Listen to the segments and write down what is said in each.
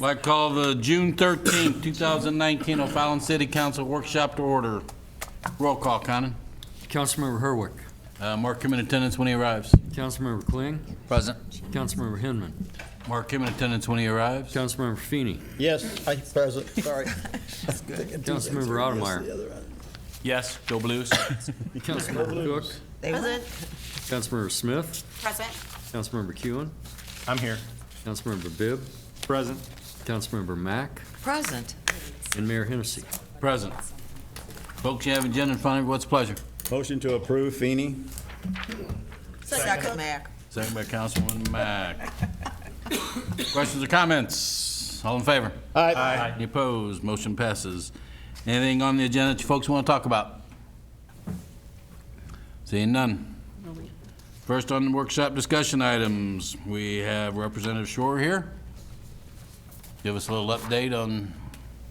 I call the June 13th, 2019 O'Fallon City Council workshop to order. Roll call, Conan. Councilmember Herwick. Mark him in attendance when he arrives. Councilmember Kling. Present. Councilmember Hinman. Mark him in attendance when he arrives. Councilmember Feeney. Yes, I present, sorry. Councilmember Ottemeyer. Yes. Go Blues. Councilmember Cook. Present. Councilmember Smith. Present. Councilmember Kewen. I'm here. Councilmember Bibb. Present. Councilmember Mack. Present. And Mayor Hennessy. Present. Folks, you have an agenda in front of you. What's the pleasure? Motion to approve, Feeney. Second, Mac. Second by Councilman Mack. Questions or comments? All in favor? Aye. Any opposed? Motion passes. Anything on the agenda that you folks want to talk about? Seeing none. First on the workshop discussion items, we have Representative Shore here. Give us a little update on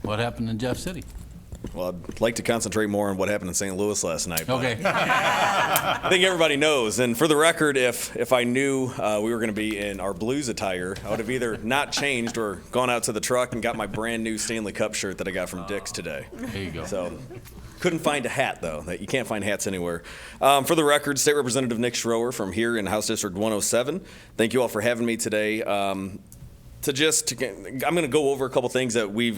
what happened in Jeff City. Well, I'd like to concentrate more on what happened in St. Louis last night. but Okay. I think everybody knows. And for the record, if I knew we were going to be in our Blues attire, I would have either not changed or gone out to the truck and got my brand new Stanley Cup shirt that I got from Dick's today. There you go. So couldn't find a hat, though. That you can't find hats anywhere. For the record, State Representative Nick Schroer from here in House District 107. Thank you all for having me today. I'm going to go over a couple things that we've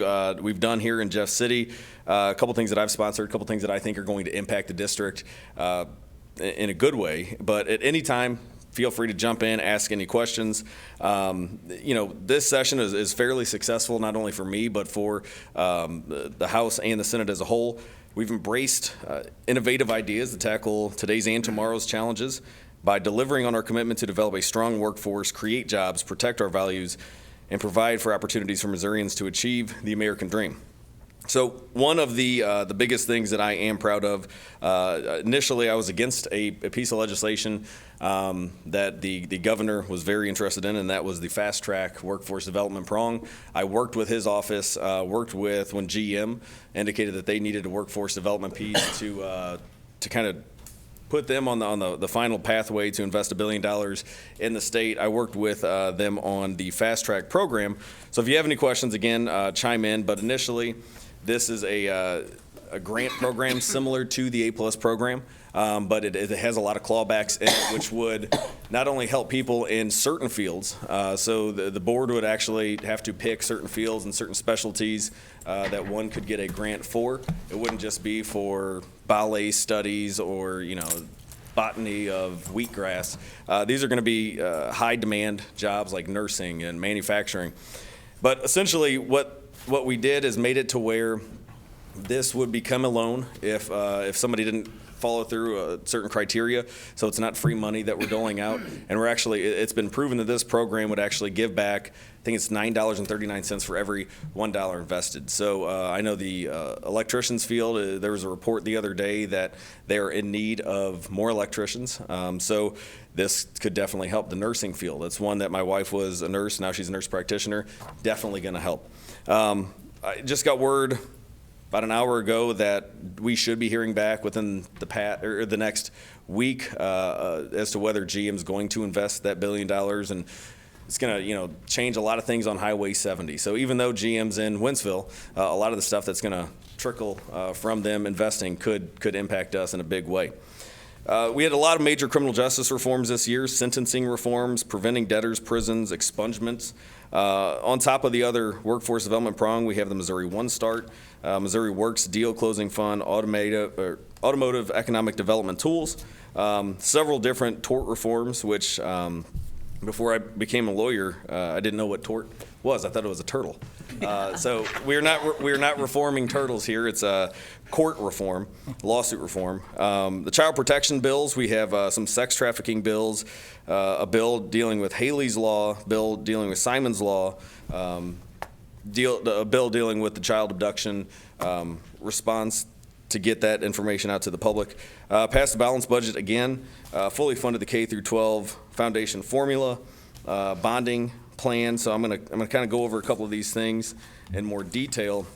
done here in Jeff City, a couple things that I've sponsored, a couple things that I think are going to impact the district in a good way. But at any time, feel free to jump in, ask any questions. This session is fairly successful, not only for me, but for the House and the Senate as a whole. We've embraced innovative ideas to tackle today's and tomorrow's challenges by delivering on our commitment to develop a strong workforce, create jobs, protect our values, and provide for opportunities for Missourians to achieve the American dream. So one of the biggest things that I am proud of, initially I was against a piece of legislation that the governor was very interested in, and that was the fast track workforce development prong. I worked with his office, worked with when GM indicated that they needed a workforce development piece to kind of put them on the final pathway to invest $1 billion in the state. I worked with them on the fast track program. So if you have any questions, again, chime in. But initially, this is a grant program similar to the A+ program, but it has a lot of clawbacks in it, which would not only help people in certain fields. So the board would actually have to pick certain fields and certain specialties that one could get a grant for. It wouldn't just be for ballet studies or, botany of wheatgrass. These are going to be high demand jobs like nursing and manufacturing. But essentially what we did is made it to where this would become a loan if somebody didn't follow through certain criteria. So it's not free money that we're doling out. And it's been proven that this program would actually give back, I think it's $9.39 for every $1 invested. So I know the electricians field, there was a report the other day that they're in need of more electricians. So this could definitely help the nursing field. It's one that my wife was a nurse, now she's a nurse practitioner, definitely gonna help. I just got word about an hour ago that we should be hearing back within the next week as to whether GM's going to invest that $1 billion, and it's going to change a lot of things on Highway 70. So even though GM's in Wentzville, a lot of the stuff that's going to trickle from them investing could impact us in a big way. We had a lot of major criminal justice reforms this year, sentencing reforms, preventing debtors, prisons, expungements. On top of the other workforce development prong, we have the Missouri One Start, Missouri Works Deal Closing Fund, automotive economic development tools, several different tort reforms, which before I became a lawyer, I didn't know what tort was. I thought it was a turtle. So we're not reforming turtles here. It's court reform, lawsuit reform. The child protection bills, we have some sex trafficking bills, a bill dealing with Haley's Law, bill dealing with Simon's Law, a bill dealing with the child abduction response to get that information out to the public. Passed the balanced budget again, fully funded the K through 12 foundation formula, bonding plan. So I'm gonna kind of go over a couple of these things in more detail.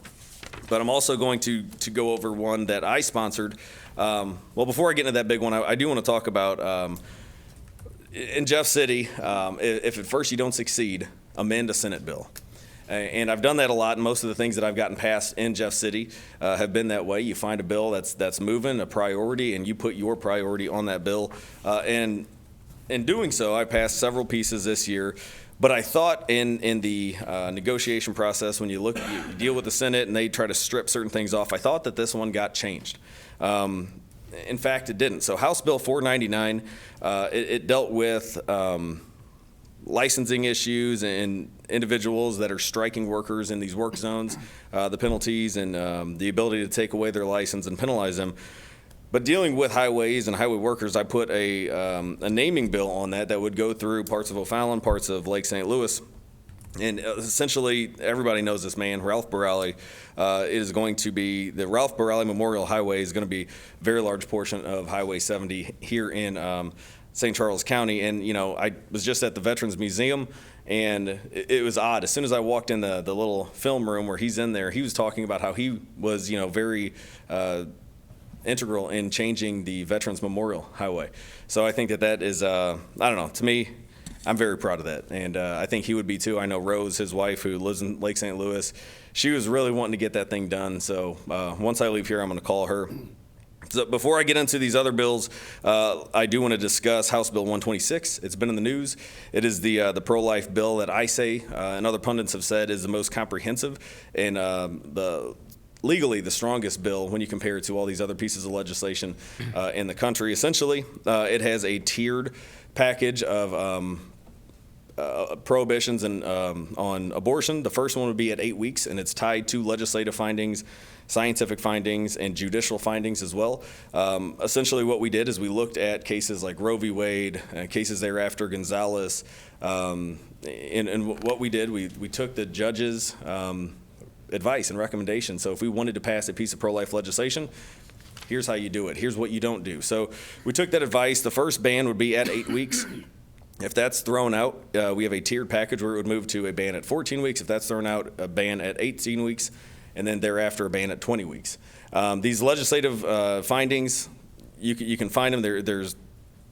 But I'm also going to go over one that I sponsored. Well, before I get into that big one, I do want to talk about in Jeff City, if at first you don't succeed, amend a Senate bill. And I've done that a lot, and most of the things that I've gotten passed in Jeff City have been that way. You find a bill that's moving, a priority, and you put your priority on that bill. And in doing so, I passed several pieces this year. But I thought in the negotiation process, when you deal with the Senate and they try to strip certain things off, I thought that this one got changed. In fact, it didn't. So House Bill 499, it dealt with licensing issues and individuals that are striking workers in these work zones, the penalties and the ability to take away their license and penalize them. But dealing with highways and highway workers, I put a naming bill on that would go through parts of O'Fallon, parts of Lake St. Louis. And essentially, everybody knows this man, Ralph Borelli. It is going to be, the Ralph Borelli Memorial Highway is going to be a very large portion of Highway 70 here in St. Charles County. And, you know, I was just at the Veterans Museum, and it was odd. As soon as I walked in the little film room where he's in there, he was talking about how he was, you know, very integral in changing the Veterans Memorial Highway. So I think that is, I don't know, to me, I'm very proud of that, and I think he would be too. I know Rose, his wife, who lives in Lake St. Louis, she was really wanting to get that thing done. So once I leave here, I'm going to call her. So before I get into these other bills, I do want to discuss House Bill 126. It's been in the news. It is the pro-life bill that I say, and other pundits have said, is the most comprehensive and legally the strongest bill when you compare it to all these other pieces of legislation in the country. Essentially, it has a tiered package of prohibitions and on abortion. The first one would be at 8 weeks, and it's tied to legislative findings, scientific findings, and judicial findings as well. Essentially what we did is we looked at cases like Roe v. Wade, cases thereafter, Gonzalez, and what we did, we took the judges' advice and recommendation. So if we wanted to pass a piece of pro-life legislation, here's how you do it. Here's what you don't do. So we took that advice. The first ban would be at 8 weeks. If that's thrown out, we have a tiered package where it would move to a ban at 14 weeks. If that's thrown out, a ban at 18 weeks, and then thereafter a ban at 20 weeks. These legislative findings, you can find them. There's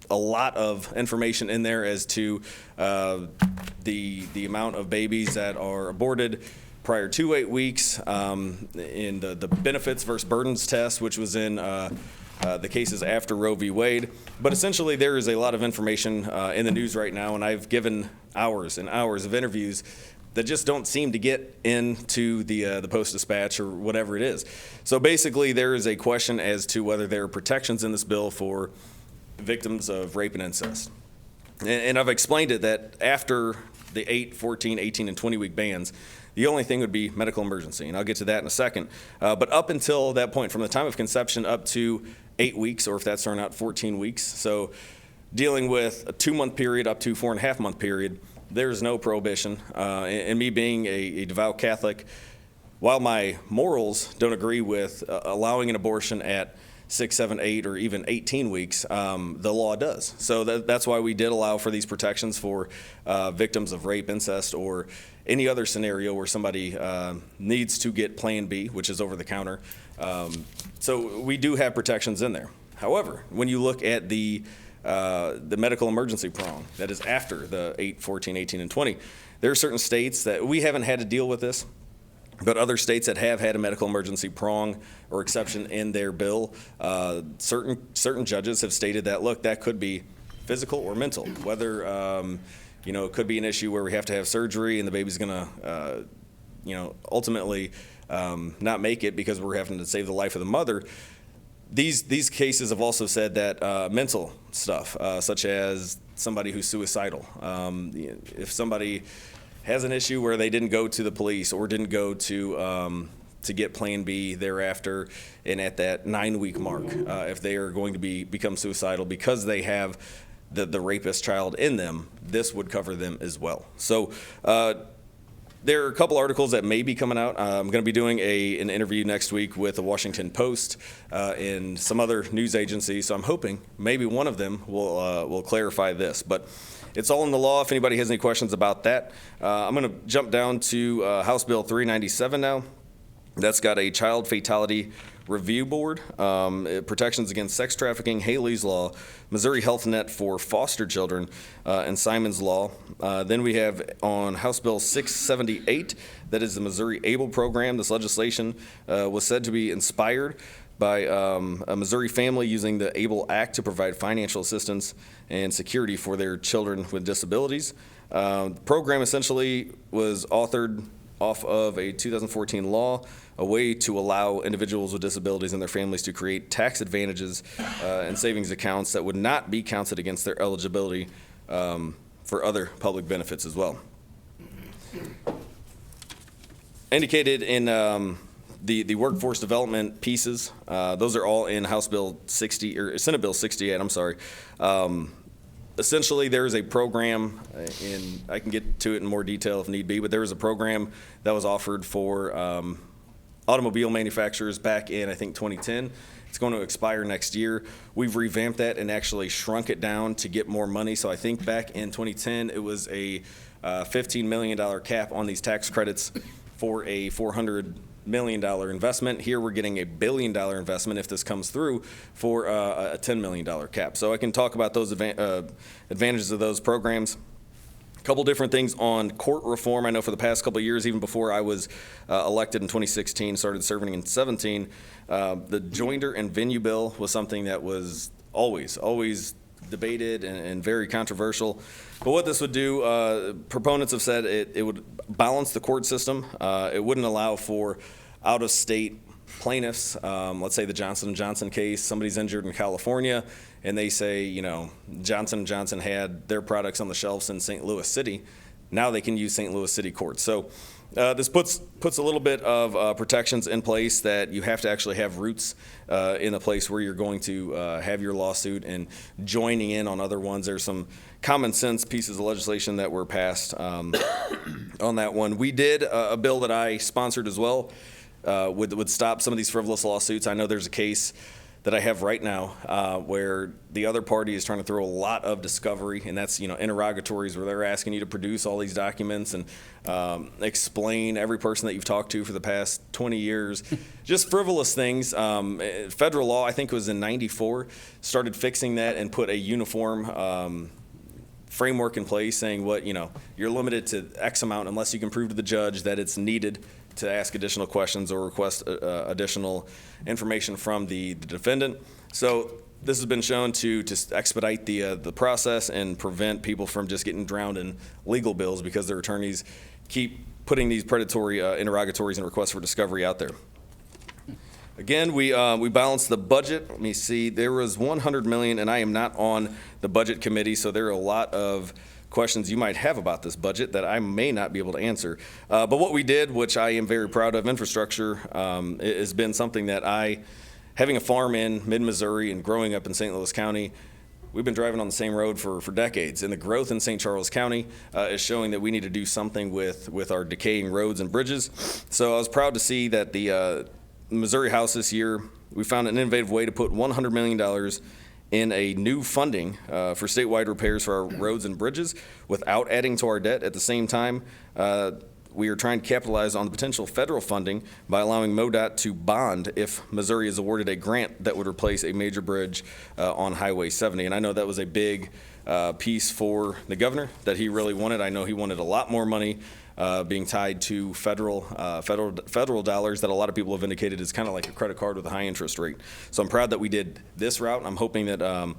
a lot of information in there as to the amount of babies that are aborted prior to 8 weeks, in the benefits versus burdens test, which was in the cases after Roe v. Wade. But essentially, there is a lot of information in the news right now, and I've given hours and hours of interviews that just don't seem to get into the Post-Dispatch or whatever it is. So basically, there is a question as to whether there are protections in this bill for victims of rape and incest. And I've explained it that after the 8, 14, 18, and 20-week bans, the only thing would be medical emergency, and I'll get to that in a second. But up until that point, from the time of conception up to 8 weeks, or if that's turned out 14 weeks, so dealing with a 2-month period up to 4.5-month period, there's no prohibition. And me being a devout Catholic, while my morals don't agree with allowing an abortion at 6, 7, 8, or even 18 weeks, the law does. So that's why we did allow for these protections for victims of rape, incest, or any other scenario where somebody needs to get Plan B, which is over the counter. So we do have protections in there. However, when you look at the medical emergency prong, that is after the 8, 14, 18, and 20, there are certain states that we haven't had to deal with this, but other states that have had a medical emergency prong or exception in their bill, certain judges have stated that, look, that could be physical or mental, whether it could be an issue where we have to have surgery and the baby's going to, ultimately not make it because we're having to save the life of the mother. These cases have also said that mental stuff, such as somebody who's suicidal, if somebody has an issue where they didn't go to the police or didn't go to get Plan B thereafter, and at that 9-week mark, if they are going to become suicidal because they have the rapist child in them, this would cover them as well. So there are a couple articles that may be coming out. I'm going to be doing an interview next week with the Washington Post and some other news agencies. So I'm hoping maybe one of them will clarify this. But it's all in the law. If anybody has any questions about that, I'm going to jump down to House Bill 397 now. That's got a child fatality Review Board, Protections Against Sex Trafficking, Haley's Law, Missouri Health Net for Foster Children, and Simon's Law. Then we have on House Bill 678, that is the Missouri ABLE program. This legislation was said to be inspired by a Missouri family using the ABLE Act to provide financial assistance and security for their children with disabilities. The program essentially was authored off of a 2014 law, a way to allow individuals with disabilities and their families to create tax advantages and savings accounts that would not be counted against their eligibility for other public benefits as well. Indicated in the workforce development pieces, those are all in House Bill 60, or Senate Bill 68, I'm sorry. Essentially, there is a program, and I can get to it in more detail if need be, but there was a program that was offered for automobile manufacturers back in, I think, 2010. It's going to expire next year. We've revamped that and actually shrunk it down to get more money. So I think back in 2010, it was a $15 million cap on these tax credits for a $400 million investment. Here we're getting a $1 billion investment if this comes through for a $10 million cap. So I can talk about those advantages of those programs. A couple different things on court reform. I know for the past couple of years, even before I was elected in 2016, started serving in 17, the joinder and venue bill was something that was always debated and very controversial. But what this would do, proponents have said it would balance the court system. It wouldn't allow for out-of-state plaintiffs. Let's say the Johnson & Johnson case, somebody's injured in California, and they say, you know, Johnson & Johnson had their products on the shelves in St. Louis City. Now they can use St. Louis City courts. So this puts a little bit of protections in place that you have to actually have roots in the place where you're going to have your lawsuit and joining in on other ones. There's some common sense pieces of legislation that were passed on that one. We did a bill that I sponsored as well would stop some of these frivolous lawsuits. I know there's a case that I have right now where the other party is trying to throw a lot of discovery, and that's, you know, interrogatories where they're asking you to produce all these documents and explain every person that you've talked to for the past 20 years. Just frivolous things. Federal law, I think it was in '94, started fixing that and put a uniform framework in place saying what, you know, you're limited to X amount unless you can prove to the judge that it's needed to ask additional questions or request additional information from the defendant. So this has been shown to expedite the process and prevent people from just getting drowned in legal bills because their attorneys keep putting these predatory interrogatories and requests for discovery out there. Again, we balanced the budget. Let me see. There was $100 million, and I am not on the budget committee, so there are a lot of questions you might have about this budget that I may not be able to answer. But what we did, which I am very proud of, infrastructure has been something that having a farm in mid-Missouri and growing up in St. Louis County, we've been driving on the same road for decades. And the growth in St. Charles County is showing that we need to do something with our decaying roads and bridges. So I was proud to see that the Missouri House this year, we found an innovative way to put $100 million in a new funding for statewide repairs for our roads and bridges without adding to our debt. At the same time, we are trying to capitalize on the potential federal funding by allowing MoDOT to bond if Missouri is awarded a grant that would replace a major bridge on Highway 70. And I know that was a big piece for the governor that he really wanted. I know he wanted a lot more money being tied to federal dollars that a lot of people have indicated is kind of like a credit card with a high interest rate. So I'm proud that we did this route, and I'm hoping that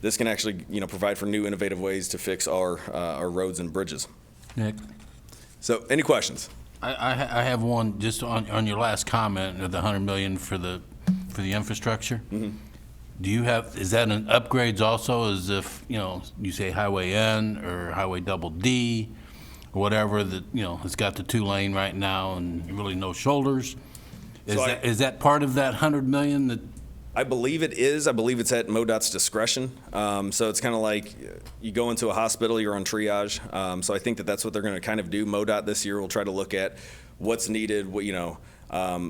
this can actually, you know, provide for new innovative ways to fix our roads and bridges. Nick? So any questions? I have one just on your last comment of the $100 million for the infrastructure. Mm-hmm. Do you have, is that an upgrades also, as if, you know, you say Highway N or Highway Double D, or whatever, that, you know, it's got the 2-lane right now and really no shoulders? Is that part of that $100 million that? I believe it is. I believe it's at MoDOT's discretion. So it's kind of like you go into a hospital, you're on triage. So I think that's what they're going to kind of do. MoDOT this year will try to look at what's needed, what, you know,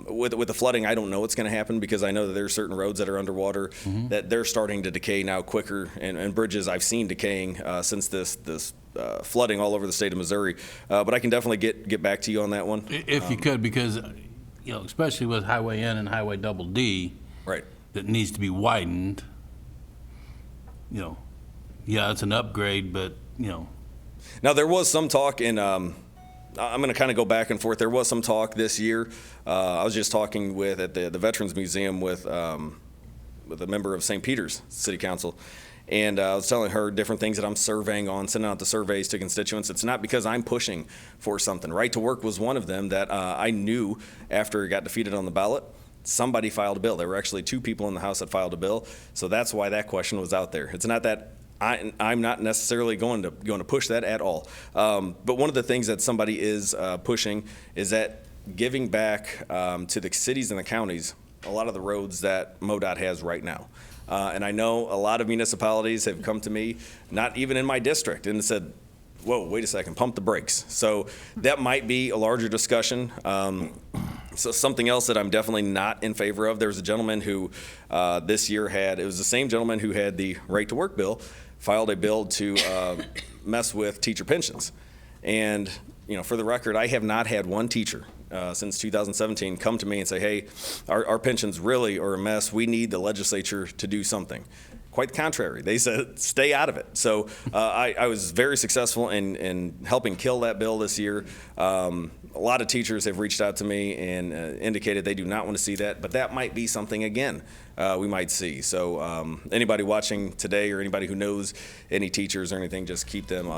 with the flooding, I don't know what's going to happen because I know that there are certain roads that are underwater that they're starting to decay now quicker, and bridges I've seen decaying since this flooding all over the state of Missouri. But I can definitely get back to you on that one. If you could, because you know, especially with Highway N and Highway Double D, Right. that needs to be widened, you know, yeah, it's an upgrade, but, you know, Now, there was some talk in, I'm going to kind of go back and forth. There was some talk this year. I was just talking at the Veterans Museum with a member of St. Peter's City Council. And I was telling her different things that I'm surveying on, sending out the surveys to constituents. It's not because I'm pushing for something. Right to Work was one of them that I knew after it got defeated on the ballot, somebody filed a bill. There were actually 2 people in the House that filed a bill. So that's why that question was out there. It's not that I'm not necessarily going to push that at all. But one of the things that somebody is pushing is that giving back to the cities and the counties a lot of the roads that MoDOT has right now. And I know a lot of municipalities have come to me, not even in my district, and said, whoa, wait a second, pump the brakes. So that might be a larger discussion. So something else that I'm definitely not in favor of, there was a gentleman who this year it was the same gentleman who had the Right to Work bill, filed a bill to mess with teacher pensions. And, you know, for the record, I have not had one teacher since 2017 come to me and say, hey, our pensions really are a mess. We need the legislature to do something. Quite the contrary. They said, stay out of it. So I was very successful in helping kill that bill this year. A lot of teachers have reached out to me and indicated they do not want to see that, but that might be something, again, we might see. So anybody watching today or anybody who knows any teachers or anything, just keep them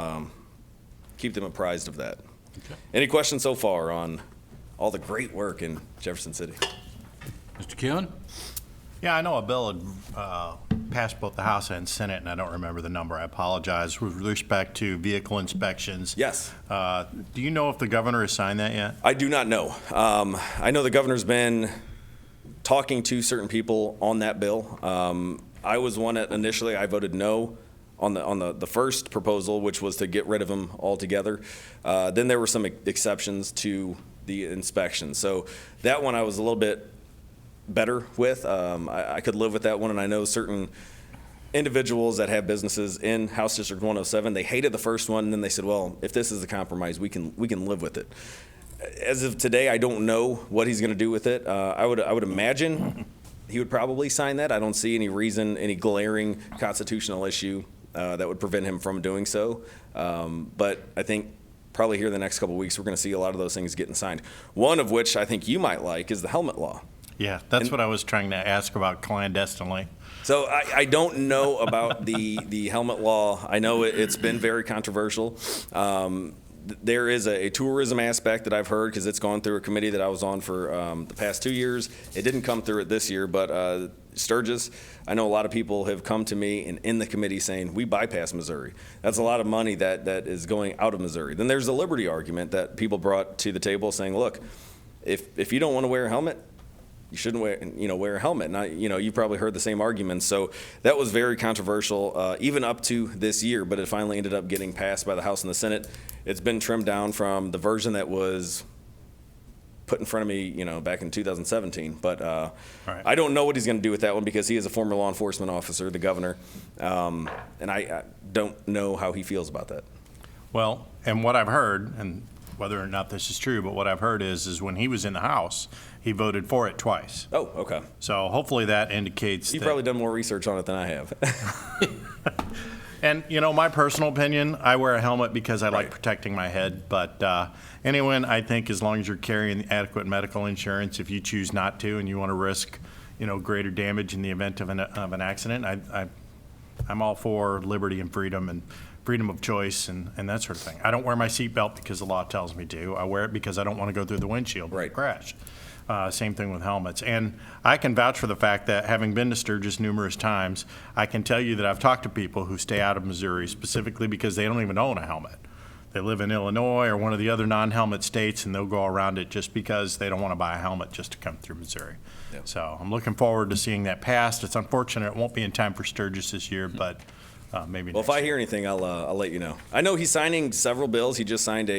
apprised of that. Okay. Any questions so far on all the great work in Jefferson City? Mr. Keown? Yeah, I know a bill had passed both the House and Senate, and I don't remember the number. I apologize. With respect to vehicle inspections. Yes. Do you know if the governor has signed that yet? I do not know. I know the governor's been talking to certain people on that bill. I was one that initially I voted no on the first proposal, which was to get rid of them altogether. Then there were some exceptions to the inspection. So that one I was a little bit better with. I could live with that one, and I know certain individuals that have businesses in House District 107, they hated the first one, and then they said, well, if this is a compromise, we can live with it. As of today, I don't know what he's going to do with it. I would imagine he would probably sign that. I don't see any reason, any glaring constitutional issue that would prevent him from doing so. But I think probably here in the next couple of weeks, we're going to see a lot of those things getting signed. One of which I think you might like is the helmet law. Yeah, that's what I was trying to ask about clandestinely. So I don't know about the helmet law. I know it's been very controversial. There is a tourism aspect that I've heard because it's gone through a committee that I was on for the past 2 years. It didn't come through it this year, but Sturgis, I know a lot of people have come to me and in the committee saying, we bypass Missouri. That's a lot of money that is going out of Missouri. Then there's the liberty argument that people brought to the table saying, look, if you don't want to wear a helmet, you shouldn't wear a helmet. And you probably heard the same arguments. So that was very controversial, even up to this year, but it finally ended up getting passed by the House and the Senate. It's been trimmed down from the version that was put in front of me, back in 2017. But right. I don't know what he's going to do with that one because he is a former law enforcement officer, the governor, and I don't know how he feels about that. Well, and what I've heard, and whether or not this is true, but what I've heard is when he was in the House, he voted for it twice. Oh, okay. So hopefully that indicates You've probably done more research on it than I have. And, my personal opinion, I wear a helmet because I like Right. protecting my head. But anyone, I think, as long as you're carrying adequate medical insurance, if you choose not to and you want to risk, greater damage in the event of an accident, I'm all for liberty and freedom of choice and that sort of thing. I don't wear my seatbelt because the law tells me to. I wear it because I don't want to go through the windshield when I Right. crash. Same thing with helmets. And I can vouch for the fact that having been to Sturgis numerous times, I can tell you that I've talked to people who stay out of Missouri specifically because they don't even own a helmet. They live in Illinois or one of the other non-helmet states, and they'll go around it just because they don't want to buy a helmet just to come through Missouri. Yep. So I'm looking forward to seeing that passed. It's unfortunate it won't be in time for Sturgis this year, but maybe Well, next if I year. hear anything, I'll let you know. I know he's signing several bills. He just signed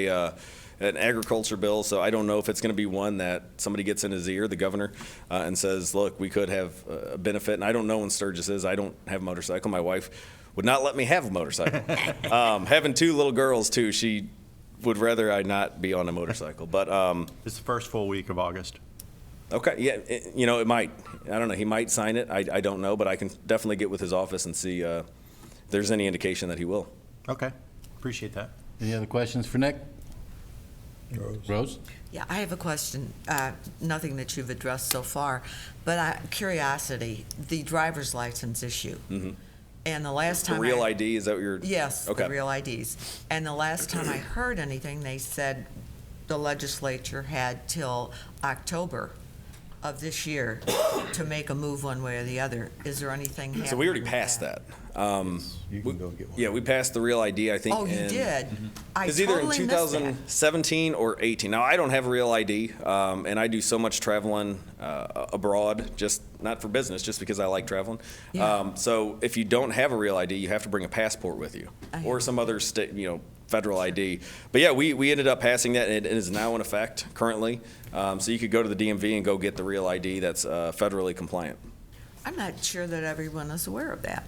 an agriculture bill, so I don't know if it's going to be one that somebody gets in his ear, the governor, and says, look, we could have a benefit. And I don't know when Sturgis is. I don't have a motorcycle. My wife would not let me have a motorcycle. Having 2 little girls, too, she would rather I not be on a motorcycle. But It's the first full week of August. Okay, yeah, it might. I don't know. He might sign it. I don't know, but I can definitely get with his office and see if there's any indication that he will. Okay, appreciate that. Any other questions for Nick? Rose? Yeah, I have a question, nothing that you've addressed so far, but curiosity, the driver's license issue. And the last The time real ID, is that what you're? Yes, Okay. the real IDs. And the last time I heard anything, they said the legislature had till October of this year to make a move one way or the other. Is there anything happening? So we already with passed that. You can go get one. Yeah, we passed the real ID, I think. Oh, you did? I It's either in totally missed that. 2017 or 18. Now, I don't have a real ID, and I do so much traveling abroad, just not for business, just because I like traveling. Yeah. So if you don't have a real ID, you have to bring a passport with you, I or some other state, federal ID. But yeah, we ended up passing that, and it is now in effect currently. So you could go to the DMV and go get the real ID that's federally compliant. I'm not sure that everyone is aware of that.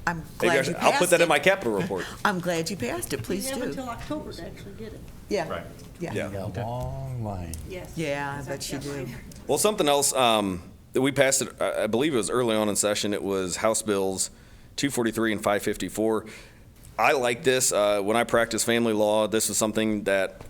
I'm Maybe glad you I'll put passed that it. in my capital report. I'm glad you passed it, please You have do. until October to actually get it. Yeah. Right. Yeah. Yeah. You got a long line. Yes. Yeah, I That's bet you do. definitely- Well, something else that we passed it. I believe it was early on in session. It was House Bills 243 and 554. I like this. When I practiced family law, this was something that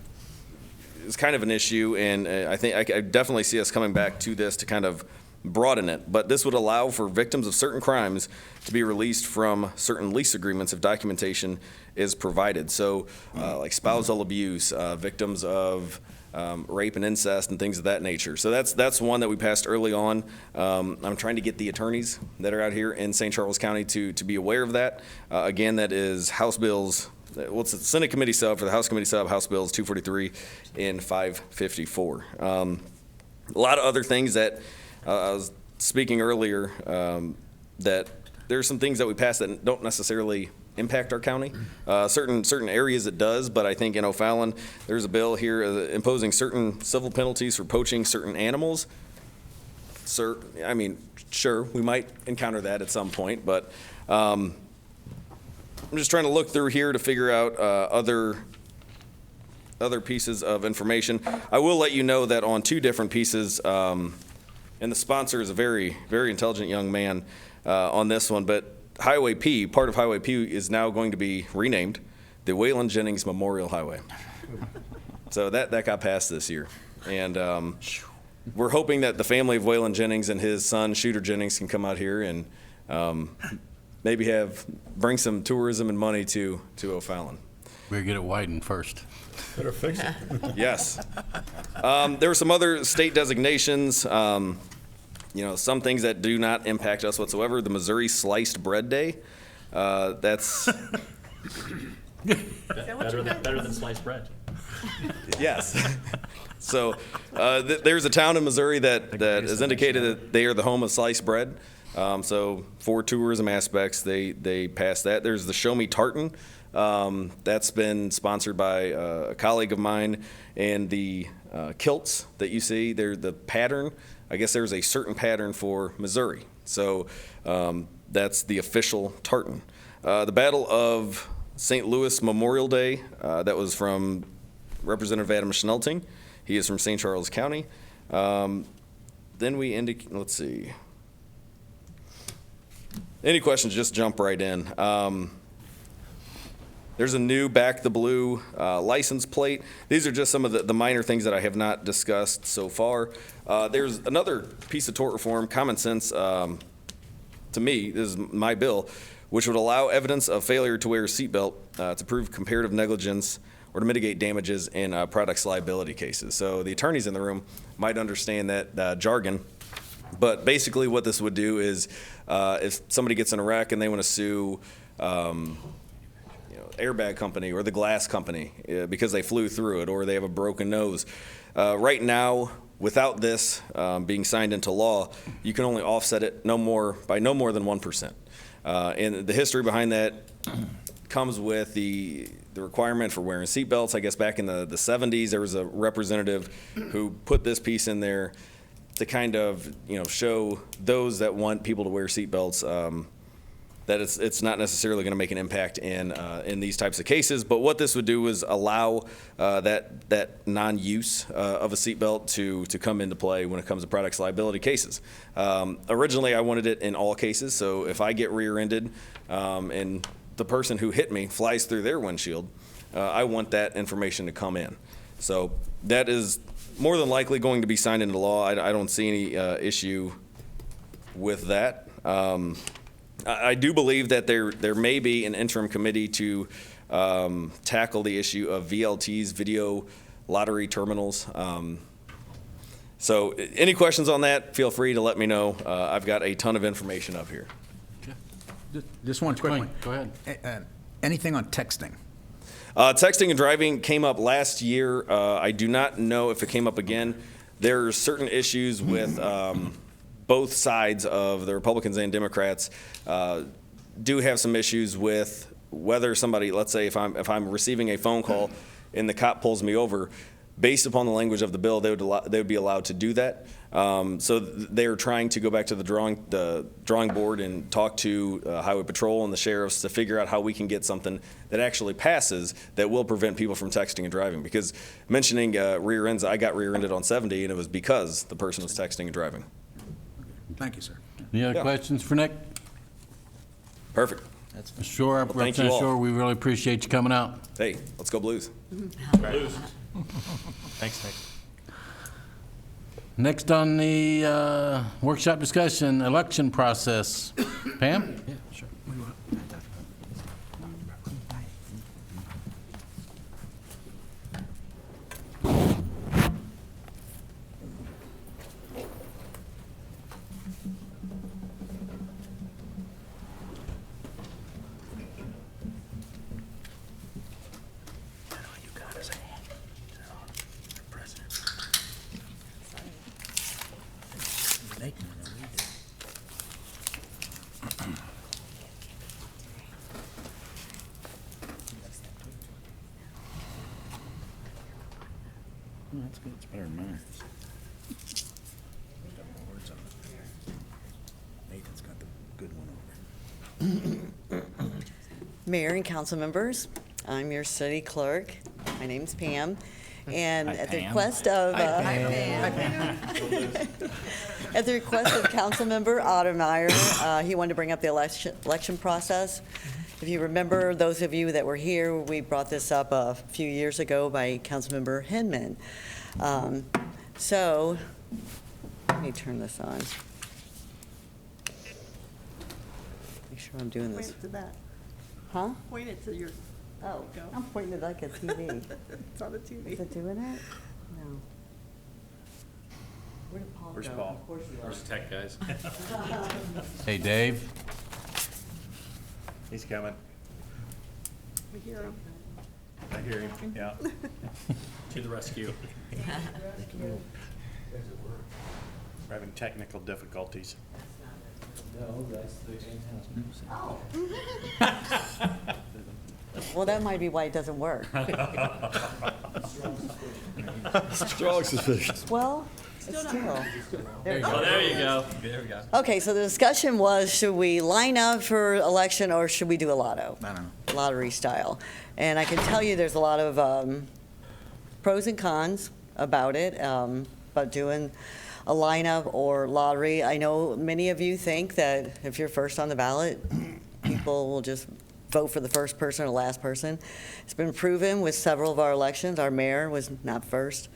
is kind of an issue, and I think I definitely see us coming back to this to kind of broaden it. But this would allow for victims of certain crimes to be released from certain lease agreements if documentation is provided. So, like spousal abuse, victims of rape and incest and things of that nature. So that's one that we passed early on. I'm trying to get the attorneys that are out here in St. Charles County to be aware of that. Again, that is House Bills. Well, it's the Senate Committee sub for the House Committee sub, House Bills 243 and 554. A lot of other things that I was speaking earlier, that there are some things that we passed that don't necessarily impact our county. Certain areas it does, but I think in O'Fallon, there's a bill here imposing certain civil penalties for poaching certain animals. Sir, I mean, sure, we might encounter that at some point, but I'm just trying to look through here to figure out other pieces of information. I will let you know that on two different pieces, and the sponsor is a very, very intelligent young man on this one, but Highway P, part of Highway P is now going to be renamed the Waylon Jennings Memorial Highway. So that got passed this year. And we're hoping that the family of Waylon Jennings and his son, Shooter Jennings, can come out here and maybe bring some tourism and money to O'Fallon. Better get it widened first. Better fix it. Yes. There were some other state designations, some things that do not impact us whatsoever. The Missouri Sliced Bread Day, that's, Better than sliced bread. yes. So there's a town in Missouri that has indicated that they are the home of sliced bread. So for tourism aspects, they passed that. There's the Show Me Tartan. That's been sponsored by a colleague of mine, and the kilts that you see, they're the pattern. I guess there's a certain pattern for Missouri. So that's the official tartan. The Battle of St. Louis Memorial Day, that was from Representative Adam Schnelting. He is from St. Charles County. Then we indicate, let's see. Any questions, just jump right in. There's a new Back the Blue license plate. These are just some of the minor things that I have not discussed so far. There's another piece of tort reform, common sense, to me, this is my bill, which would allow evidence of failure to wear a seatbelt to prove comparative negligence or to mitigate damages in products liability cases. So the attorneys in the room might understand that jargon. But basically what this would do is if somebody gets in a wreck and they want to sue airbag company or the glass company because they flew through it or they have a broken nose. Right now, without this being signed into law, you can only offset it by no more than 1%. And the history behind that comes with the requirement for wearing seatbelts. I guess back in the 70s, there was a representative who put this piece in there to kind of show those that want people to wear seatbelts that it's not necessarily going to make an impact in these types of cases. But what this would do is allow that non-use of a seatbelt to come into play when it comes to products liability cases. Originally, I wanted it in all cases. So if I get rear-ended and the person who hit me flies through their windshield, I want that information to come in. So that is more than likely going to be signed into law. I don't see any issue with that. I do believe that there may be an interim committee to tackle the issue of VLTs, video lottery terminals. So any questions on that, feel free to let me know. I've got a ton of information up here. Just one quick one. Go ahead. Anything on texting? Texting and driving came up last year. I do not know if it came up again. There are certain issues with both sides of the Republicans and Democrats do have some issues with whether somebody, let's say if I'm receiving a phone call and the cop pulls me over, based upon the language of the bill, they would be allowed to do that. So they're trying to go back to the drawing board and talk to Highway Patrol and the sheriffs to figure out how we can get something that actually passes that will prevent people from texting and driving. Because mentioning rear ends, I got rear-ended on 70, and it was because the person was texting and driving. Thank you, sir. Any other Yeah. questions for Nick? Perfect. Sure, thank you Representative all. Shore, we really appreciate you coming out. Hey, let's go Blues. Thanks, Nick. Next on the workshop discussion, election process. Pam? Yeah, sure. That's good, it's better than mine. It's got more words on it. Nathan's got the good one over. Mayor and council members, I'm your city clerk. My name's Pam. And at the request of, at the request of Councilmember Ottermeyer, he wanted to bring up the election process. If you remember, those of you that were here, we brought this up a few years ago by Councilmember Hinman. So, let me turn this on. Make sure I'm doing this. Point it to that. Huh? Point it to your, Oh, Go. I'm pointing it like a TV. it's on the TV. Is it doing it? No. Where did Paul go? Where's Paul? Of course he Where's left. the tech guys? Hey, Dave? He's coming. We hear him. I hear him, yeah. To the rescue. We're having technical difficulties. Well, that might be why it doesn't work. Strong suspicious. Well, it's still. There we go. Oh, there you go. There we go. Okay, so the discussion was, should we line up for election or should we do a lotto? I don't know. Lottery style. And I can tell you there's a lot of pros and cons about it, about doing a lineup or lottery. I know many of you think that if you're first on the ballot, people will just vote for the first person or last person. It's been proven with several of our elections. Our mayor was not first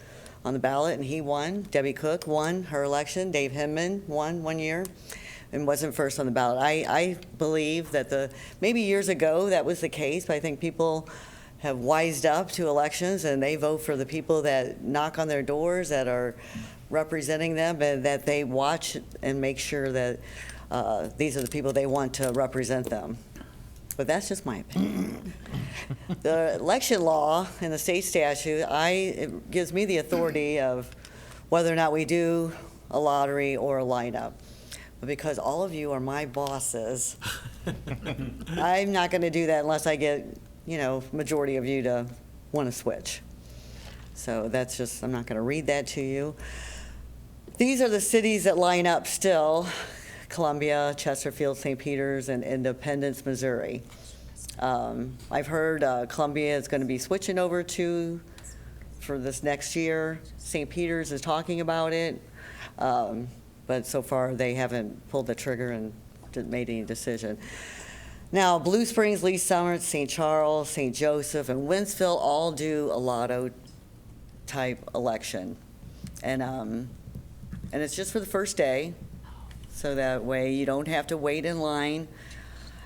on the ballot, and he won. Debbie Cook won her election. Dave Hinman won one year and wasn't first on the ballot. I believe that maybe years ago that was the case, but I think people have wised up to elections and they vote for the people that knock on their doors, that are representing them, and that they watch and make sure that these are the people they want to represent them. But that's just my opinion. The election law and the state statute, it gives me the authority of whether or not we do a lottery or a lineup. But because all of you are my bosses, I'm not going to do that unless I get, majority of you to want to switch. So that's just, I'm not going to read that to you. These are the cities that line up still. Columbia, Chesterfield, St. Peters, and Independence, Missouri. I've heard Columbia is going to be switching over to for this next year. St. Peters is talking about it, but so far they haven't pulled the trigger and made any decision. Now, Blue Springs, Lee Summit, St. Charles, St. Joseph, and Winsville all do a lotto-type election. And it's just for the first day, so that way you don't have to wait in line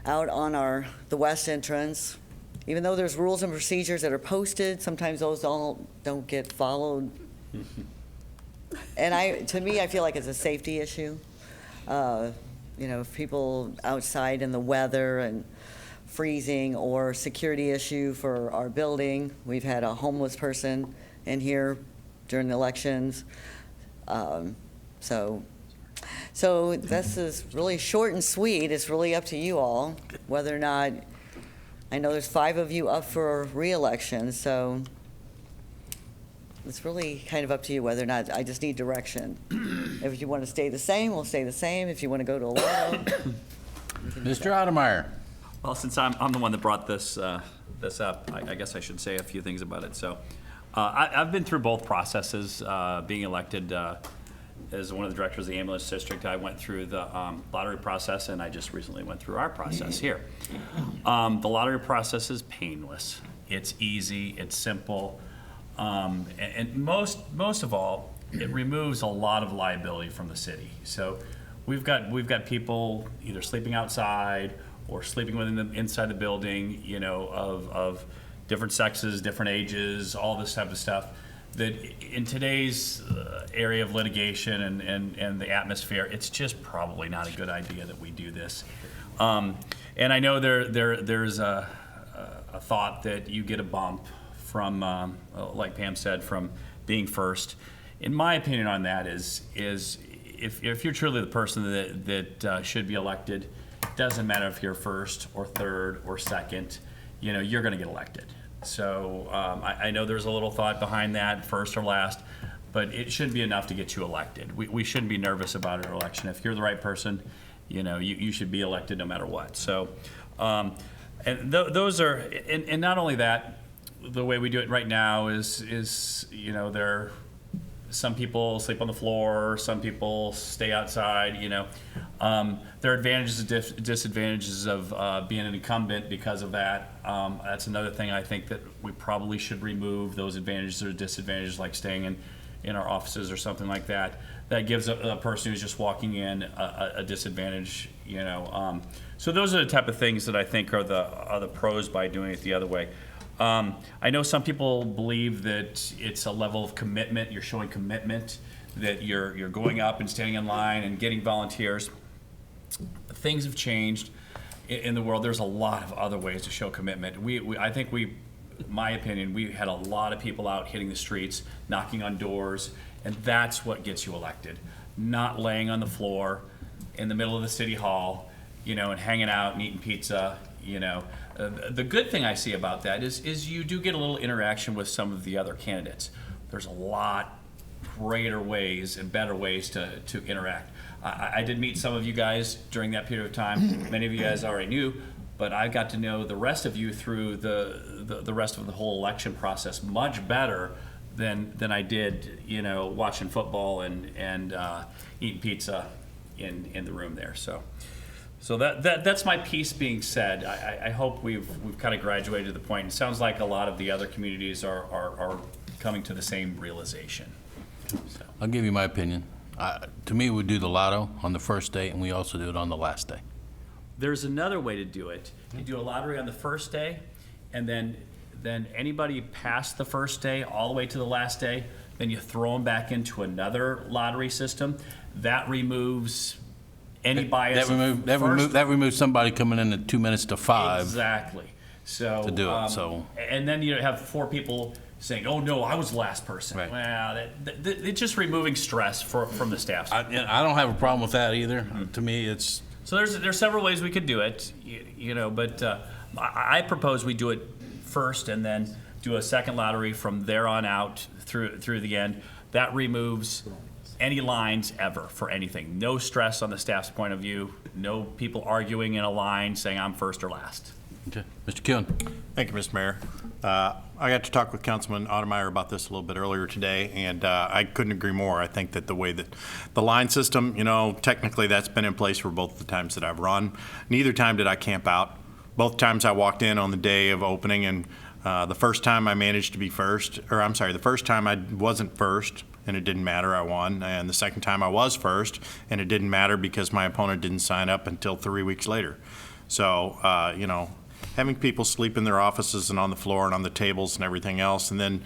out on the west entrance. Even though there's rules and procedures that are posted, sometimes those don't get followed. And to me, I feel like it's a safety issue. If people outside in the weather and freezing, or security issue for our building. We've had a homeless person in here during the elections. So this is really short and sweet. It's really up to you all whether or not, I know there's 5 of you up for re-election, so it's really kind of up to you whether or not, I just need direction. If you want to stay the same, we'll stay the same. If you want to go to a lotto. Mr. Ottermeyer. Well, since I'm the one that brought this up, I guess I should say a few things about it. So I've been through both processes. Being elected as one of the directors of the ambulance district, I went through the lottery process, and I just recently went through our process here. The lottery process is painless. It's easy. It's simple. And most of all, it removes a lot of liability from the city. So we've got people either sleeping outside or sleeping inside the building, of different sexes, different ages, all this type of stuff. That in today's area of litigation and the atmosphere, it's just probably not a good idea that we do this. And I know there's a thought that you get a bump from, like Pam said, from being first. In my opinion on that is if you're truly the person that should be elected, it doesn't matter if you're first or third or second, you're going to get elected. So I know there's a little thought behind that, first or last, but it shouldn't be enough to get you elected. We shouldn't be nervous about an election. If you're the right person, you should be elected no matter what. So, and those are, and not only that, the way we do it right now is some people sleep on the floor, some people stay outside, There are advantages and disadvantages of being an incumbent because of that. That's another thing I think that we probably should remove, those advantages or disadvantages, like staying in our offices or something like that. That gives a person who's just walking in a disadvantage, So those are the type of things that I think are the pros by doing it the other way. I know some people believe that it's a level of commitment. You're showing commitment, that you're going up and standing in line and getting volunteers. Things have changed in the world. There's a lot of other ways to show commitment. I think my opinion, we had a lot of people out hitting the streets, knocking on doors, and that's what gets you elected. Not laying on the floor in the middle of the city hall, and hanging out and eating pizza, The good thing I see about that is you do get a little interaction with some of the other candidates. There's a lot greater ways and better ways to interact. I did meet some of you guys during that period of time. Many of you guys already knew, but I got to know the rest of you through the rest of the whole election process much better than I did, watching football and eating pizza in the room there. So that's my piece being said. I hope we've kind of graduated to the point. It sounds like a lot of the other communities are coming to the same realization. So. I'll give you my opinion. To me, we do the lotto on the first day, and we also do it on the last day. There's another way to do it. You do a lottery on the first day, and then anybody past the first day all the way to the last day, then you throw them back into another lottery system. That removes any bias. That removes somebody coming in at 2 minutes to 5. Exactly. So to do it. So and then you have 4 people saying, "Oh no, I was the last person." Right. Well, it's just removing stress from the staff. I don't have a problem with that either. To me, it's So there's several ways we could do it, but I propose we do it first and then do a second lottery from there on out through the end. that removes any lines ever for anything. No stress on the staff's point of view, no people arguing in a line saying I'm first or last. Okay. Mr. Kuhn? Thank you, Mr. Mayor. I got to talk with Councilman Ottemeyer about this a little bit earlier today, and I couldn't agree more. I think that the way that the line system, technically that's been in place for both the times that I've run. Neither time did I camp out. Both times I walked in on the day of opening, and the first time I managed to be first, the first time I wasn't first, and it didn't matter, I won. And the second time I was first, and it didn't matter because my opponent didn't sign up until 3 weeks later. So, having people sleep in their offices and on the floor and on the tables and everything else, and then,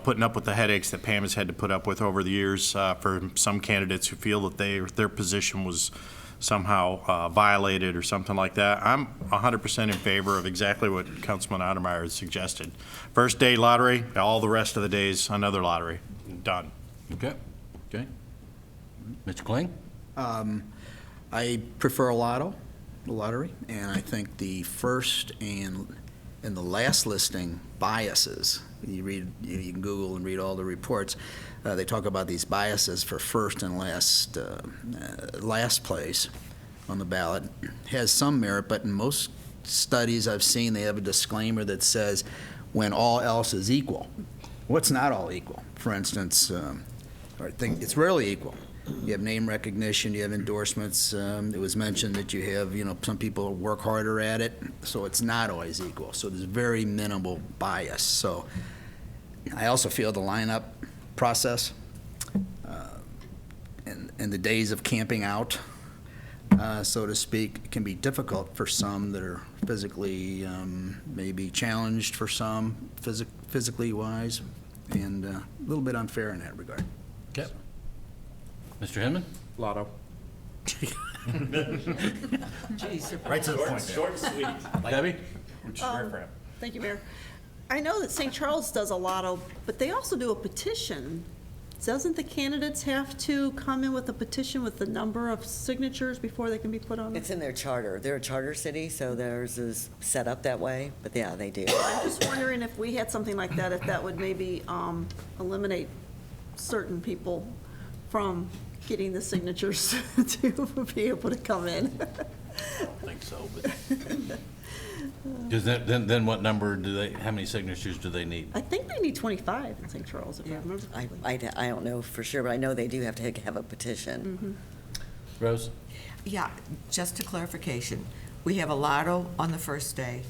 putting up with the headaches that Pam has had to put up with over the years for some candidates who feel that their position was somehow violated or something like that. I'm 100% in favor of exactly what Councilman Ottemeyer has suggested. First day lottery, all the rest of the days another lottery. Done. Okay. Okay. Mr. Kling? I prefer a lottery, and I think the first and the last listing biases. You can Google and read all the reports. They talk about these biases for first and last place on the ballot. Has some merit, but in most studies I've seen, they have a disclaimer that says when all else is equal. What's not all equal? For instance, it's rarely equal. You have name recognition, you have endorsements. It was mentioned that you have, some people work harder at it, so it's not always equal. So there's very minimal bias. So I also feel the lineup process and the days of camping out, so to speak, can be difficult for some that are physically maybe challenged for some, physically wise, and a little bit unfair in that regard. Okay. Mr. Hinman? Lotto. Right to the point. Short and sweet. Debbie? Which is rare for him. Thank you, Mayor. I know that St. Charles does a lotto, but they also do a petition. Doesn't the candidates have to come in with a petition with the number of signatures before they can be put on? It's in their charter. They're a charter city, so theirs is set up that way, but yeah, they do. I'm just wondering if we had something like that, if that would maybe eliminate certain people from getting the signatures to be able to come in. I think so, but. Because then what number how many signatures do they need? I think they need 25 in St. Charles, if I remember correctly. I don't know for sure, but I know they do have to have a petition. Rose? Yeah, just a clarification. We have a lotto on the first day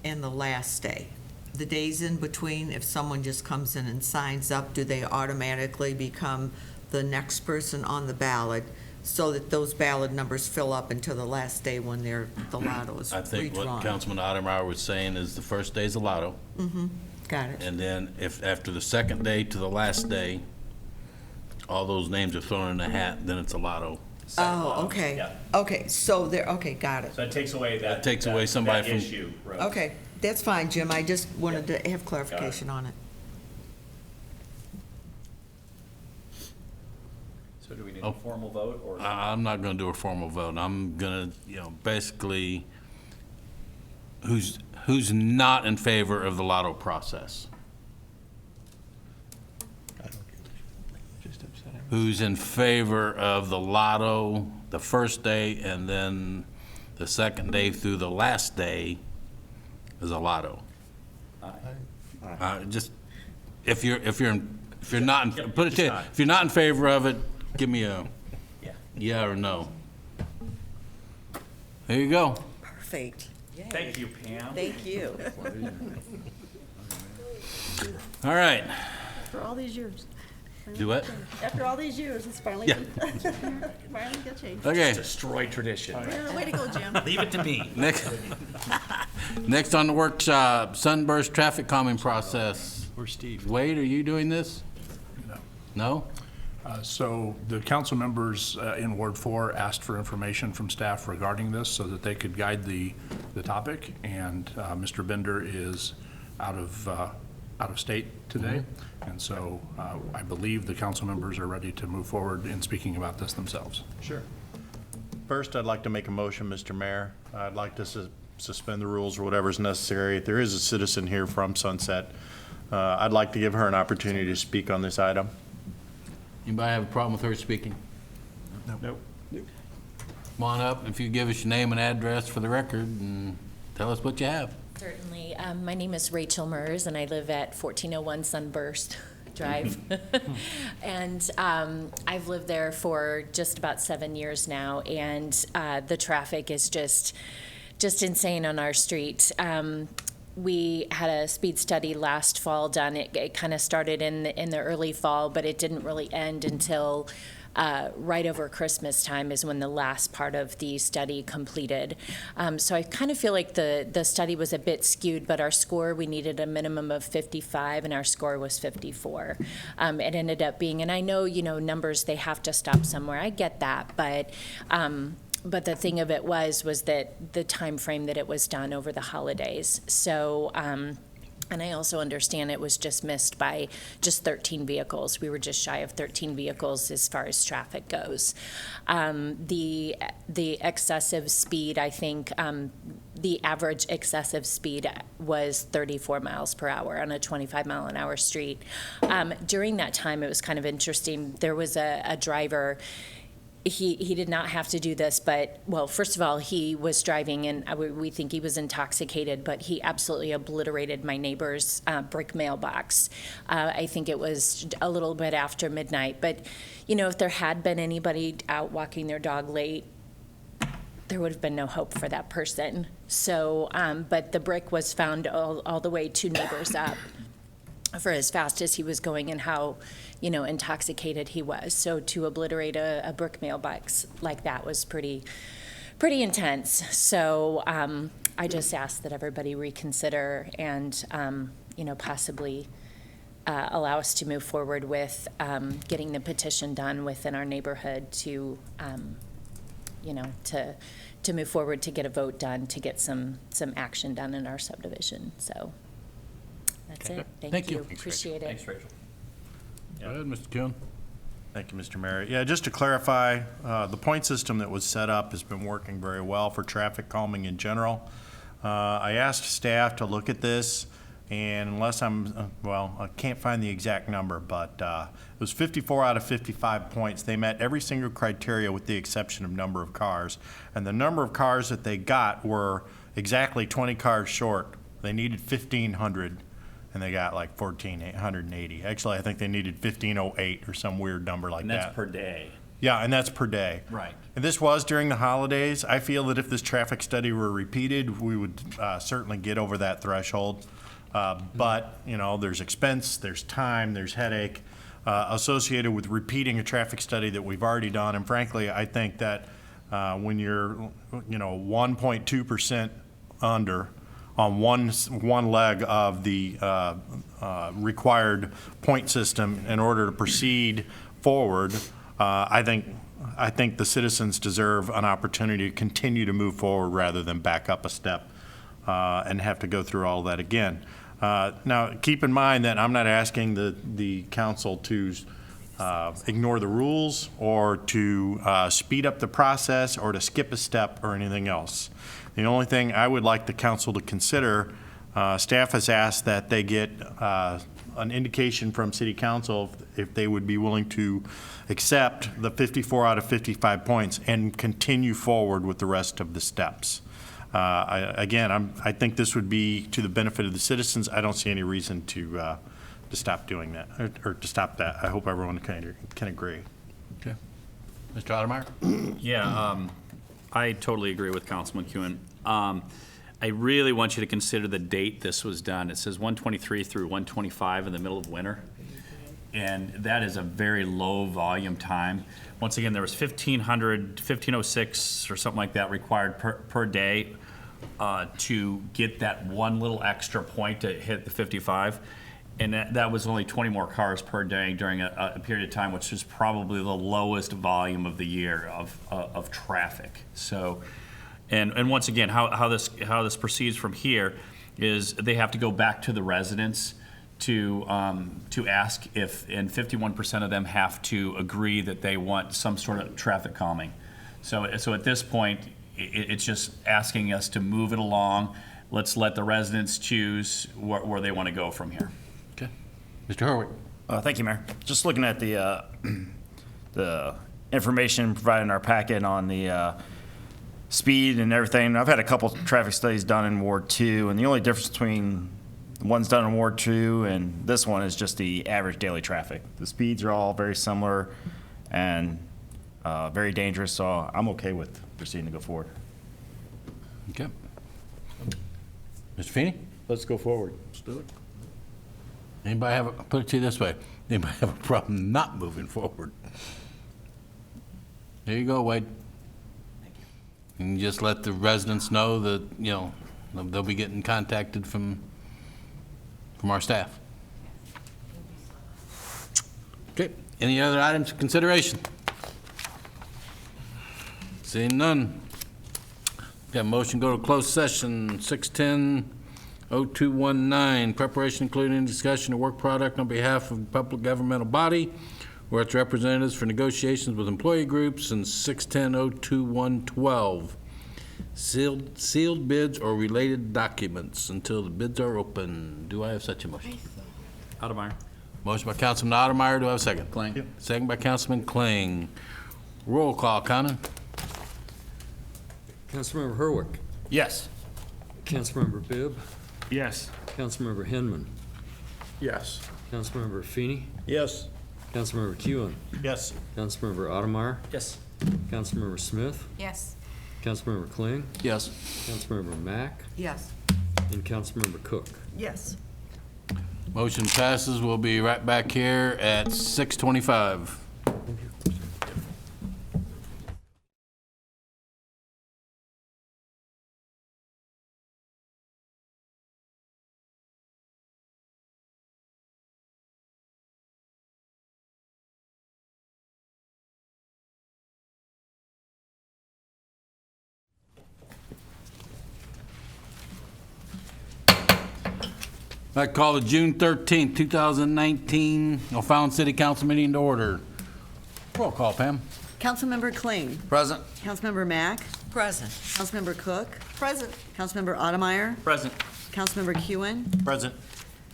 and the last day. The days in between, if someone just comes in and signs up, do they automatically become the next person on the ballot so that those ballot numbers fill up until the last day when the lotto is redrawn? I think what Councilman Ottemeyer was saying is the first day's a lotto. Got it. And then if after the second day to the last day, all those names are thrown in a hat, then it's a lotto. Oh, okay. Yeah. Okay, so okay, got it. So it takes away that. That takes away somebody that from- issue. Rose. Okay, that's fine, Jim. I just wanted to have clarification on it. So do we need Oh. a formal vote or? I'm not going to do a formal vote. I'm going to, basically, who's not in favor of the lotto process? Who's in favor of the lotto the first day and then the second day through the last day is a lotto? Just if you're not in, put it to you, if you're not in favor of it, give me a yeah or no. There you go. Perfect. Yay. Thank you, Pam. Thank you. All right. After all these years. Do what? After all these years, it's finally, Yeah. finally got changed. Okay. Destroy tradition. Yeah, way to go, Jim. Leave it to me. Next on the workshop, sunburst traffic calming process. Where's Steve? Wade, are you doing this? No? So the council members in Ward 4 asked for information from staff regarding this so that they could guide the topic, and Mr. Bender is out of state today, and so I believe the council members are ready to move forward in speaking about this themselves. Sure. First, I'd like to make a motion, Mr. Mayor. I'd like to suspend the rules or whatever's necessary. There is a citizen here from Sunset I'd like to give her an opportunity to speak on this item. Anybody have a problem with her speaking? Nope. Come on up, if you give us your name and address for the record, and tell us what you have. Certainly. My name is Rachel Mers, and I live at 1401 Sunburst Drive. And I've lived there for just about 7 years now, and the traffic is just insane on our street. We had a speed study last fall done. It kind of started in the early fall, but it didn't really end until right over Christmas time is when the last part of the study completed. So I kind of feel like the study was a bit skewed, but our score, we needed a minimum of 55, and our score was 54. It ended up being, and I know, numbers, they have to stop somewhere. I get that, but the thing of it was that the time frame that it was done over the holidays. So, and I also understand it was just missed by just 13 vehicles. We were just shy of 13 vehicles as far as traffic goes. The excessive speed, I think, the average excessive speed was 34 miles per hour on a 25 mile an hour street. During that time, it was kind of interesting. There was a driver. He did not have to do this, but, well, first of all, he was driving, and we think he was intoxicated, but he absolutely obliterated my neighbor's brick mailbox. I think it was a little bit after midnight. But, if there had been anybody out walking their dog late, there would have been no hope for that person. So, but the brick was found all the way 2 neighbors up for as fast as he was going and how, intoxicated he was. So to obliterate a brick mailbox like that was pretty intense. So I just ask that everybody reconsider and, possibly allow us to move forward with getting the petition done within our neighborhood to move forward, to get a vote done, to get some action done in our subdivision. So that's it. Thank you. Appreciate it. Thanks, Rachel. Go ahead, Mr. Kuhn. Thank you, Mr. Mayor. Yeah, just to clarify, the point system that was set up has been working very well for traffic calming in general. I asked staff to look at this, and unless I can't find the exact number, but it was 54 out of 55 points. They met every single criteria with the exception of number of cars. And the number of cars that they got were exactly 20 cars short. They needed 1,500. And they got like 1,480. Actually, I think they needed 1,508 or some weird number like that. And that's per day. Yeah, and that's per day. Right. And this was during the holidays. I feel that if this traffic study were repeated, we would certainly get over that threshold. But, there's expense, there's time, there's headache associated with repeating a traffic study that we've already done. And frankly, I think that when you're, 1.2% under on one leg of the required point system in order to proceed forward, I think the citizens deserve an opportunity to continue to move forward rather than back up a step and have to go through all that again. Now, keep in mind that I'm not asking the council to ignore the rules or to speed up the process or to skip a step or anything else. The only thing I would like the council to consider, staff has asked that they get an indication from city council if they would be willing to accept the 54 out of 55 points and continue forward with the rest of the steps. I think this would be to the benefit of the citizens. I don't see any reason to stop doing that or to stop that. I hope everyone can agree. Okay. Mr. Ottermeyer? Yeah, I totally agree with Councilman Kuhn. I really want you to consider the date this was done. It says 123 through 125 in the middle of winter. And that is a very low volume time. Once again, there was 1,506 or something like that required per day to get that one little extra point to hit the 55. And that was only 20 more cars per day during a period of time, which is probably the lowest volume of the year of traffic. So, and once again, how this proceeds from here is they have to go back to the residents to ask if, and 51% of them have to agree that they want some sort of traffic calming. So at this point, it's just asking us to move it along. Let's let the residents choose where they want to go from here. Okay. Mr. Hurwick. Thank you, Mayor. Just looking at the information provided in our packet on the speed and everything. I've had a couple traffic studies done in Ward 2, and the only difference between the ones done in Ward 2 and this one is just the average daily traffic. The speeds are all very similar and very dangerous, so I'm okay with proceeding to go forward. Okay. Mr. Feeney? Let's go forward. Let's do it. Anybody have, put it to you this way, anybody have a problem not moving forward? There you go, Wade. And just let the residents know that, you know, they'll be getting contacted from our staff. Okay, any other items of consideration? Seeing none. Got a motion, go to closed session, 610-0219, preparation including discussion of work product on behalf of a public governmental body or its representatives for negotiations with employee groups, and 610-02112, sealed bids or related documents until the bids are open. Do I have such a motion? Odemeyer. Motion by Councilman Odemeyer, do I have a second? Kling. Second by Councilman Kling. Roll call, Conan. Councilmember Herwick. Yes. Councilmember Bibb. Yes. Councilmember Hinman. Yes. Councilmember Feeney. Yes. Councilmember Kewen. Yes. Councilmember Odemeyer. Yes. Councilmember Smith. Yes. Councilmember Kling. Yes. Councilmember Mack. Yes. And Councilmember Cook. Yes. Motion passes. We'll be right back here at 6:25. I call the June 13th, 2019 O'Fallon City Council meeting to order. Roll call, Pam. Councilmember Kling. Present. Councilmember Mack. Present. Councilmember Cook. Present. Councilmember Odemeyer. Present. Councilmember Kewen. Present.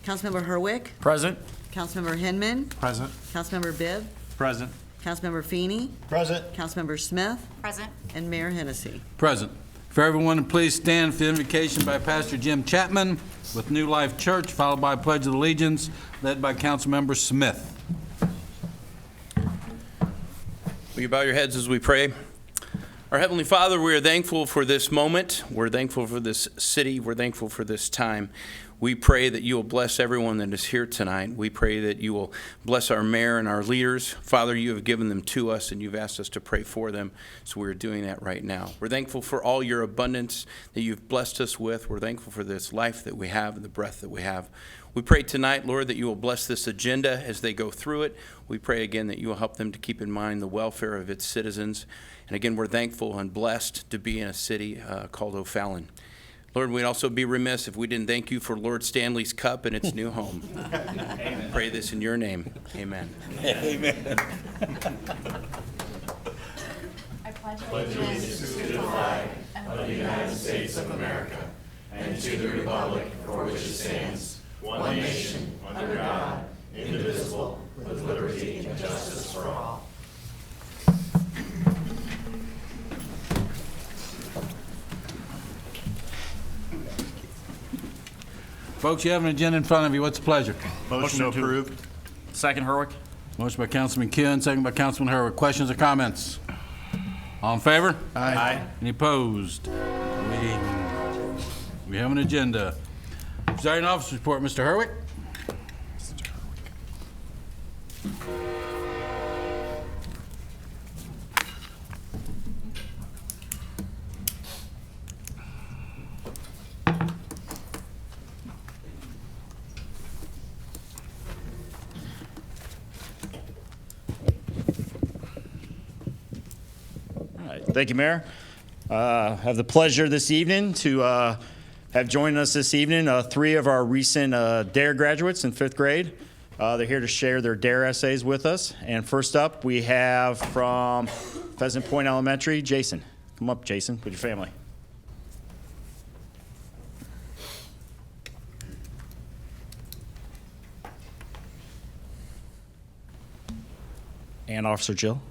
Councilmember Herwick. Present. Councilmember Hinman. Present. Councilmember Bibb. Present. Councilmember Feeney. Present. Councilmember Smith. Present. And Mayor Hennessy. Present. For everyone, please stand for the invocation by Pastor Jim Chapman with New Life Church, followed by Pledge of Allegiance, led by Councilmember Smith. Will you bow your heads as we pray? Our Heavenly Father, we are thankful for this moment. We're thankful for this city. We're thankful for this time. We pray that you will bless everyone that is here tonight. We pray that you will bless our mayor and our leaders. Father, you have given them to us, and you've asked us to pray for them, so we're doing that right now. We're thankful for all your abundance that you've blessed us with. We're thankful for this life that we have and the breath that we have. We pray tonight, Lord, that you will bless this agenda as they go through it. We pray again that you will help them to keep in mind the welfare of its citizens. And again, we're thankful and blessed to be in a city called O'Fallon. Lord, we'd also be remiss if we didn't thank you for Lord Stanley's Cup and its new home. Amen. Pray this in your name. Amen. Amen. I pledge allegiance to the flag of the United States of America and to the republic for which it stands, one nation, under God, indivisible, with liberty and justice for all. Folks, you have an agenda in front of you. What's the pleasure? Motion to approve. Second, Herwick. Motion by Councilman Kuhn, second by Councilman Herwick. Questions or comments? All in favor? Aye. Any opposed? We have an agenda. Presiding officer report, Mr. Herwick. Thank you, Mayor. Have the pleasure this evening to have joined us this evening 3 of our recent DARE graduates in 5th grade. They're here to share their DARE essays with us. And first up, we have from Pheasant Point Elementary, Jason. Come up, Jason, with your family. And Officer Jill.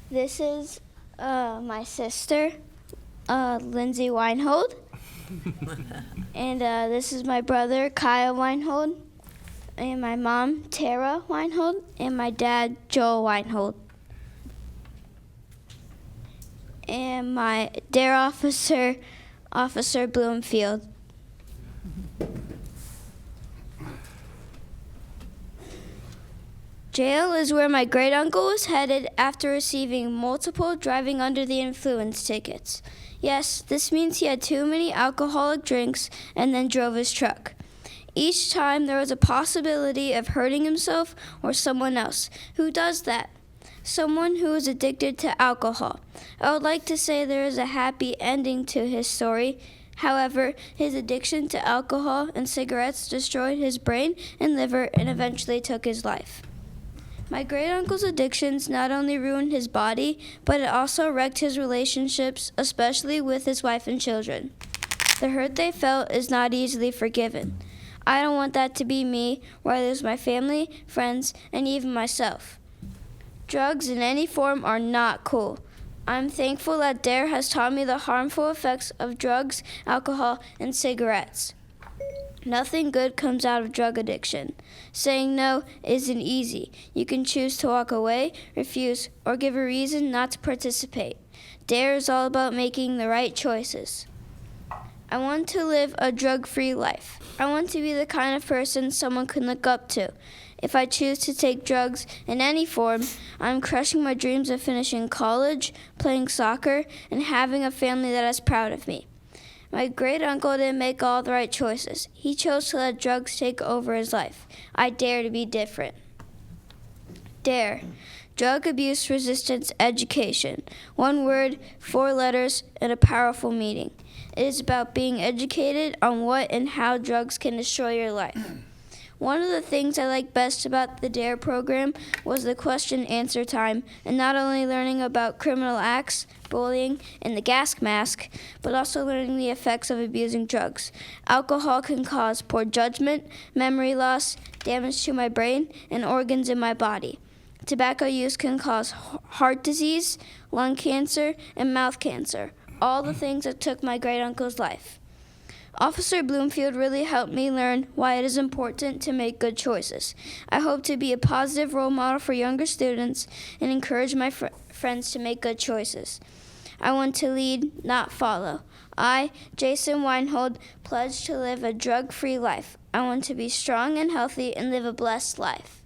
This is my sister, Lindsay Weinhold. And this is my brother, Kyle Weinhold. And my mom, Tara Weinhold. And my dad, Joel Weinhold. And my dare officer, Officer Bloomfield. Jail is where my great uncle was headed after receiving multiple driving under the influence tickets. Yes, this means he had too many alcoholic drinks and then drove his truck. Each time there was a possibility of hurting himself or someone else. Who does that? Someone who is addicted to alcohol. I would like to say there is a happy ending to his story. However, his addiction to alcohol and cigarettes destroyed his brain and liver and eventually took his life. My great-uncle's addictions not only ruined his body, but it also wrecked his relationships, especially with his wife and children. The hurt they felt is not easily forgiven. I don't want that to be me, where I lose my family, friends, and even myself. Drugs in any form are not cool. I'm thankful that DARE has taught me the harmful effects of drugs, alcohol, and cigarettes. Nothing good comes out of drug addiction. Saying no isn't easy. You can choose to walk away, refuse, or give a reason not to participate. DARE is all about making the right choices. I want to live a drug-free life. I want to be the kind of person someone can look up to. If I choose to take drugs in any form, I'm crushing my dreams of finishing college, playing soccer, and having a family that is proud of me. My great-uncle didn't make all the right choices. He chose to let drugs take over his life. I dare to be different. DARE. Drug Abuse Resistance Education. One word, 4 letters, and a powerful meaning. It is about being educated on what and how drugs can destroy your life. One of the things I liked best about the DARE program was the question-answer time, and not only learning about criminal acts, bullying, and the gas mask, but also learning the effects of abusing drugs. Alcohol can cause poor judgment, memory loss, damage to my brain, and organs in my body. Tobacco use can cause heart disease, lung cancer, and mouth cancer, all the things that took my great-uncle's life. Officer Bloomfield really helped me learn why it is important to make good choices. I hope to be a positive role model for younger students and encourage my friends to make good choices. I want to lead, not follow. I, Jason Weinhold, pledge to live a drug-free life. I want to be strong and healthy and live a blessed life.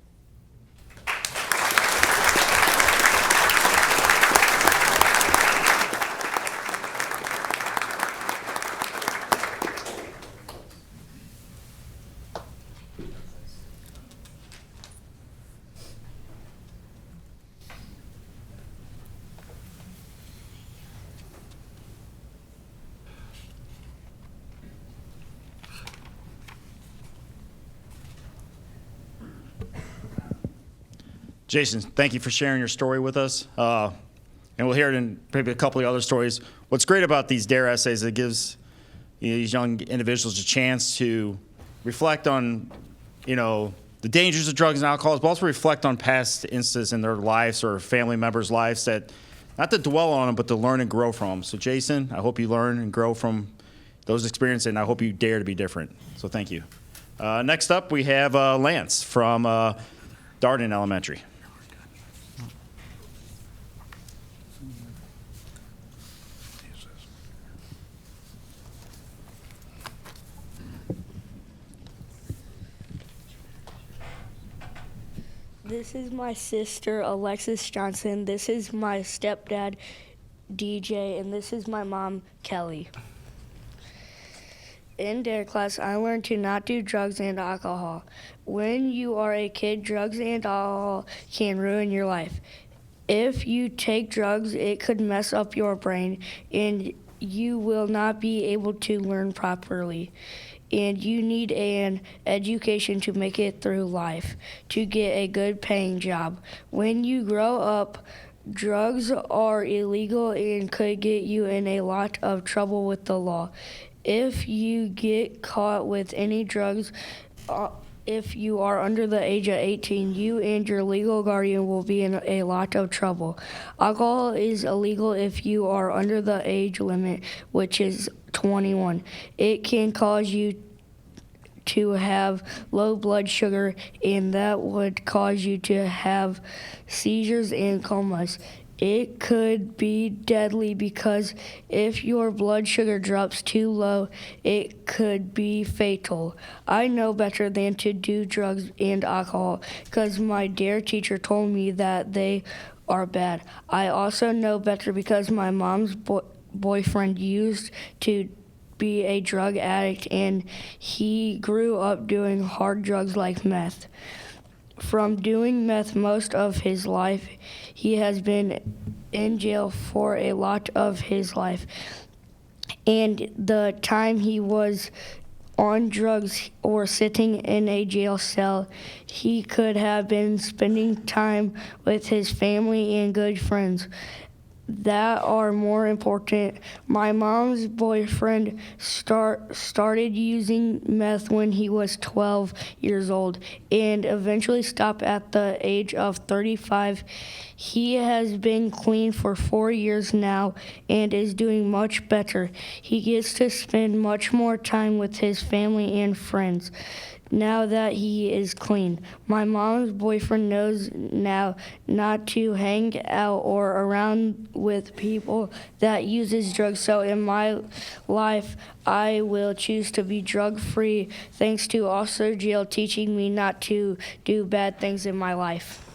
Jason, thank you for sharing your story with us. And we'll hear it in maybe a couple of other stories. What's great about these DARE essays, it gives these young individuals a chance to reflect on, the dangers of drugs and alcohol, but also reflect on past instances in their lives or family members' lives that, not to dwell on them, but to learn and grow from them. So Jason, I hope you learn and grow from those experiences, and I hope you dare to be different. So thank you. Next up, we have Lance from Darden Elementary. This is my sister, Alexis Johnson. This is my stepdad, DJ, and this is my mom, Kelly. In DARE class, I learned to not do drugs and alcohol. When you are a kid, drugs and alcohol can ruin your life. If you take drugs, it could mess up your brain, and you will not be able to learn properly. and you need an education to make it through life, to get a good paying job. When you grow up, drugs are illegal and could get you in a lot of trouble with the law. If you get caught with any drugs, if you are under the age of 18, you and your legal guardian will be in a lot of trouble. Alcohol is illegal if you are under the age limit, which is 21. It can cause you to have low blood sugar, and that would cause you to have seizures and comas. It could be deadly because if your blood sugar drops too low, it could be fatal. I know better than to do drugs and alcohol because my DARE teacher told me that they are bad. I also know better because my mom's boyfriend used to be a drug addict, and he grew up doing hard drugs like meth. From doing meth most of his life, he has been in jail for a lot of his life. And the time he was on drugs or sitting in a jail cell, he could have been spending time with his family and good friends that are more important. My mom's boyfriend started using meth when he was 12 years old and eventually stopped at the age of 35. He has been clean for 4 years now and is doing much better. He gets to spend much more time with his family and friends now that he is clean. My mom's boyfriend knows now not to hang out or around with people that uses drugs. So in my life, I will choose to be drug-free thanks to Officer Jill teaching me not to do bad things in my life.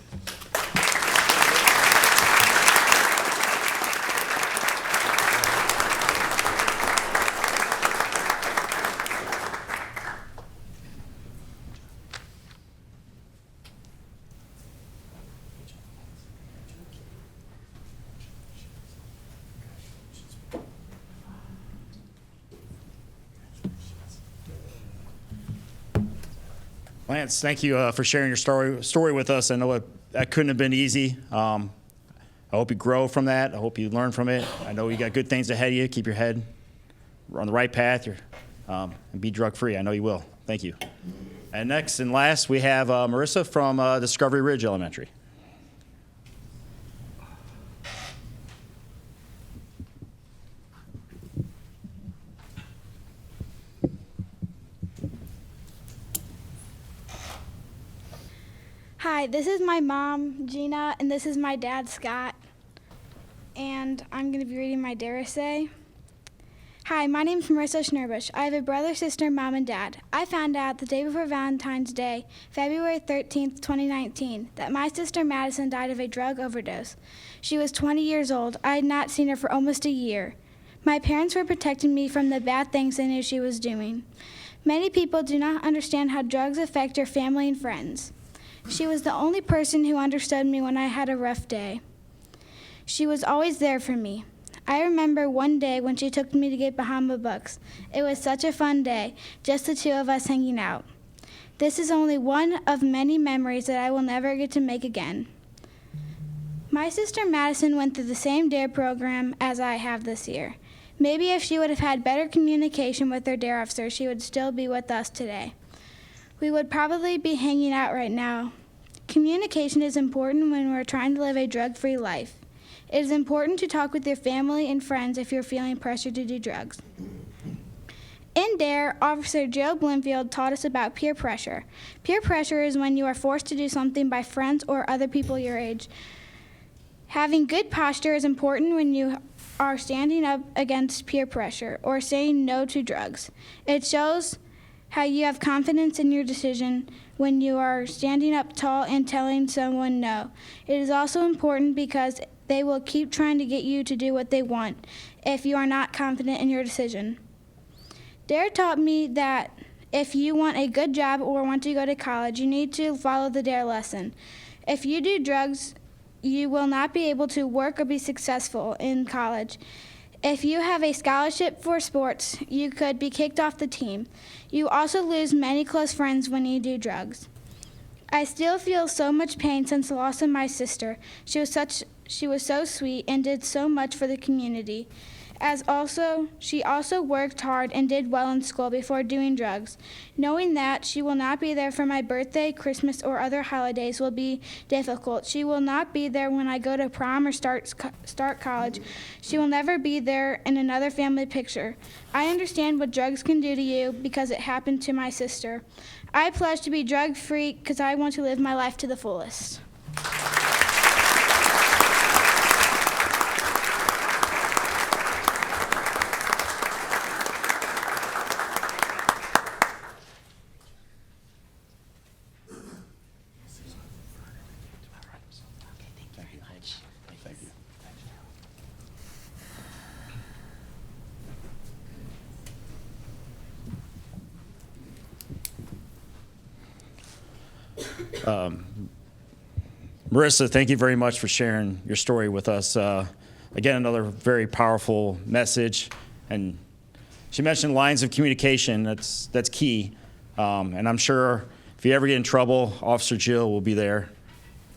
Lance, thank you for sharing your story with us. I know that couldn't have been easy. I hope you grow from that. I hope you learn from it. I know you got good things ahead of you. Keep your head on the right path and be drug-free. I know you will. Thank you. And next and last, we have Marissa from Discovery Ridge Elementary. Hi, this is my mom, Gina, and this is my dad, Scott. And I'm going to be reading my DARE essay. Hi, my name's Marissa Schnurbush. I have a brother, sister, mom, and dad. I found out the day before Valentine's Day, February 13th, 2019, that my sister Madison died of a drug overdose. She was 20 years old. I had not seen her for almost a year. My parents were protecting me from the bad things they knew she was doing. Many people do not understand how drugs affect your family and friends. She was the only person who understood me when I had a rough day. She was always there for me. I remember one day when she took me to get Bahama books. It was such a fun day, just the two of us hanging out. This is only one of many memories that I will never get to make again. My sister Madison went through the same DARE program as I have this year. Maybe if she would have had better communication with her DARE officer, she would still be with us today. We would probably be hanging out right now. Communication is important when we're trying to live a drug-free life. It is important to talk with your family and friends if you're feeling pressure to do drugs. In DARE, Officer Joe Blimfield taught us about peer pressure. Peer pressure is when you are forced to do something by friends or other people your age. Having good posture is important when you are standing up against peer pressure or saying no to drugs. It shows how you have confidence in your decision when you are standing up tall and telling someone no. It is also important because they will keep trying to get you to do what they want if you are not confident in your decision. DARE taught me that if you want a good job or want to go to college, you need to follow the DARE lesson. If you do drugs, you will not be able to work or be successful in college. If you have a scholarship for sports, you could be kicked off the team. You also lose many close friends when you do drugs. I still feel so much pain since the loss of my sister. She was so sweet and did so much for the community. She also worked hard and did well in school before doing drugs. Knowing that she will not be there for my birthday, Christmas, or other holidays will be difficult. She will not be there when I go to prom or start college. She will never be there in another family picture. I understand what drugs can do to you because it happened to my sister. I pledge to be drug-free because I want to live my life to the fullest. Marissa, thank you very much for sharing your story with us. Again, another very powerful message. And she mentioned lines of communication. That's key. And I'm sure if you ever get in trouble, Officer Jill will be there.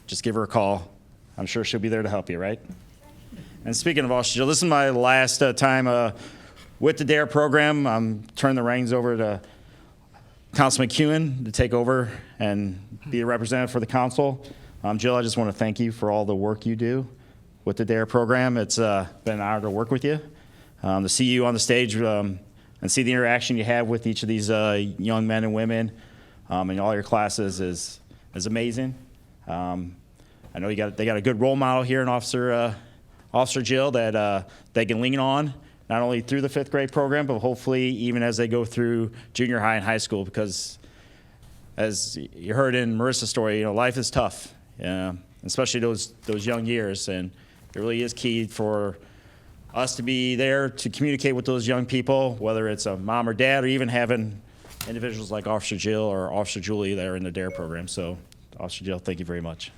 Just give her a call. I'm sure she'll be there to help you, right? And speaking of Officer Jill, this is my last time with the DARE program. I'm turning the reins over to Councilman McEwen to take over and be a representative for the council. Jill, I just want to thank you for all the work you do with the DARE program. It's been an honor to work with you. To see you on the stage and see the interaction you have with each of these young men and women in all your classes is amazing. I know they got a good role model here in Officer Jill that they can lean on, not only through the 5th grade program, but hopefully even as they go through junior high and high school, because as you heard in Marissa's story, life is tough, especially those young years, and it really is key for us to be there to communicate with those young people, whether it's a mom or dad, or even having individuals like Officer Jill or Officer Julie that are in the DARE program. So, Officer Jill, thank you very much.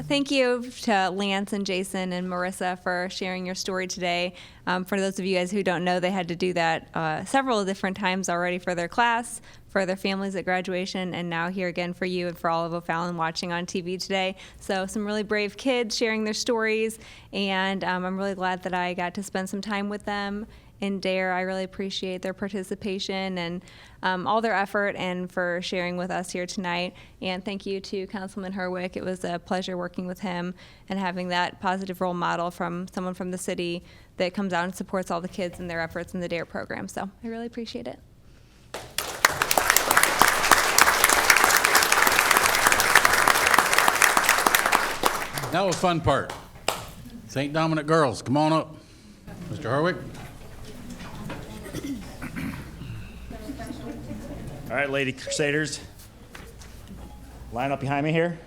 Thank you to Lance and Jason and Marissa for sharing your story today. For those of you guys who don't know, they had to do that several different times already for their class, for their families at graduation, and now here again for you and for all of O'Fallon watching on TV today. So some really brave kids sharing their stories, and I'm really glad that I got to spend some time with them in DARE. I really appreciate their participation and all their effort, and for sharing with us here tonight. And thank you to Councilman Herwick. It was a pleasure working with him and having that positive role model from someone from the city that comes out and supports all the kids and their efforts in the DARE program. So I really appreciate it. Now a fun part. St. Dominic girls, come on up. Mr. Herwick. All right, Lady Crusaders, line up behind me here.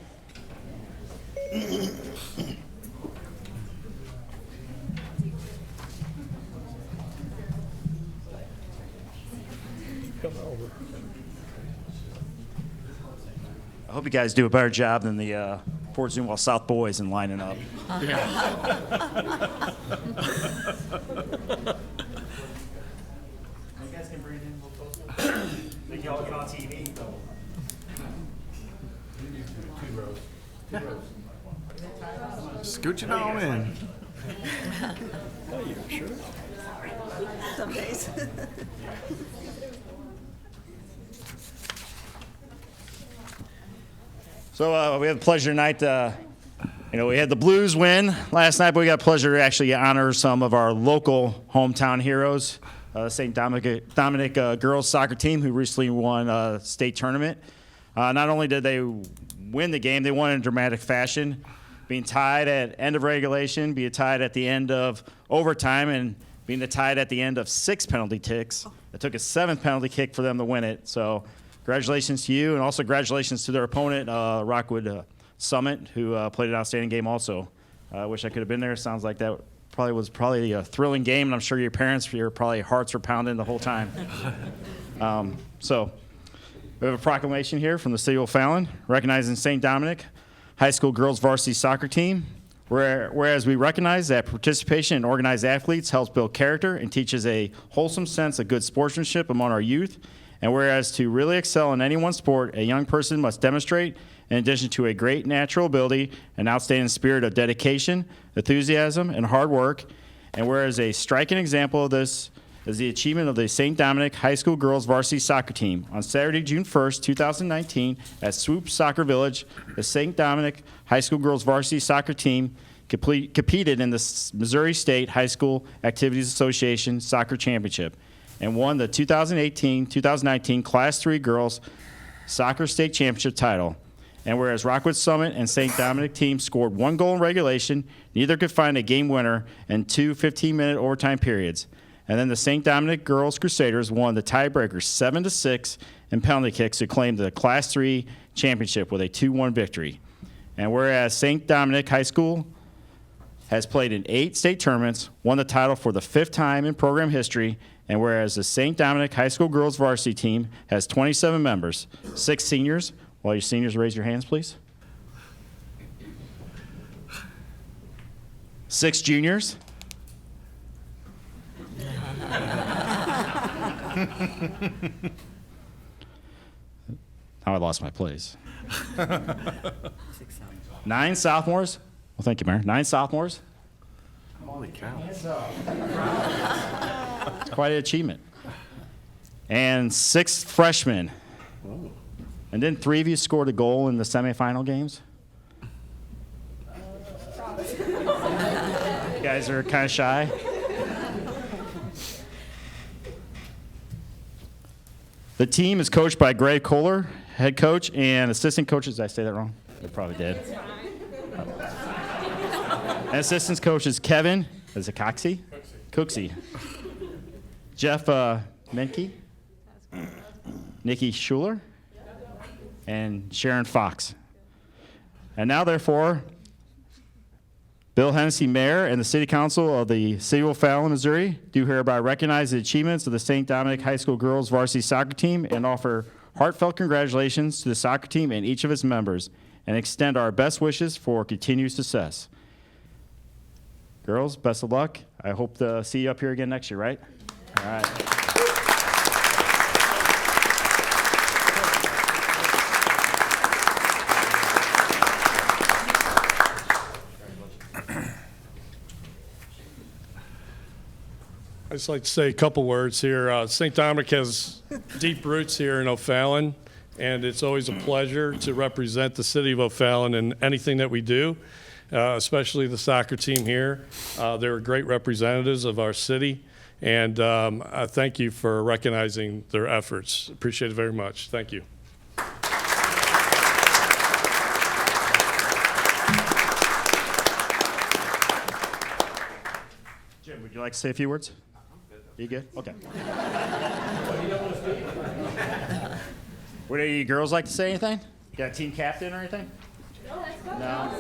I hope you guys do a better job than the Fort Zumwalt South boys in lining up. Y'all get on TV. Scooch it on in. Oh, you sure? Some days. So we had the pleasure tonight. We had the Blues win last night, but we got the pleasure to actually honor some of our local hometown heroes. St. Dominic girls soccer team, who recently won a state tournament. Not only did they win the game, they won in dramatic fashion, being tied at end of regulation, being tied at the end of overtime, and being tied at the end of 6 penalty kicks. It took a 7th penalty kick for them to win it. So congratulations to you, and also congratulations to their opponent, Rockwood Summit, who played an outstanding game also. I wish I could have been there. Sounds like that was a thrilling game, and I'm sure your parents, your probably hearts were pounding the whole time. So we have a proclamation here from the City of O'Fallon recognizing St. Dominic High School girls varsity soccer team. Whereas we recognize that participation in organized athletes helps build character and teaches a wholesome sense of good sportsmanship among our youth. And whereas to really excel in any one sport, a young person must demonstrate, in addition to a great natural ability, an outstanding spirit of dedication, enthusiasm, and hard work. And whereas a striking example of this is the achievement of the St. Dominic High School girls varsity soccer team. On Saturday, June 1st, 2019, at Swoop Soccer Village, the St. Dominic High School girls varsity soccer team competed in the Missouri State High School Activities Association Soccer Championship and won the 2018-2019 Class III Girls Soccer State Championship title. And whereas Rockwood Summit and St. Dominic teams scored 1 goal in regulation, neither could find a game winner in 2 15-minute overtime periods. And then the St. Dominic Girls Crusaders won the tiebreaker 7-6 in penalty kicks to claim the Class III championship with a 2-1 victory. And whereas St. Dominic High School has played in 8 state tournaments, won the title for the 5th time in program history, and whereas the St. Dominic High School girls varsity team has 27 members, 6 seniors. While your seniors raise your hands, please. 6 juniors. Now I lost my place. 9 sophomores. Well, thank you, Mayor. 9 sophomores. Holy cow. It's quite an achievement. And 6 freshmen. Whoa. And then 3 of you scored a goal in the semifinal games. You guys are kind of shy. The team is coached by Greg Kohler, head coach, and assistant coaches. Did I say that wrong? I probably did. And assistant coaches Kevin, is it Coxie? Cooksey. Jeff Menke, Nikki Schuler, and Sharon Fox. And now, therefore, Bill Hennessy, Mayor, and the City Council of the City of O'Fallon, Missouri, do hereby recognize the achievements of the St. Dominic High School girls varsity soccer team and offer heartfelt congratulations to the soccer team and each of its members, and extend our best wishes for continued success. Girls, best of luck. I hope to see you up here again next year, right? All right. I'd just like to say a couple words here. St. Dominic has deep roots here in O'Fallon, and it's always a pleasure to represent the city of O'Fallon in anything that we do, especially the soccer team here. They're great representatives of our city, and I thank you for recognizing their efforts. Appreciate it very much. Thank you. Jim, would you like to say a few words? You good? Okay. Would any of you girls like to say anything? You got a team captain or anything? No.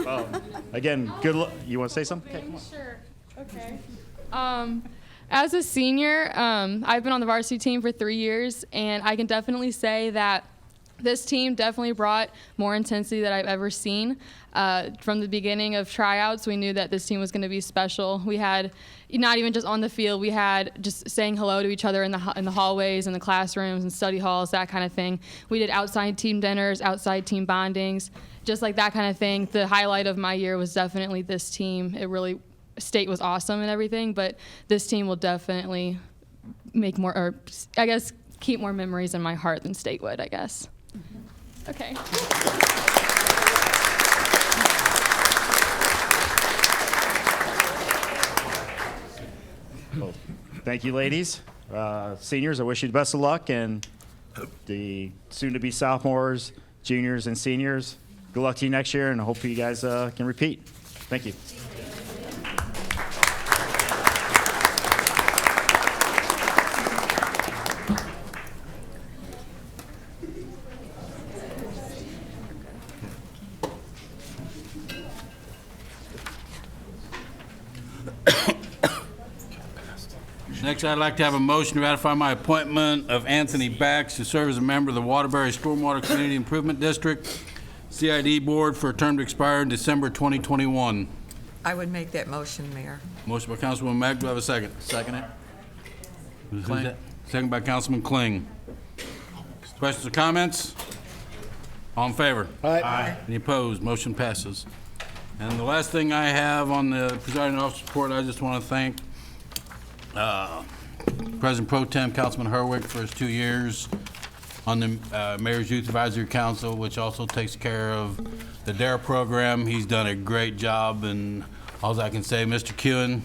Well, again, good luck. You want to say something? Okay, come on. Sure. Okay. As a senior, I've been on the varsity team for 3 years, and I can definitely say that this team definitely brought more intensity than I've ever seen. From the beginning of tryouts, we knew that this team was going to be special. We had, not even just on the field, we had just saying hello to each other in the hallways, in the classrooms, and study halls, that kind of thing. We did outside team dinners, outside team bondings, just like that kind of thing. The highlight of my year was definitely this team. It really, state was awesome and everything, but this team will definitely make more, or I guess, keep more memories in my heart than state would, I guess. Okay. Well, thank you, ladies. Seniors, I wish you the best of luck, and the soon-to-be sophomores, juniors, and seniors, good luck to you next year, and I hope you guys can repeat. Thank you. Next, I'd like to have a motion to ratify my appointment of Anthony Bax to serve as a member of the Waterbury Stormwater Community Improvement District CID Board for a term to expire in December 2021. I would make that motion, Mayor. Motion by Councilwoman Mack. Do I have a second? Second it. Kling. Second by Councilman Kling. Questions or comments? All in favor? Aye. Any opposed? Motion passes. And the last thing I have on the presiding officer's report, I just want to thank President Pro Tem Councilman Herwick for his 2 years on the Mayor's Youth Advisory Council, which also takes care of the DARE program. He's done a great job, and all I can say, Mr. Kewen,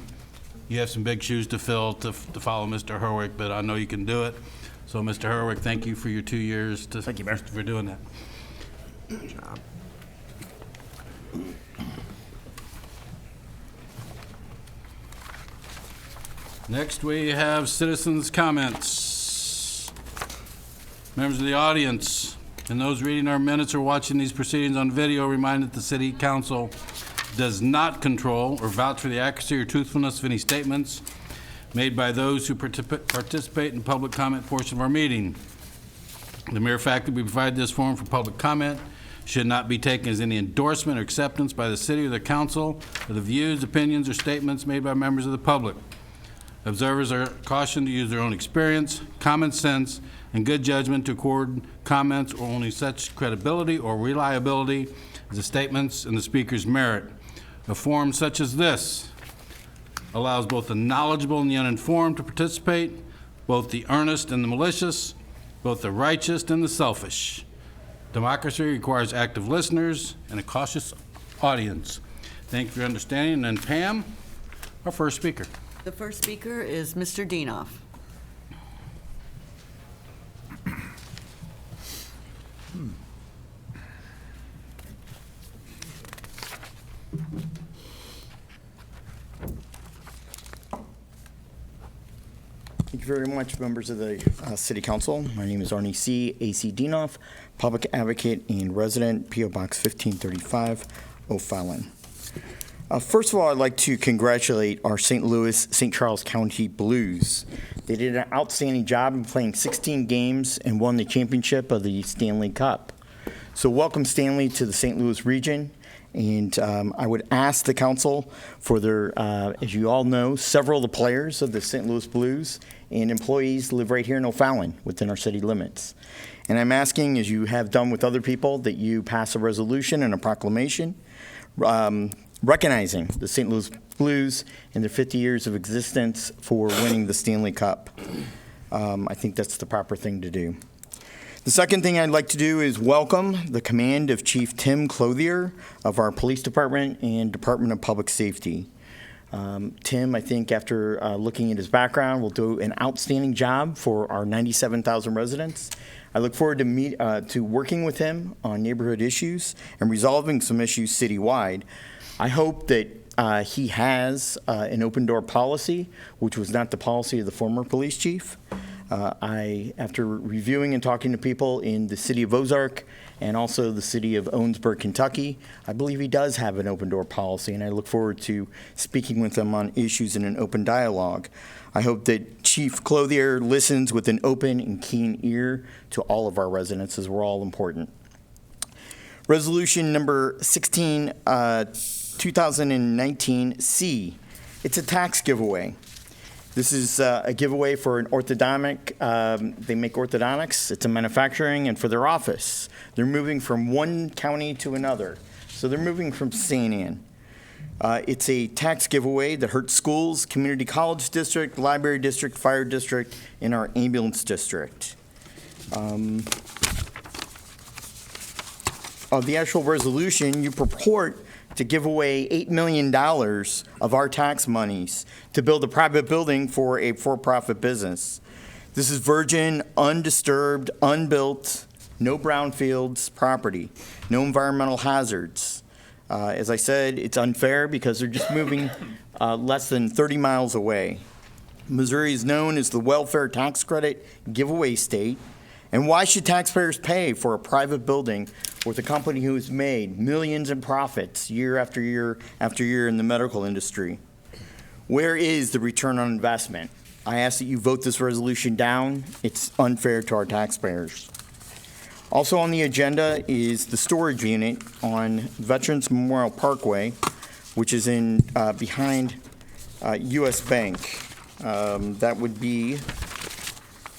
you have some big shoes to fill to follow Mr. Herwick, but I know you can do it. So, Mr. Herwick, thank you for your 2 years. Thank you, Mayor, for doing that. Good job. Next, we have citizens' comments. Members of the audience and those reading our minutes or watching these proceedings on video are reminded that the City Council does not control or vouch for the accuracy or truthfulness of any statements made by those who participate in the public comment portion of our meeting. The mere fact that we provide this forum for public comment should not be taken as any endorsement or acceptance by the city or the council of the views, opinions, or statements made by members of the public. Observers are cautioned to use their own experience, common sense, and good judgment to accord comments or only such credibility or reliability as the statements and the speaker's merit. A forum such as this allows both the knowledgeable and the uninformed to participate, both the earnest and the malicious, both the righteous and the selfish. Democracy requires active listeners and a cautious audience. Thank you for your understanding. And then Pam, our first speaker. The first speaker is Mr. Dienoff. Thank you very much, members of the City Council. My name is Arnie C. A.C. Dienoff, Public Advocate and Resident, P.O. Box 1535, O'Fallon. First of all, I'd like to congratulate our St. Louis, St. Charles County Blues. They did an outstanding job in playing 16 games and won the championship of the Stanley Cup. So welcome, Stanley, to the St. Louis region. And I would ask the council for their, as you all know, several of the players of the St. Louis Blues and employees live right here in O'Fallon within our city limits. And I'm asking, as you have done with other people, that you pass a resolution and a proclamation recognizing the St. Louis Blues and their 50 years of existence for winning the Stanley Cup. I think that's the proper thing to do. The second thing I'd like to do is welcome the command of Chief Tim Clothier of our Police Department and Department of Public Safety. Tim, I think after looking at his background, will do an outstanding job for our 97,000 residents. I look forward to working with him on neighborhood issues and resolving some issues citywide. I hope that he has an open door policy, which was not the policy of the former police chief. After reviewing and talking to people in the city of Ozark and also the city of Owensburg, Kentucky, I believe he does have an open door policy, and I look forward to speaking with them on issues in an open dialogue. I hope that Chief Clothier listens with an open and keen ear to all of our residents, as we're all important. Resolution number 16, 2019C. It's a tax giveaway. This is a giveaway for an orthodontic. They make orthodontics. It's a manufacturing and for their office. They're moving from one county to another. So they're moving from St. Anne. It's a tax giveaway that hurts schools, community college district, library district, fire district, and our ambulance district. Of the actual resolution, you purport to give away $8 million of our tax monies to build a private building for a for-profit business. This is virgin, undisturbed, unbuilt, no brownfields property, no environmental hazards. As I said, it's unfair because they're just moving less than 30 miles away. Missouri is known as the welfare tax credit giveaway state. And why should taxpayers pay for a private building with a company who has made millions in profits year after year after year in the medical industry? Where is the return on investment? I ask that you vote this resolution down. It's unfair to our taxpayers. Also on the agenda is the storage unit on Veterans Memorial Parkway, which is in behind U.S. Bank. That would be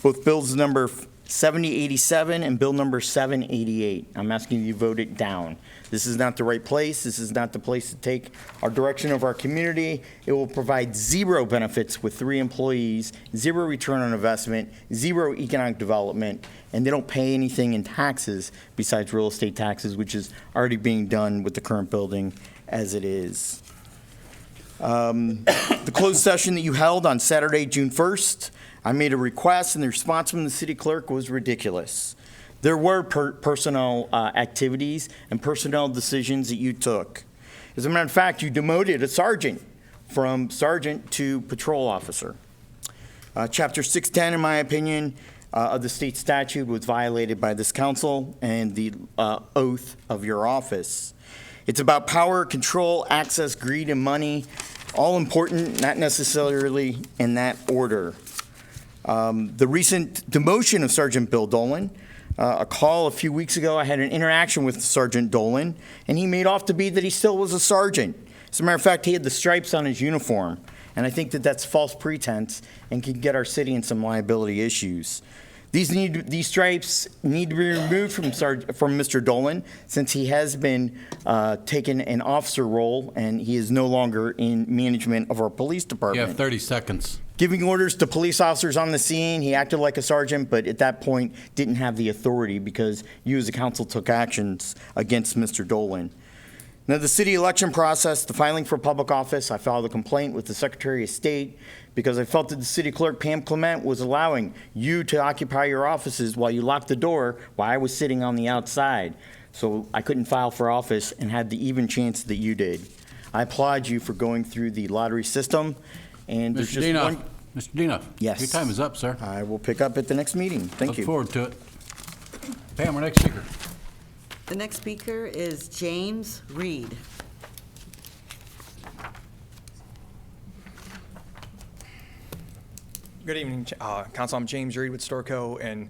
both bills number 7087 and bill number 788. I'm asking you to vote it down. This is not the right place. This is not the place to take our direction of our community. It will provide zero benefits with 3 employees, zero return on investment, zero economic development, and they don't pay anything in taxes besides real estate taxes, which is already being done with the current building as it is. The closed session that you held on Saturday, June 1st, I made a request, and the response from the city clerk was ridiculous. There were personnel activities and personnel decisions that you took. As a matter of fact, you demoted a sergeant from sergeant to patrol officer. Chapter 610, in my opinion, of the state statute was violated by this council and the oath of your office. It's about power, control, access, greed, and money, all important, not necessarily in that order. The recent demotion of Sergeant Bill Dolan, a call a few weeks ago, I had an interaction with Sergeant Dolan, and he made off to be that he still was a sergeant. As a matter of fact, he had the stripes on his uniform, and I think that that's false pretense and can get our city in some liability issues. These stripes need to be removed from Mr. Dolan, since he has been taken an officer role and he is no longer in management of our police department. You have 30 seconds. Giving orders to police officers on the scene, he acted like a sergeant, but at that point didn't have the authority because you as a council took actions against Mr. Dolan. Now, the city election process, the filing for public office, I filed a complaint with the Secretary of State because I felt that the city clerk, Pam Clement, was allowing you to occupy your offices while you locked the door while I was sitting on the outside. So I couldn't file for office and had the even chance that you did. I applaud you for going through the lottery system. And there's just Dino, one. Mr. Dino. Yes. Your time is up, sir. I will pick up at the next meeting. Thank you. Look forward to it. Pam, our next speaker. The next speaker is James Reed. Good evening, Council. I'm James Reed with Storco, and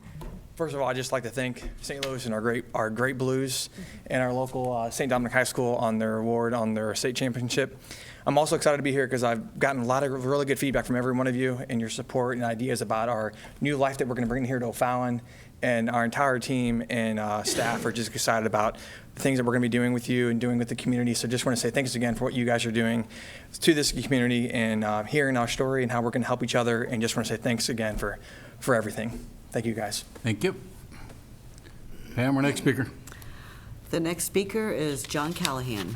first of all, I'd just like to thank St. Louis and our great Blues and our local St. Dominic High School on their award on their state championship. I'm also excited to be here because I've gotten a lot of really good feedback from every one of you and your support and ideas about our new life that we're going to bring here to O'Fallon, and our entire team and staff are just excited about the things that we're going to be doing with you and doing with the community. So just want to say thanks again for what you guys are doing to this community and hearing our story and how we're going to help each other, and just want to say thanks again for everything. Thank you, guys. Thank you. Pam, our next speaker. The next speaker is John Callahan.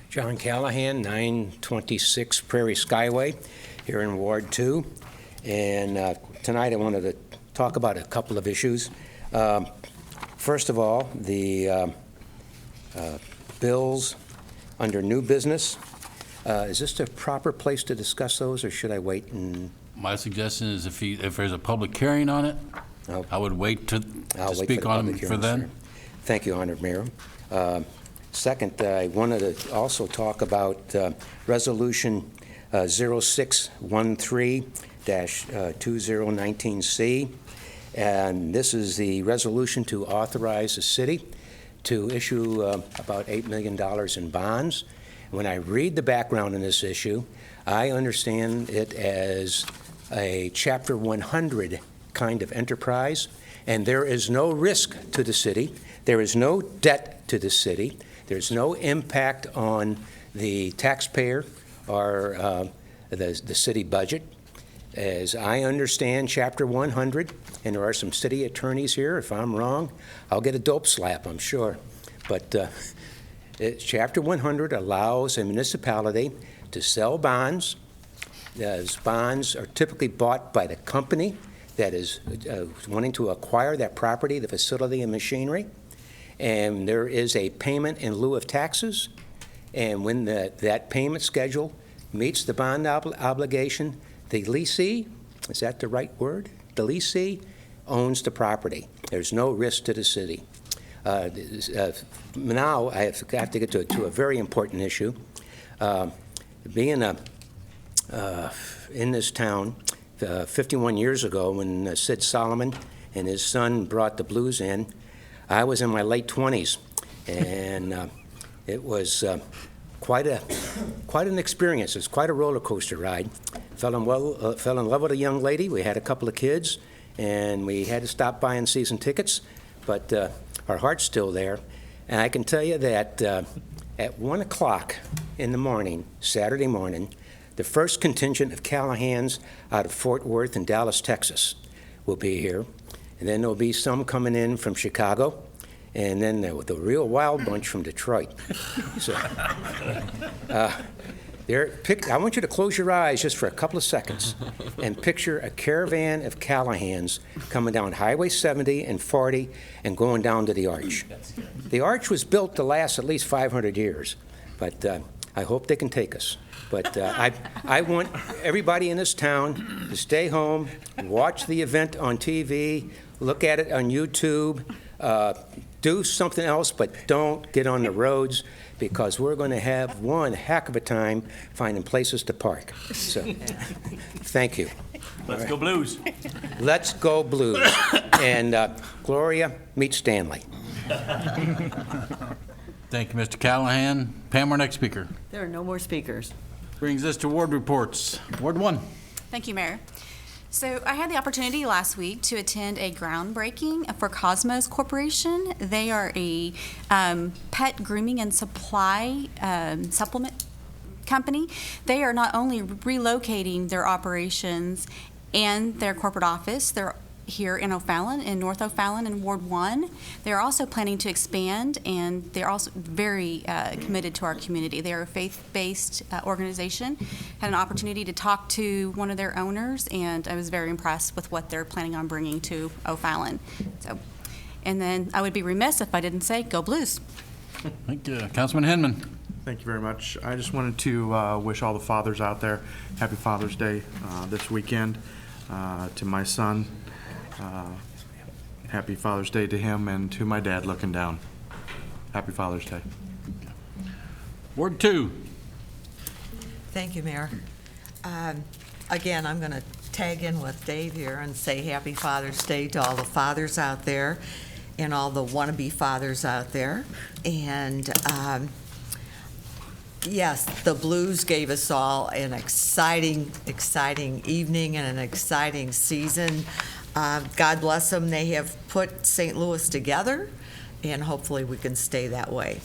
John Callahan, 926 Prairie Skyway, here in Ward 2. And tonight I wanted to talk about a couple of issues. First of all, the bills under new business. Is this the proper place to discuss those, or should I wait and... My suggestion is if there's a public hearing on it, I would wait to speak on them for then. Sir. Thank you, Honored Mayor. Second, I wanted to also talk about Resolution 0613-2019C, and this is the resolution to authorize the city to issue about $8 million in bonds. When I read the background in this issue, I understand it as a Chapter 100 kind of enterprise, and there is no risk to the city. There is no debt to the city. There's no impact on the taxpayer or the city budget. As I understand Chapter 100, and there are some city attorneys here, if I'm wrong, I'll get a dope slap, I'm sure. But Chapter 100 allows a municipality to sell bonds. Those bonds are typically bought by the company that is wanting to acquire that property, the facility and machinery. And there is a payment in lieu of taxes, and when that payment schedule meets the bond obligation, the leasee, is that the right word? The leasee owns the property. There's no risk to the city. Now, I have to get to a very important issue. Being in this town 51 years ago when Sid Solomon and his son brought the blues in, I was in my late 20s, and it was quite an experience. It was quite a roller coaster ride. Fell in love with a young lady. We had a couple of kids, and we had to stop buying season tickets, but our heart's still there. And I can tell you that at 1 o'clock in the morning, Saturday morning, the first contingent of Callahans out of Fort Worth and Dallas, Texas, will be here. And then there'll be some coming in from Chicago, and then the real wild bunch from Detroit. So, I want you to close your eyes just for a couple of seconds and picture a caravan of Callahans coming down Highway 70 and 40 and going down to the Arch. The Arch was built to last at least 500 years, but I hope they can take us. But I want everybody in this town to stay home, watch the event on TV, look at it on YouTube, do something else, but don't get on the roads, because we're going to have one heck of a time finding places to park. So, thank you. Let's go Blues. Let's go Blues. And Gloria, meet Stanley. Thank you, Mr. Callahan. Pam, our next speaker. There are no more speakers. Brings us to ward reports. Ward 1. Thank you, Mayor. So I had the opportunity last week to attend a groundbreaking for Cosmos Corporation. They are a pet grooming and supply supplement company. They are not only relocating their operations and their corporate office, they're here in O'Fallon, in North O'Fallon in Ward 1. They're also planning to expand, and they're also very committed to our community. They are a faith-based organization. Had an opportunity to talk to one of their owners, and I was very impressed with what they're planning on bringing to O'Fallon. So, and then I would be remiss if I didn't say, go Blues. Thank you. Councilman Hinman. Thank you very much. I just wanted to wish all the fathers out there happy Father's Day this weekend. To my son, happy Father's Day to him, and to my dad looking down. Happy Father's Day. Ward 2. Thank you, Mayor. Again, I'm going to tag in with Dave here and say happy Father's Day to all the fathers out there and all the wannabe fathers out there. And yes, the Blues gave us all an exciting evening and an exciting season. God bless them. They have put St. Louis together, and hopefully we can stay that way.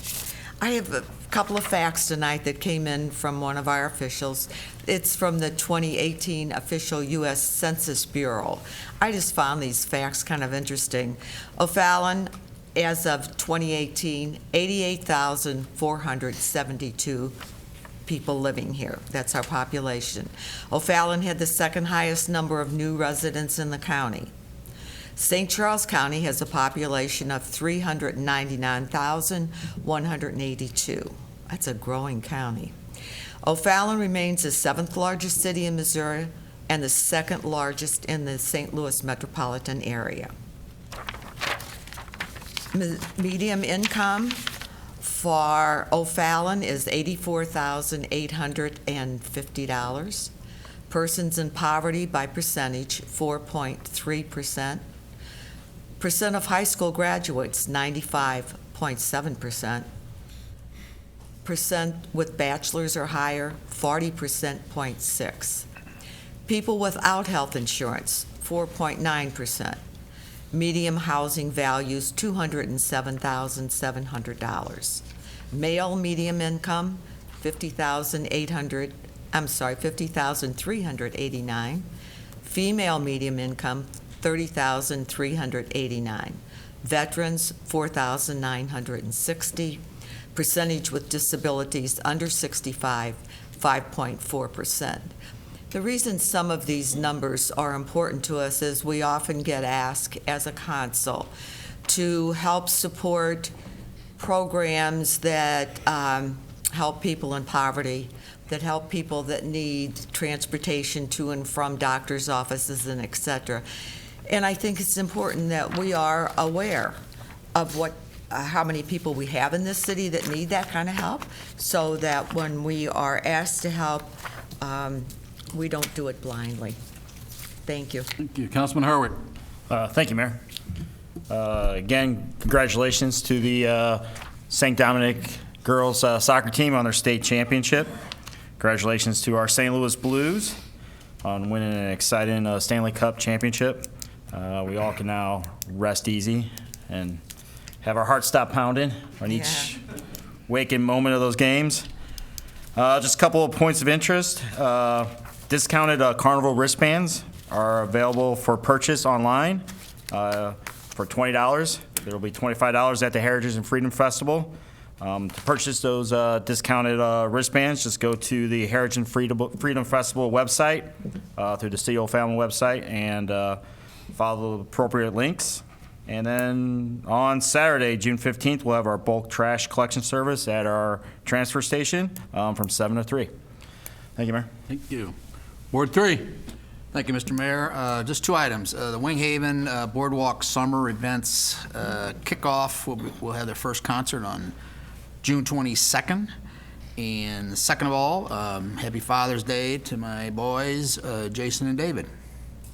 I have a couple of facts tonight that came in from one of our officials. It's from the 2018 official U.S. Census Bureau. I just found these facts kind of interesting. O'Fallon, as of 2018, 88,472 people living here. That's our population. O'Fallon had the second highest number of new residents in the county. St. Charles County has a population of 399,182. That's a growing county. O'Fallon remains the 7th largest city in Missouri and the 2nd largest in the St. Louis metropolitan area. Median income for O'Fallon is $84,850. Persons in poverty by percentage, 4.3%. Percent of high school graduates, 95.7%. Percent with bachelor's or higher, 40.6%. People without health insurance, 4.9%. Medium housing values, $207,700. Male medium income, $50,389. Female medium income, $30,389. Veterans, $4,960. Percentage with disabilities under 65, 5.4%. The reason some of these numbers are important to us is we often get asked as a council to help support programs that help people in poverty, that help people that need transportation to and from doctor's offices and et cetera. And I think it's important that we are aware of how many people we have in this city that need that kind of help, so that when we are asked to help, we don't do it blindly. Thank you. Thank you. Councilman Hurwitz. Thank you, Mayor. Again, congratulations to the St. Dominic girls soccer team on their state championship. Congratulations to our St. Louis Blues on winning an exciting Stanley Cup championship. We all can now rest easy and have our hearts stop pounding on each waking moment of those games. Just a couple of points of interest. Discounted Carnival wristbands are available for purchase online for $20. There will be $25 at the Heritage and Freedom Festival. To purchase those discounted wristbands, just go to the Heritage and Freedom Festival website through the City of O'Fallon website and follow the appropriate links. And then on Saturday, June 15th, we'll have our bulk trash collection service at our transfer station from 7 to 3. Thank you, Mayor. Thank you. Ward 3. Thank you, Mr. Mayor. Just two items. The Winghaven Boardwalk Summer Events kickoff. We'll have their first concert on June 22nd. And second of all, happy Father's Day to my boys, Jason and David.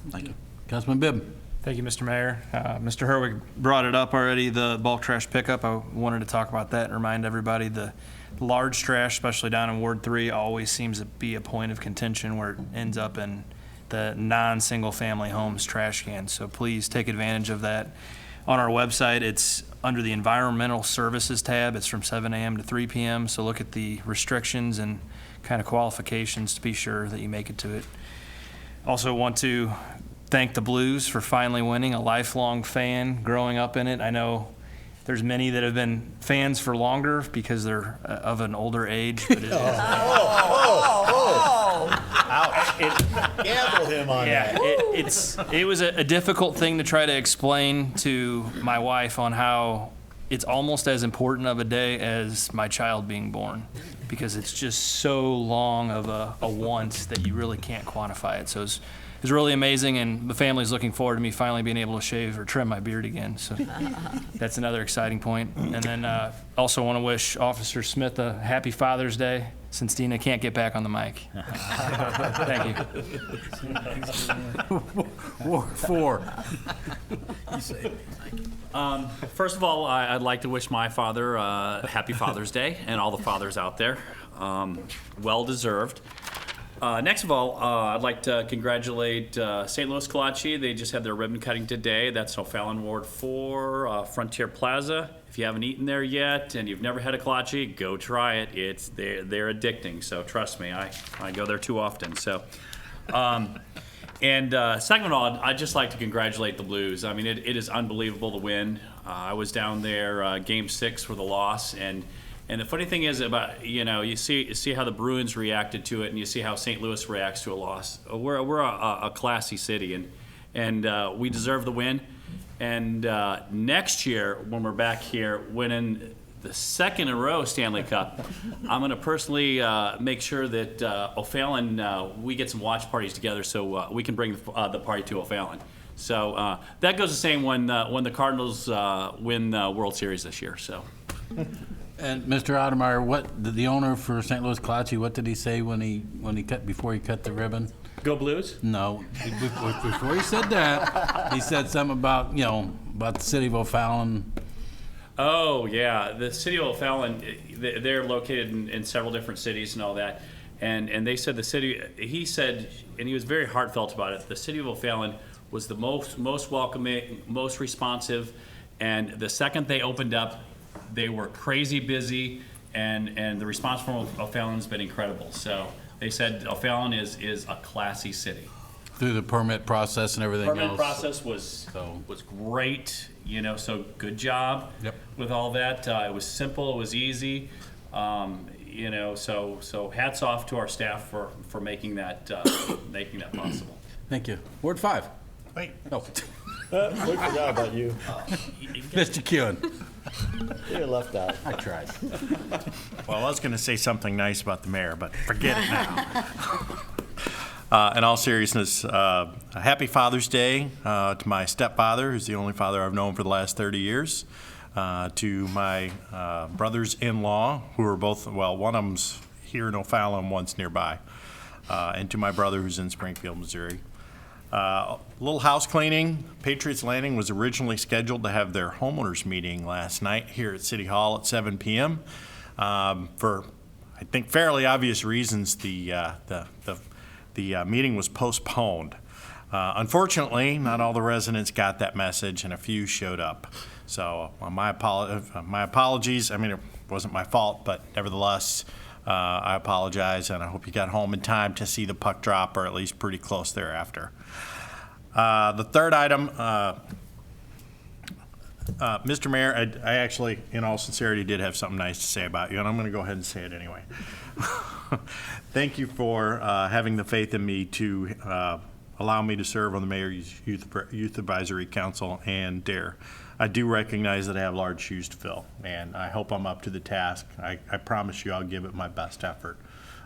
Thank you. Councilman Bibb. Thank you, Mr. Mayor. Mr. Herwig brought it up already, the bulk trash pickup. I wanted to talk about that and remind everybody the large trash, especially down in Ward 3, always seems to be a point of contention where it ends up in the non-single family homes trash cans. So please take advantage of that. On our website, it's under the Environmental Services tab. It's from 7 a.m. to 3 p.m. So look at the restrictions and kind of qualifications to be sure that you make it to it. Also want to thank the Blues for finally winning. A lifelong fan growing up in it. I know there's many that have been fans for longer because they're of an older age. But it Gamble him on that. it was a difficult thing to try to explain to my wife on how it's almost as important of a day as my child being born, because it's just so long of a want that you really can't quantify it. So it's really amazing, and the family's looking forward to me finally being able to shave or trim my beard again. So that's another exciting point. And then also want to wish Officer Smith a happy Father's Day, since Dina can't get back on the mic. Thank you. Ward 4. First of all, I'd like to wish my father a happy Father's Day, and all the fathers out there. Well deserved. Next of all, I'd like to congratulate St. Louis Kolache. They just had their ribbon cutting today. That's O'Fallon Ward 4, Frontier Plaza. If you haven't eaten there yet and you've never had a kolache, go try it. They're addicting, so trust me, I go there too often. So, second of all, I'd just like to congratulate the Blues. I mean, it is unbelievable to win. I was down there Game 6 for the loss, and the funny thing is about, you see how the Bruins reacted to it, and you see how St. Louis reacts to a loss. We're a classy city, and we deserve the win. And next year, when we're back here winning the second in a row Stanley Cup, I'm going to personally make sure that O'Fallon, we get some watch parties together so we can bring the party to O'Fallon. So that goes the same when the Cardinals win the World Series this year. So. And Mr. Odemeyer, what the owner for St. Louis Kolache, what did he say before he cut the ribbon? Go Blues? No, before he said that, he said something about about the city of O'Fallon. Oh yeah, the city of O'Fallon, they're located in several different cities and all that, and they said the city. He said, and he was very heartfelt about it. The city of O'Fallon was the most welcoming, most responsive, and the second they opened up, they were crazy busy, and the response from O'Fallon has been incredible. So they said O'Fallon is a classy city. Through the permit process and everything else. Permit process was great, so good job with all that. It was simple, it was easy, so hats off to our staff for making that possible. Thank you. Ward 5. Wait. Oh. We forgot about you. Mr. Kewen. You're left out. I tried. Well, I was going to say something nice about the mayor, but forget it now. In all seriousness, a happy Father's Day to my stepfather, who's the only father I've known for the last 30 years, to my brothers-in-law, who are both, well, one of them's here in O'Fallon, one's nearby, and to my brother who's in Springfield, Missouri. A little house cleaning. Patriots Landing was originally scheduled to have their homeowners meeting last night here at City Hall at 7 p.m. For, I think, fairly obvious reasons, the meeting was postponed. Unfortunately, not all the residents got that message, and a few showed up. So my apologies. I mean, it wasn't my fault, but nevertheless, I apologize, and I hope you got home in time to see the puck drop, or at least pretty close thereafter. The third item, Mr. Mayor, I actually, in all sincerity, did have something nice to say about you, and I'm going to go ahead and say it anyway. Thank you for having the faith in me to allow me to serve on the Mayor's Youth Advisory Council and DARE. I do recognize that I have large shoes to fill, and I hope I'm up to the task. I promise you I'll give it my best effort.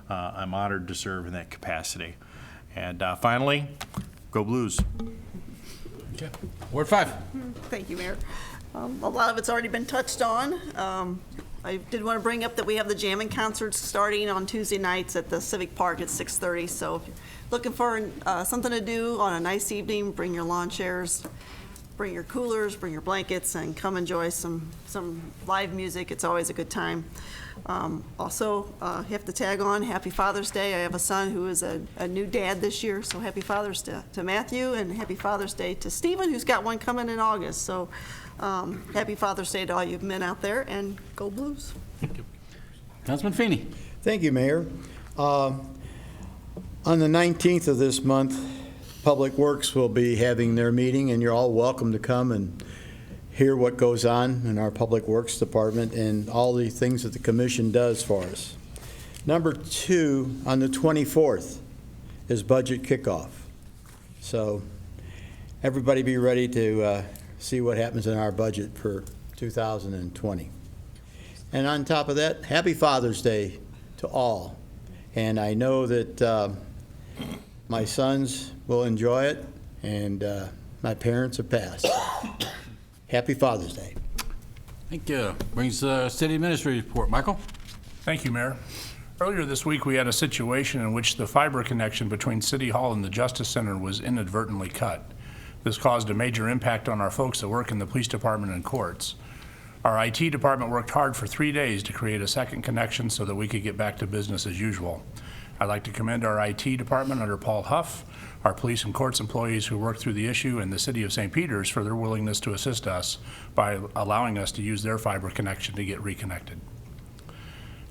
I'm honored to serve in that capacity. And finally, go Blues. Okay. Ward 5. Thank you, Mayor. A lot of it's already been touched on. I did want to bring up that we have the jamming concerts starting on Tuesday nights at the Civic Park at 6:30. So if you're looking for something to do on a nice evening, bring your lawn chairs, bring your coolers, bring your blankets, and come enjoy some live music. It's always a good time. Also, have to tag on Happy Father's Day. I have a son who is a new dad this year, so Happy Father's Day to Matthew, and Happy Father's Day to Stephen, who's got one coming in August. So Happy Father's Day to all you men out there, and go Blues. Thank you. Councilman Feeney. Thank you, Mayor. On the 19th of this month, Public Works will be having their meeting, and you're all welcome to come and hear what goes on in our Public Works Department and all the things that the Commission does for us. Number 2, on the 24th is budget kickoff. So everybody be ready to see what happens in our budget for 2020. And on top of that, Happy Father's Day to all. And I know that my sons will enjoy it, and my parents have passed. Happy Father's Day. Thank you. Brings the city administrator report. Michael? Thank you, Mayor. Earlier this week, we had a situation in which the fiber connection between City Hall and the Justice Center was inadvertently cut. This caused a major impact on our folks that work in the police department and courts. Our IT department worked hard for 3 days to create a second connection so that we could get back to business as usual. I'd like to commend our IT department under Paul Huff, our police and courts employees who worked through the issue, and the City of St. Peters for their willingness to assist us by allowing us to use their fiber connection to get reconnected.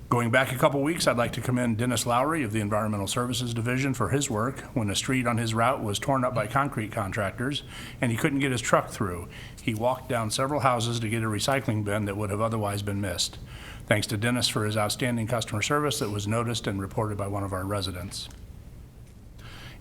Going back a couple weeks, I'd like to commend Dennis Lowry of the Environmental Services Division for his work when a street on his route was torn up by concrete contractors and he couldn't get his truck through. He walked down several houses to get a recycling bin that would have otherwise been missed. Thanks to Dennis for his outstanding customer service that was noticed and reported by one of our residents.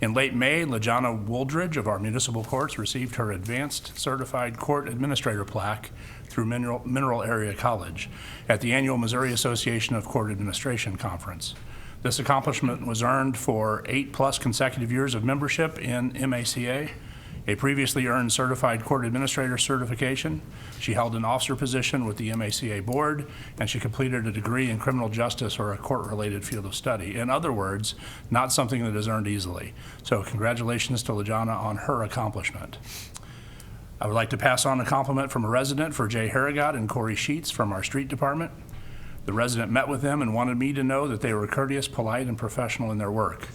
In late May, Lajana Wooldridge of our municipal courts received her Advanced Certified Court Administrator plaque through Mineral Area College at the annual Missouri Association of Court Administration Conference. This accomplishment was earned for 8+ consecutive years of membership in MACA, a previously earned Certified Court Administrator certification. She held an officer position with the MACA board, and she completed a degree in criminal justice or a court-related field of study. In other words, not something that is earned easily. So congratulations to Lajana on her accomplishment. I would like to pass on a compliment from a resident for Jay Harrigot and Corey Sheets from our street department. The resident met with them and wanted me to know that they were courteous, polite, and professional in their work.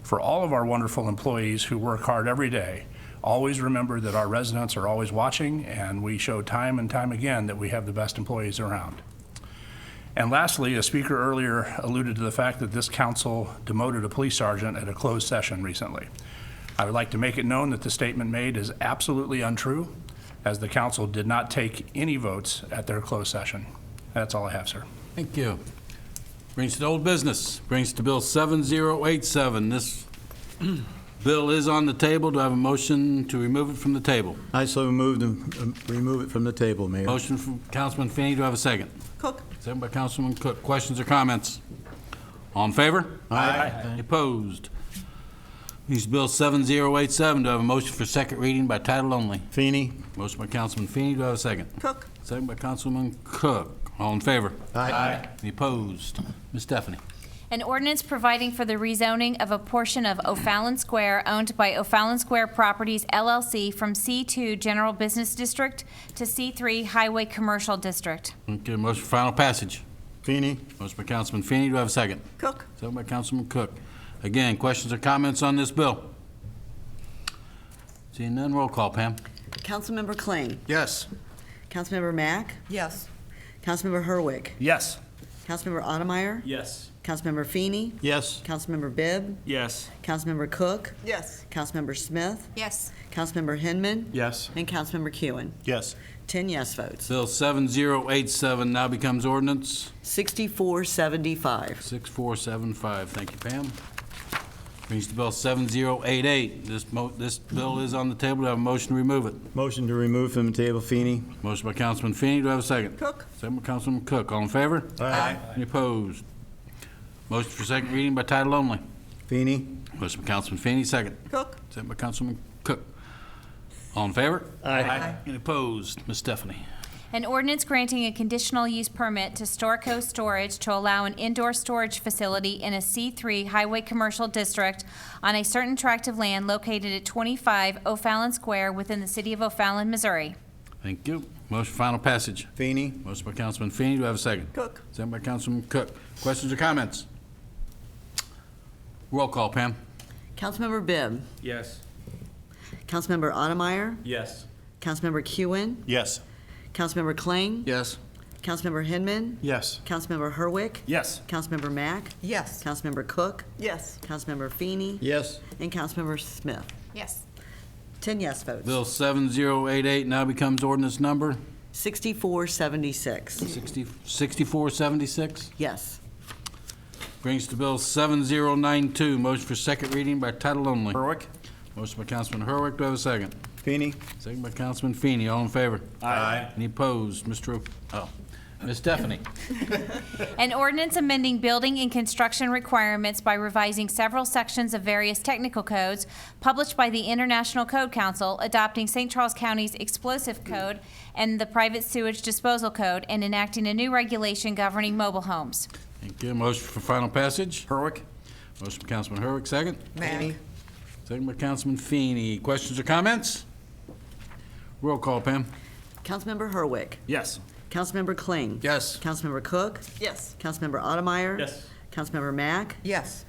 For all of our wonderful employees who work hard every day, always remember that our residents are always watching, and we show time and time again that we have the best employees around. And lastly, a speaker earlier alluded to the fact that this council demoted a police sergeant at a closed session recently. I would like to make it known that the statement made is absolutely untrue, as the council did not take any votes at their closed session. That's all I have, sir. Thank you. Brings to old business. Brings to Bill 7087. This bill is on the table. Do I have a motion to remove it from the table? I so move to remove it from the table, Mayor. Motion from Councilman Feeney. Do I have a second? Cook. Second by Councilman Cook. Questions or comments? All in favor? Aye. Any opposed? Brings Bill 7087. Do I have a motion for second reading by title only? Feeney? Motion by Councilman Feeney. Do I have a second? Cook. Second by Councilman Cook. All in favor? Aye. Any opposed? Ms. Stephanie. An ordinance providing for the rezoning of a portion of O'Fallon Square owned by O'Fallon Square Properties LLC from C2 General Business District to C3 Highway Commercial District. Okay, motion for final passage. Feeney? Motion by Councilman Feeney. Do I have a second? Cook. Second by Councilman Cook. Again, questions or comments on this bill? Seeing none, roll call, Pam. Councilmember Kling. Yes. Councilmember Mack. Yes. Councilmember Herwick. Yes. Councilmember Ottemeyer. Yes. Councilmember Feeney. Yes. Councilmember Bibb. Yes. Councilmember Cook. Yes. Councilmember Smith. Yes. Councilmember Hinman. Yes. And Councilmember Kewen. Yes. 10 yes votes. Bill 7087 now becomes ordinance 6475. 6475. Thank you, Pam. Brings to Bill 7088. This bill is on the table. Do I have a motion to remove it? Motion to remove from the table, Feeney? Motion by Councilman Feeney. Do I have a second? Cook. Second by Councilman Cook. All in favor? Aye. Any opposed? Motion for second reading by title only. Feeney? Motion by Councilman Feeney, second. Cook. Second by Councilman Cook. All in favor? Aye. Any opposed? Ms. Stephanie. An ordinance granting a conditional use permit to Storco Storage to allow an indoor storage facility in a C3 Highway Commercial District on a certain tract of land located at 25 O'Fallon Square within the city of O'Fallon, Missouri. Thank you. Motion for final passage. Feeney? Motion by Councilman Feeney. Do I have a second? Cook. Second by Councilman Cook. Questions or comments? Roll call, Pam. Councilmember Bibb. Yes. Councilmember Ottemeyer. Yes. Councilmember Kewen. Yes. Councilmember Kling. Yes. Councilmember Hinman. Yes. Councilmember Herwick. Yes. Councilmember Mack. Yes. Councilmember Cook. Yes. Councilmember Feeney. Yes. And Councilmember Smith. Yes. 10 yes votes. Bill 7088 now becomes ordinance number 6476. 6476. Yes. Brings to Bill 7092. Motion for second reading by title only. Berwick? Motion by Councilman Herwick. Do I have a second? Feeney? Second by Councilman Feeney. All in favor? Aye. Any opposed? Ms. Stephanie. An ordinance amending building and construction requirements by revising several sections of various technical codes published by the International Code Council, adopting St. Charles County's explosive code and the private sewage disposal code, and enacting a new regulation governing mobile homes. Thank you. Motion for final passage. Berwick? Motion by Councilman Herwick. Second. Mack. Second by Councilman Feeney. Questions or comments? Roll call, Pam. Councilmember Herwick. Yes. Councilmember Kling. Yes. Councilmember Cook. Yes. Councilmember Ottemeyer. Yes. Councilmember Mack. Yes.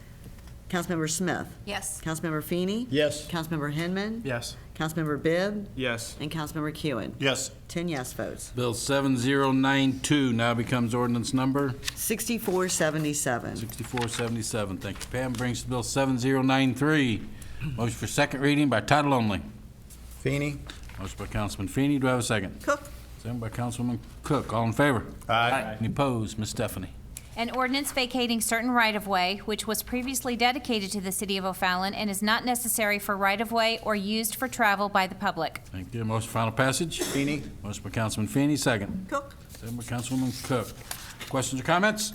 Councilmember Smith. Yes. Councilmember Feeney. Yes. Councilmember Hinman. Yes. Councilmember Bibb. Yes. And Councilmember Kewen. Yes. 10 yes votes. Bill 7092 now becomes ordinance number 6477. 6477. Thank you, Pam. Brings to Bill 7093. Motion for second reading by title only. Feeney? Motion by Councilman Feeney. Do I have a second? Cook. Second by Councilwoman Cook. All in favor? Aye. Any opposed? Ms. Stephanie. An ordinance vacating certain right-of-way which was previously dedicated to the city of O'Fallon and is not necessary for right-of-way or used for travel by the public. Thank you. Motion for final passage. Feeney? Motion by Councilman Feeney. Second. Cook. Second by Councilwoman Cook. Questions or comments?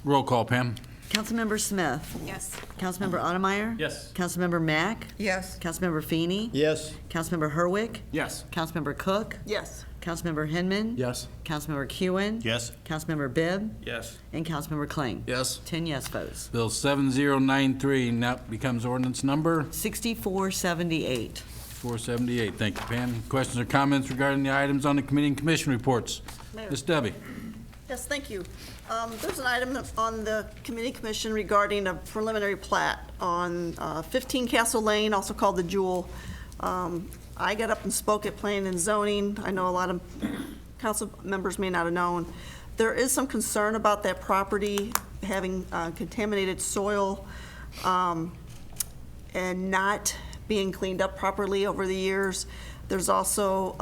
Roll call, Pam. Councilmember Smith. Yes. Councilmember Ottemeyer. Yes. Councilmember Mack. Yes. Councilmember Feeney. Yes. Councilmember Herwick. Yes. Councilmember Cook. Yes. Councilmember Hinman. Yes. Councilmember Kewen. Yes. Councilmember Bibb. Yes. And Councilmember Kling. Yes. 10 yes votes. Bill 7093 now becomes ordinance number 6478. 478. Thank you, Pam. Questions or comments regarding the items on the committee and commission reports? Mayor. Ms. Debbie. Yes, thank you. There's an item on the committee commission regarding a preliminary plat on 15 Castle Lane, also called the Jewel. I got up and spoke at Planning and Zoning. I know a lot of council members may not have known. There is some concern about that property having contaminated soil and not being cleaned up properly over the years. There's also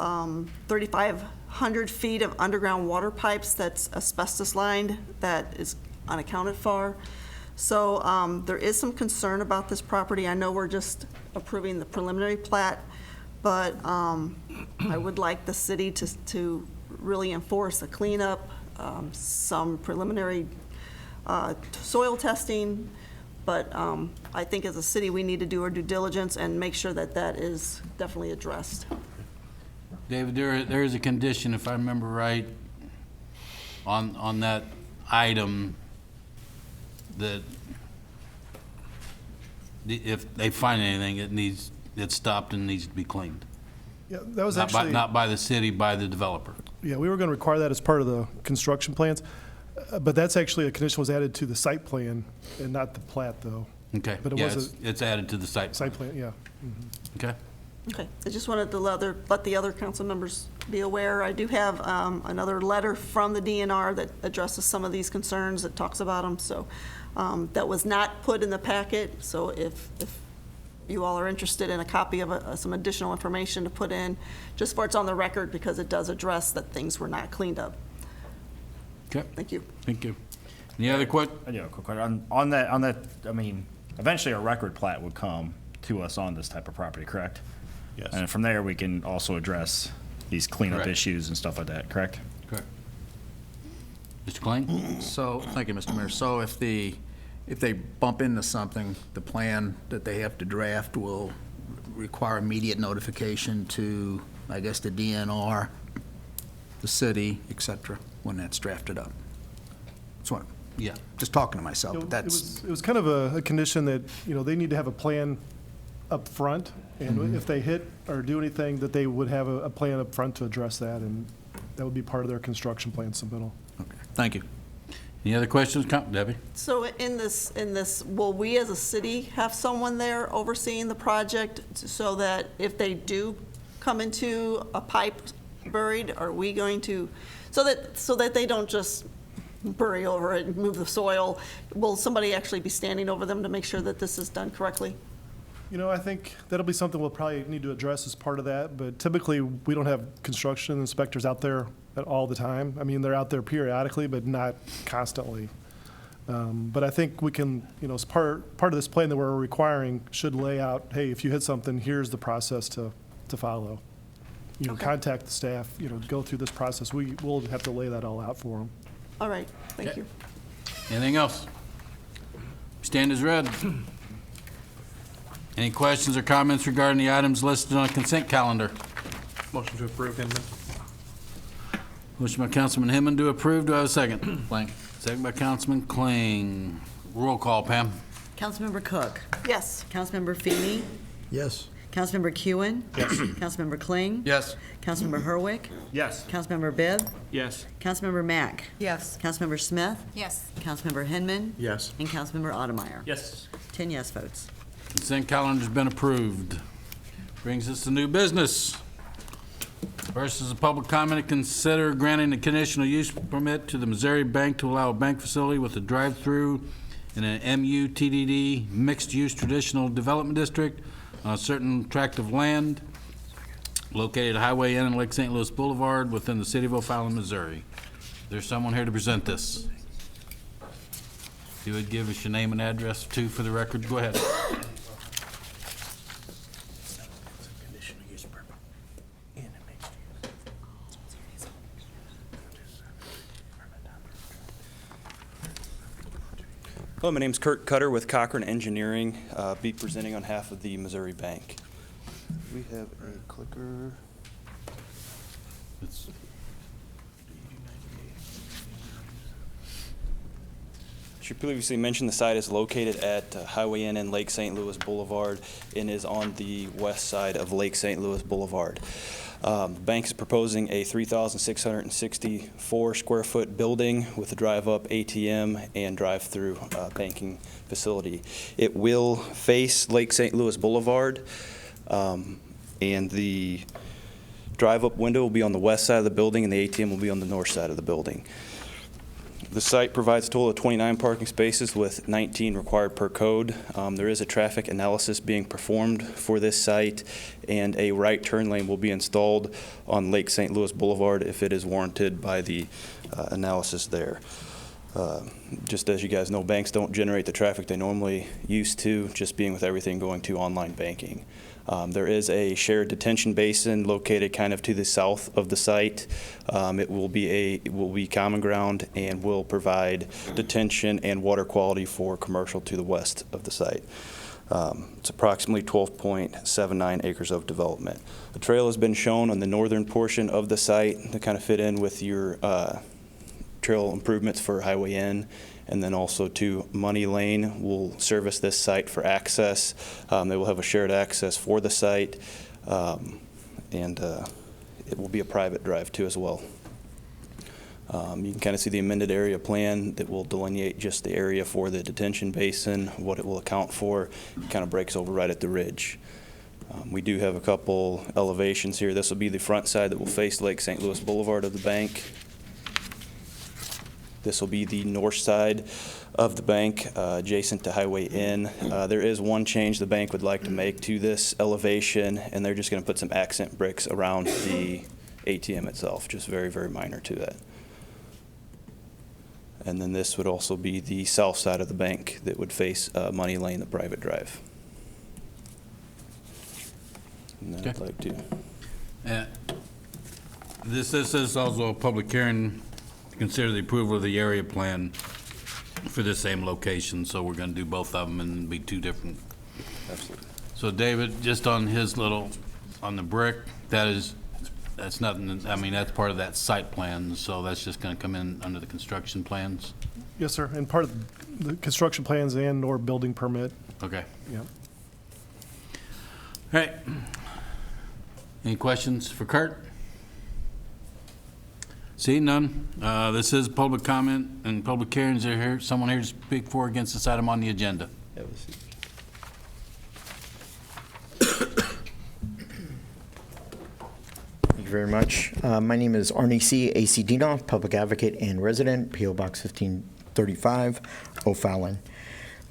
3,500 feet of underground water pipes that's asbestos lined that is unaccounted for. So there is some concern about this property. I know we're just approving the preliminary plat, but I would like the city to really enforce a cleanup, some preliminary soil testing, But I think as a city, we need to do our due diligence and make sure that that is definitely addressed. David, there is a condition, if I remember right, on that item, that if they find anything, it's stopped and needs to be cleaned. Yeah, that was Not actually. not by the city, by the developer. Yeah, we were going to require that as part of the construction plans, but that's actually a condition was added to the site plan and not the plat, though. Okay, But it yeah, was it's added to the site. Site plan, yeah. Okay. Okay, I just wanted to let the other council members be aware. I do have another letter from the DNR that addresses some of these concerns, that talks about them, so that was not put in the packet, so if you all are interested in a copy of some additional information to put in, just for it's on the record, because it does address that things were not cleaned up. Okay. Thank you. Thank you. Any other questions? I do have a quick question. On that, I mean, eventually a record plat would come to us on this type of property, correct? Yes. And from there, we can also address these cleanup Correct. issues and stuff like that, correct? Correct. Mr. Klein? So, thank you, Mr. Mayor. So if they bump into something, the plan that they have to draft will require immediate notification to, I guess, the DNR, the city, et cetera, when that's drafted up. That's what, Yeah. just talking to myself, but It that's, was kind of a condition that, they need to have a plan up front, and if they hit or do anything, that they would have a plan up front to address that, and that would be part of their construction plan submittal. thank you. Any other questions? Debbie? So in this, will we as a city have someone there overseeing the project so that if they do come into a pipe buried, are we going to, so that they don't just bury over it and move the soil, will somebody actually be standing over them to make sure that this is done correctly? I think that'll be something we'll probably need to address as part of that, but typically, we don't have construction inspectors out there all the time. I mean, they're out there periodically, but not constantly. But I think we can, as part of this plan that we're requiring should lay out, hey, if you hit something, here's the process to follow. Contact the staff, go through this process. We'll have to lay that all out for them. All right, thank you. Anything else? Stand as read. Any questions or comments regarding the items listed on the consent calendar? Motion to approve, Hinman. Motion by Councilman Hinman to approve. Do I have a second? Blank. Second by Councilman Kling. Roll call, Pam. Councilmember Cook. Yes. Councilmember Feeney. Yes. Councilmember Kewen. Yes. Councilmember Kling. Yes. Councilmember Herwick. Yes. Councilmember Bibb. Yes. Councilmember Mack. Yes. Councilmember Smith. Yes. Councilmember Hinman. Yes. And Councilmember Ottemeyer. Yes. 10 yes votes. Consent calendar's been approved. Brings us to new business. First is a public comment to consider granting a conditional use permit to the Missouri Bank to allow a bank facility with a drive-through in an MU-TDD mixed-use traditional development district on a certain tract of land located at Highway N and Lake St. Louis Boulevard within the city of O'Fallon, Missouri. There's someone here to present this. If you would give us your name and address too for the record, go ahead. Hello, my name's Kurt Cutter with Cochran Engineering. Be presenting on behalf of the Missouri Bank. We have a clicker. As you previously mentioned, the site is located at Highway N and Lake St. Louis Boulevard and is on the west side of Lake St. Louis Boulevard. The bank is proposing a 3,664 square foot building with a drive-up ATM and drive-through banking facility. It will face Lake St. Louis Boulevard, and the drive-up window will be on the west side of the building and the ATM will be on the north side of the building. The site provides a total of 29 parking spaces with 19 required per code. There is a traffic analysis being performed for this site, and a right turn lane will be installed on Lake St. Louis Boulevard if it is warranted by the analysis there. Just as you guys know, banks don't generate the traffic they normally used to, just being with everything going to online banking. There is a shared detention basin located kind of to the south of the site. It will be common ground and will provide detention and water quality for commercial to the west of the site. It's approximately 12.79 acres of development. The trail has been shown on the northern portion of the site to kind of fit in with your trail improvements for Highway N, and then also to Money Lane will service this site for access. They will have a shared access for the site, and it will be a private drive too as well. You can kind of see the amended area plan that will delineate just the area for the detention basin, what it will account for. It kind of breaks over right at the ridge. We do have a couple elevations here. This will be the front side that will face Lake St. Louis Boulevard of the bank. This will be the north side of the bank, adjacent to Highway N. There is one change the bank would like to make to this elevation, and they're just going to put some accent bricks around the ATM itself, just very, very minor to that. And then this would also be the south side of the bank that would face Money Lane, the private drive. And then I'd like to. This is also a public hearing to consider the approval of the area plan for the same location, so we're going to do both of them and be two different. Absolutely. So David, just on his little, on the brick, that's nothing, I mean, that's part of that site plan, so that's just going to come in under the construction plans? Yes, sir, and part of the construction plans and/or building permit. Okay. Yeah. All right. Any questions for Kurt? Seeing none, this is public comment and public hearings. Are here someone here to speak for or against this item on the agenda? Thank you very much. My name is Arnie C. A.C. Dinoff, public advocate and resident, P.O. Box 1535, O'Fallon.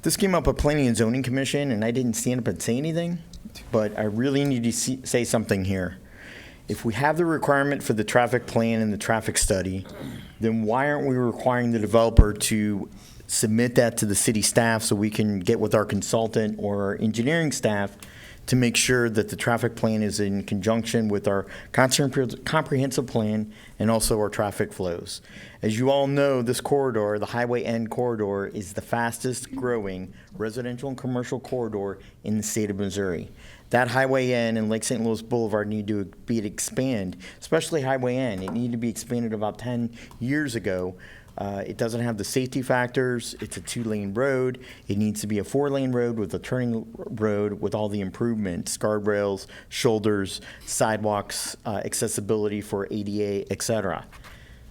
This came up at Planning and Zoning Commission, and I didn't stand up and say anything, but I really need to say something here. If we have the requirement for the traffic plan and the traffic study, then why aren't we requiring the developer to submit that to the city staff so we can get with our consultant or our engineering staff to make sure that the traffic plan is in conjunction with our comprehensive plan and also our traffic flows. As you all know, this corridor, the Highway N corridor, is the fastest growing residential and commercial corridor in the state of Missouri. That Highway N and Lake St. Louis Boulevard need to be expanded, especially Highway N. It needed to be expanded about 10 years ago. It doesn't have the safety factors. It's a 2-lane road. It needs to be a 4-lane road with a turning road with all the improvements, guardrails, shoulders, sidewalks, accessibility for ADA, etc.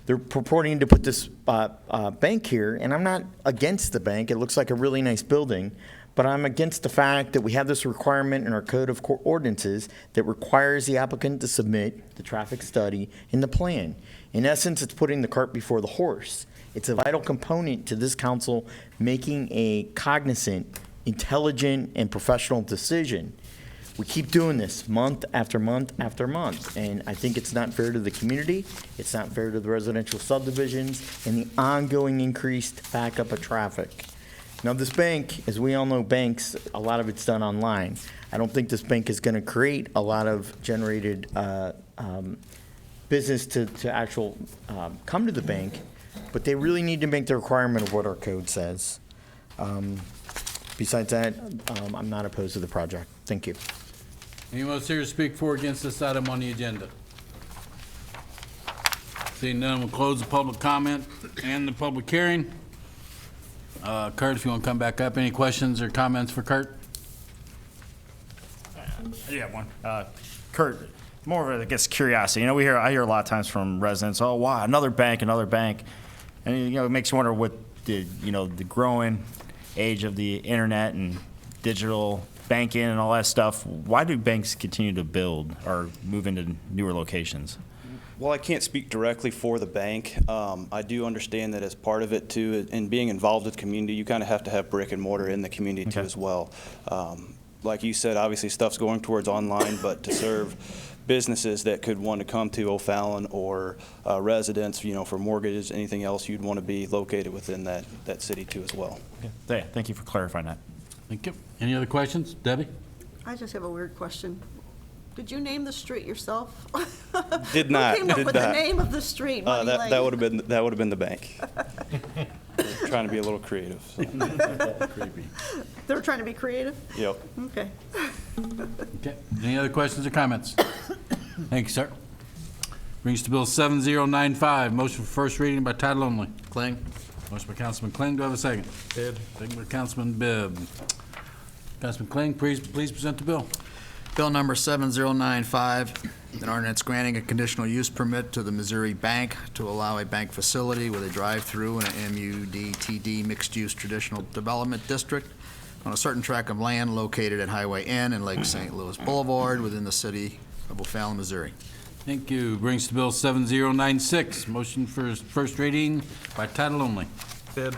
They're purporting to put this bank here, and I'm not against the bank. It looks like a really nice building. But I'm against the fact that we have this requirement in our Code of Ordinances that requires the applicant to submit the traffic study and the plan. In essence, it's putting the cart before the horse. It's a vital component to this council making a cognizant, intelligent, and professional decision. We keep doing this month after month after month, and I think it's not fair to the community, it's not fair to the residential subdivisions, and the ongoing increased backup of traffic. Now, this bank, as we all know, banks, a lot of it's done online. I don't think this bank is going to create a lot of generated business to actual come to the bank, but they really need to make the requirement of what our code says. Besides that, I'm not opposed to the project. Thank you. Anyone else here to speak for or against this item on the agenda? Seeing none, we'll close the public comment and the public hearing. Kurt, if you want to come back up, any questions or comments for Kurt? Yeah, one. Kurt, more of a, I guess, curiosity. You know, I hear a lot of times from residents, oh, wow, another bank. And, you know, it makes you wonder what the growing age of the internet and digital banking and all that stuff. Why do banks continue to build or move into newer locations? Well, I can't speak directly for the bank. I do understand that as part of it too, and being involved with the community, you kind of have to have brick and mortar in the community too as well. like you said, obviously stuff's going towards online, but to serve businesses that could want to come to O'Fallon or residents, you know, for mortgages, anything else, you'd want to be located within that city too as well. Yeah, thank you for clarifying that. Thank you. Any other questions? Debbie? I just have a weird question. Did you name the street yourself? Did not. Who came up did with not. the name of the street? Money Lane? That would have been the bank. We're trying to be a little creative. So. They were trying to be creative? Yep. Okay. Okay. Any other questions or comments? Thank you, sir. Brings to Bill 7095, motion for first reading by title only. Kling. Motion by Councilman Kling. Do I have a second? Bibb. Second by Councilman Bibb. Councilman Kling, please present the bill. Bill number 7095, an ordinance granting a conditional use permit to the Missouri Bank to allow a bank facility with a drive-through in a MUD-TD mixed-use traditional development district on a certain tract of land located at Highway N and Lake St. Louis Boulevard within the city of O'Fallon, Missouri. Thank you. Brings to Bill 7096, motion for first reading by title only. Bibb.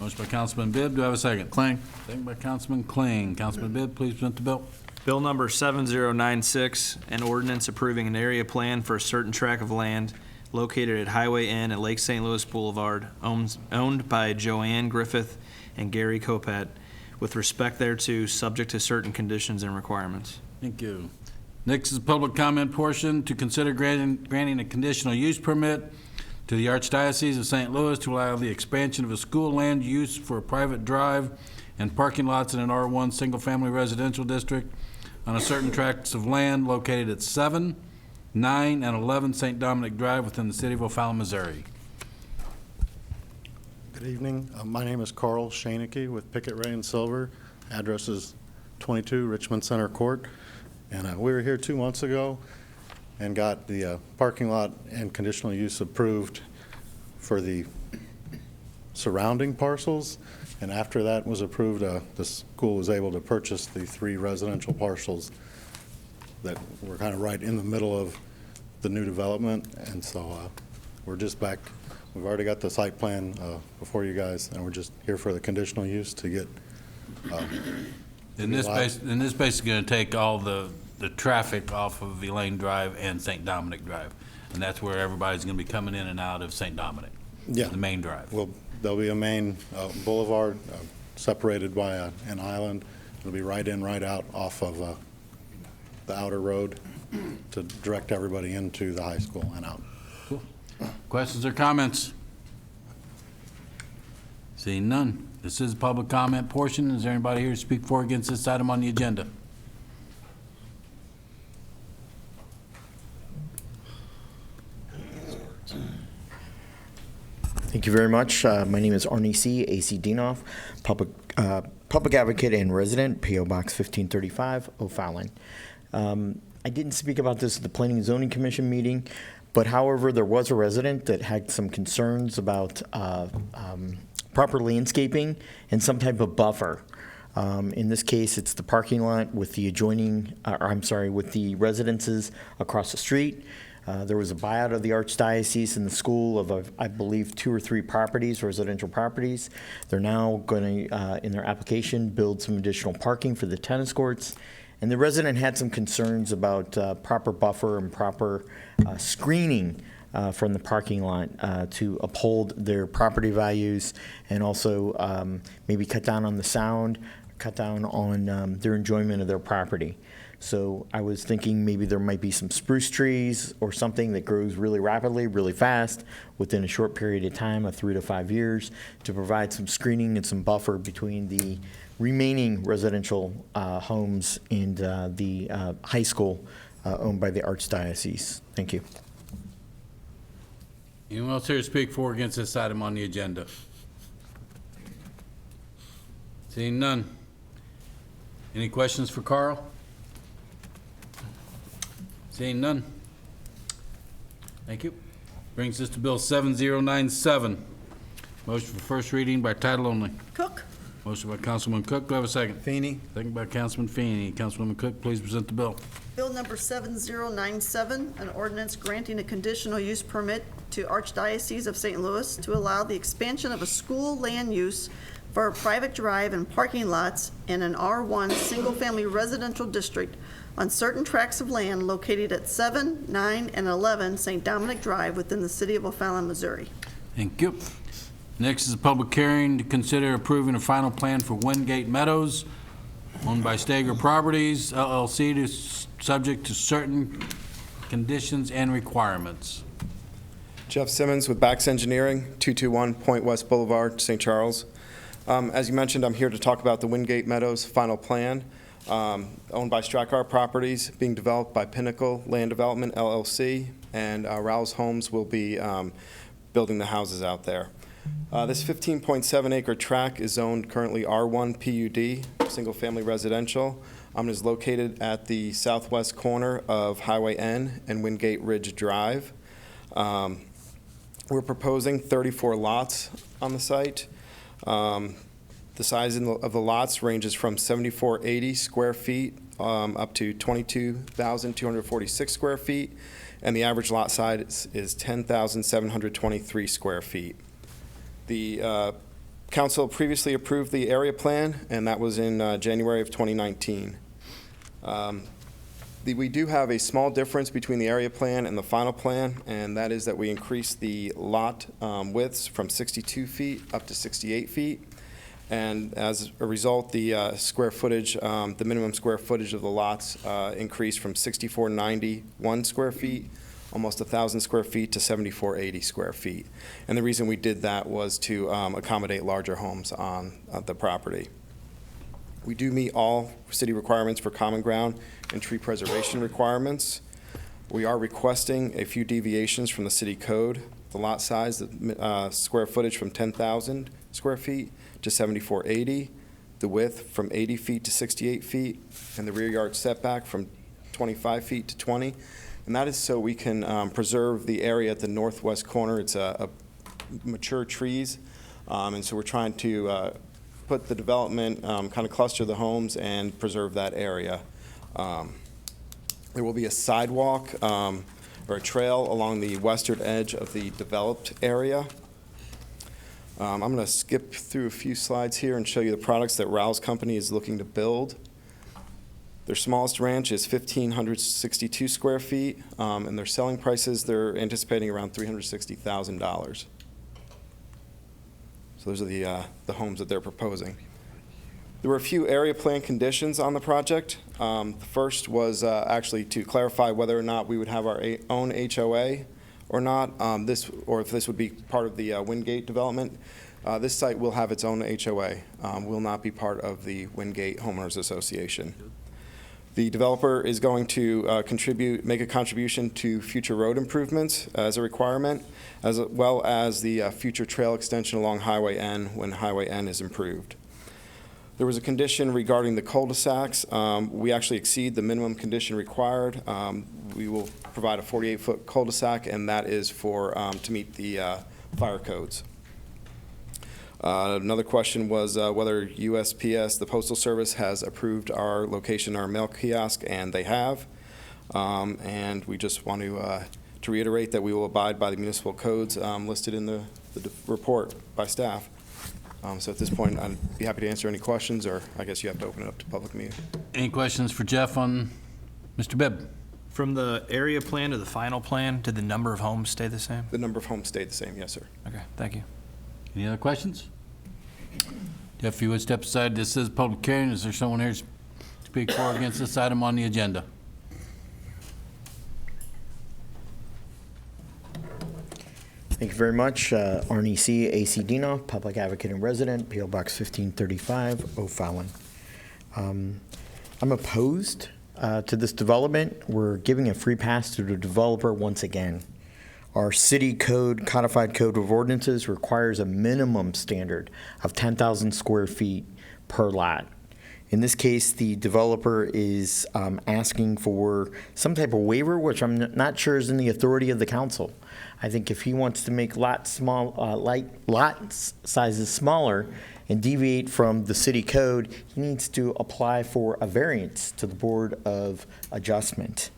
Motion by Councilman Bibb. Do I have a second? Kling. Second by Councilman Kling. Councilman Bibb, please present the bill. Bill number 7096, an ordinance approving an area plan for a certain tract of land located at Highway N at Lake St. Louis Boulevard, owned by Joanne Griffith and Gary Copat, with respect thereto, subject to certain conditions and requirements. Thank you. Next is the public comment portion to consider granting a conditional use permit to the Archdiocese of St. Louis to allow the expansion of a school land use for a private drive and parking lots in an R1 single-family residential district on a certain tracts of land located at 7, 9, and 11 St. Dominic Drive within the city of O'Fallon, Missouri. Good evening. My name is Carl Shaneke with Pickett Ray and Silver. Address is 22 Richmond Center Court. And we were here 2 months ago and got the parking lot and conditional use approved for the surrounding parcels. And after that was approved, the school was able to purchase the 3 residential parcels that were kind of right in the middle of the new development. And so we're just back. We've already got the site plan before you guys, and we're just here for the conditional use to get. And this basically going to take all the traffic off of Elaine Drive and St. Dominic Drive. And that's where everybody's going to be coming in and out of St. Dominic. Yeah. The main drive. Well, there'll be a main boulevard separated by an island. It'll be right in, right out off of the outer road to direct everybody into the high school and out. Cool. Questions or comments? Seeing none. This is the public comment portion. Is there anybody here to speak for or against this item on the agenda? Thank you very much. My name is Arnie C. A.C. Dienoff, public advocate and resident, P.O. Box 1535, O'Fallon. I didn't speak about this at the Planning and Zoning Commission meeting, but however, there was a resident that had some concerns about proper landscaping and some type of buffer. In this case, it's the parking lot with the with the residences across the street. There was a buyout of the Archdiocese and the school of, I believe, 2 or 3 properties, residential properties. They're now going to, in their application, build some additional parking for the tennis courts. And the resident had some concerns about proper buffer and proper screening from the parking lot to uphold their property values and also maybe cut down on the sound, cut down on their enjoyment of their property. So I was thinking maybe there might be some spruce trees or something that grows really rapidly, really fast within a short period of time of 3 to 5 years to provide some screening and some buffer between the remaining residential homes and the high school owned by the Archdiocese. Thank you. Anyone else here to speak for or against this item on the agenda? Seeing none. Any questions for Carl? Seeing none. Thank you. Brings us to Bill 7097. Motion for first reading by title only. Cook. Motion by Councilman Cook. Do I have a second? Feeney. Second by Councilman Feeney. Councilwoman Cook, please present the bill. Bill number 7097, an ordinance granting a conditional use permit to Archdiocese of St. Louis to allow the expansion of a school land use for a private drive and parking lots in an R1 single-family residential district on certain tracts of land located at 7, 9, and 11 St. Dominic Drive within the city of O'Fallon, Missouri. Thank you. Next is a public hearing to consider approving a final plan for Wingate Meadows, owned by Stager Properties, LLC, subject to certain conditions and requirements. Jeff Simmons with Bax Engineering, 221 Point West Boulevard, St. Charles. As you mentioned, I'm here to talk about the Wingate Meadows final plan, owned by Strackar Properties, being developed by Pinnacle Land Development, LLC, and Rouse Homes will be building the houses out there. This 15.7 acre tract is zoned currently R1 PUD, single-family residential. It is located at the southwest corner of Highway N and Wingate Ridge Drive. We're proposing 34 lots on the site. The size of the lots ranges from 7,480 square feet up to 22,246 square feet, and the average lot size is 10,723 square feet. The council previously approved the area plan, and that was in January of 2019. We do have a small difference between the area plan and the final plan, and that is that we increased the lot widths from 62 feet up to 68 feet. And as a result, the square footage, the minimum square footage of the lots increased from 6,491 square feet, almost 1,000 square feet, to 7,480 square feet. And the reason we did that was to accommodate larger homes on the property. We do meet all city requirements for common ground and tree preservation requirements. We are requesting a few deviations from the city code. The lot size, the square footage from 10,000 square feet to 7,480, the width from 80 feet to 68 feet, and the rear yard setback from 25 feet to 20. And that is so we can preserve the area at the northwest corner. It's a mature trees, and so we're trying to put the development, kind of cluster the homes and preserve that area. There will be a sidewalk or a trail along the western edge of the developed area. I'm going to skip through a few slides here and show you the products that Rouse Company is looking to build. Their smallest ranch is 1,562 square feet, and their selling prices, they're anticipating around $360,000. So those are the homes that they're proposing. There were a few area plan conditions on the project. The first was actually to clarify whether or not we would have our own HOA or not, or if this would be part of the Wingate development. This site will have its own HOA, will not be part of the Wingate Homeowners Association. The developer is going to make a contribution to future road improvements as a requirement, as well as the future trail extension along Highway N when Highway N is improved. There was a condition regarding the cul-de-sacs. We actually exceed the minimum condition required. We will provide a 48-foot cul-de-sac, and that is for to meet the fire codes. Another question was whether USPS, the Postal Service, has approved our location, our mail kiosk, and they have. And we just want to reiterate that we will abide by the municipal codes listed in the report by staff. So at this point, I'd be happy to answer any questions, or I guess you have to open it up to public meeting. Any questions for Jeff on Mr. Bibb? From the area plan to the final plan, did the number of homes stay the same? The number of homes stayed the same, yes, sir. Okay, thank you. Any other questions? Jeff, if you would step aside, this is public hearing. Is there someone here to speak for or against this item on the agenda? Thank you very much. Arnie C. A.C. Dino, Public Advocate and Resident, P.O. Box 1535, O'Fallon. I'm opposed to this development. We're giving a free pass to the developer once again. Our city code, codified code of ordinances, requires a minimum standard of 10,000 square feet per lot. In this case, the developer is asking for some type of waiver, which I'm not sure is in the authority of the council. I think if he wants to make lot sizes smaller and deviate from the city code, he needs to apply for a variance to the Board of Adjustment.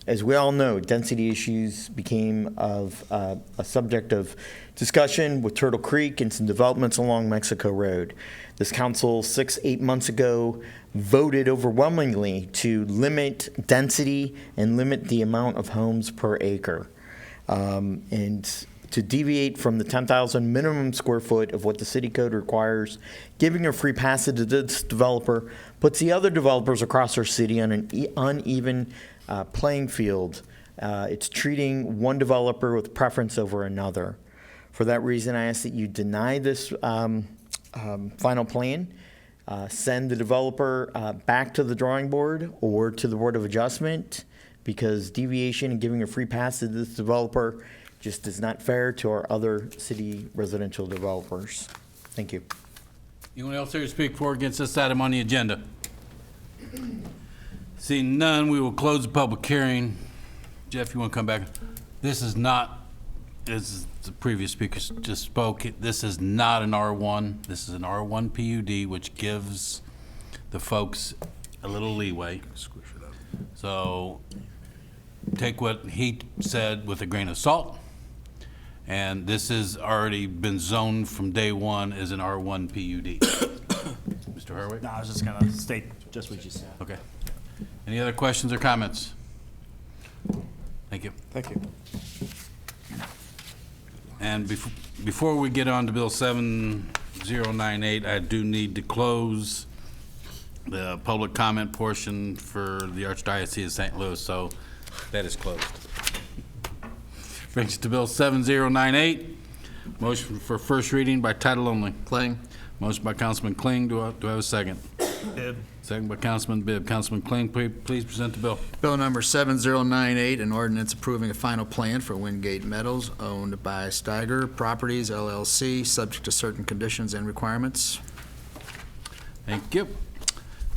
As we all know, density issues became a subject of discussion with Turtle Creek and some developments along Mexico Road. This council 8 months ago voted overwhelmingly to limit density and limit the amount of homes per acre. And to deviate from the 10,000 minimum square foot of what the city code requires, giving a free passage to this developer puts the other developers across our city on an uneven playing field. It's treating one developer with preference over another. For that reason, I ask that you deny this final plan, send the developer back to the drawing board or to the Board of Adjustment, because deviation and giving a free pass to this developer just is not fair to our other city residential developers. Thank you. Anyone else here to speak for or against this item on the agenda? Seeing none, we will close the public hearing. Jeff, you want to come back? This is not, as the previous speaker just spoke, this is not an R1. This is an R1 PUD, which gives the folks a little leeway. So take what he said with a grain of salt. And this has already been zoned from day one as an R1 PUD. Mr. Harwick? No, I was just going to state just what you said. Okay. Any other questions or comments? Thank you. Thank you. And before we get on to Bill 7098, I do need to close the public comment portion for the Archdiocese of St. Louis, so that is closed. Brings us to Bill 7098, motion for first reading by title only. Kling. Motion by Councilman Kling. Do I have a second? Bibb. Second by Councilman Bibb. Councilman Kling, please present the bill. Bill number 7098, an ordinance approving a final plan for Wingate Meadows owned by Steiger Properties LLC, subject to certain conditions and requirements. Thank you.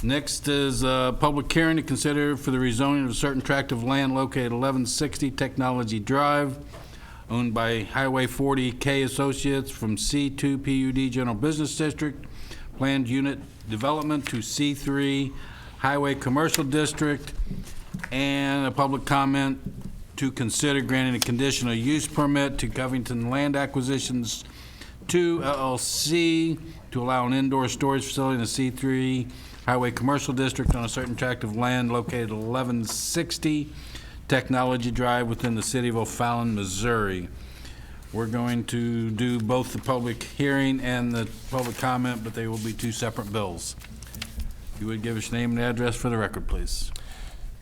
Next is a public hearing to consider for the rezoning of a certain tract of land located 1160 Technology Drive, owned by Highway 40K Associates from C2 PUD General Business District, planned unit development to C3 Highway Commercial District, and a public comment to consider granting a conditional use permit to Covington Land Acquisitions 2 LLC to allow an indoor storage facility in the C3 Highway Commercial District on a certain tract of land located at 1160 Technology Drive within the city of O'Fallon, Missouri. We're going to do both the public hearing and the public comment, but they will be two separate bills. If you would give us your name and address for the record, please.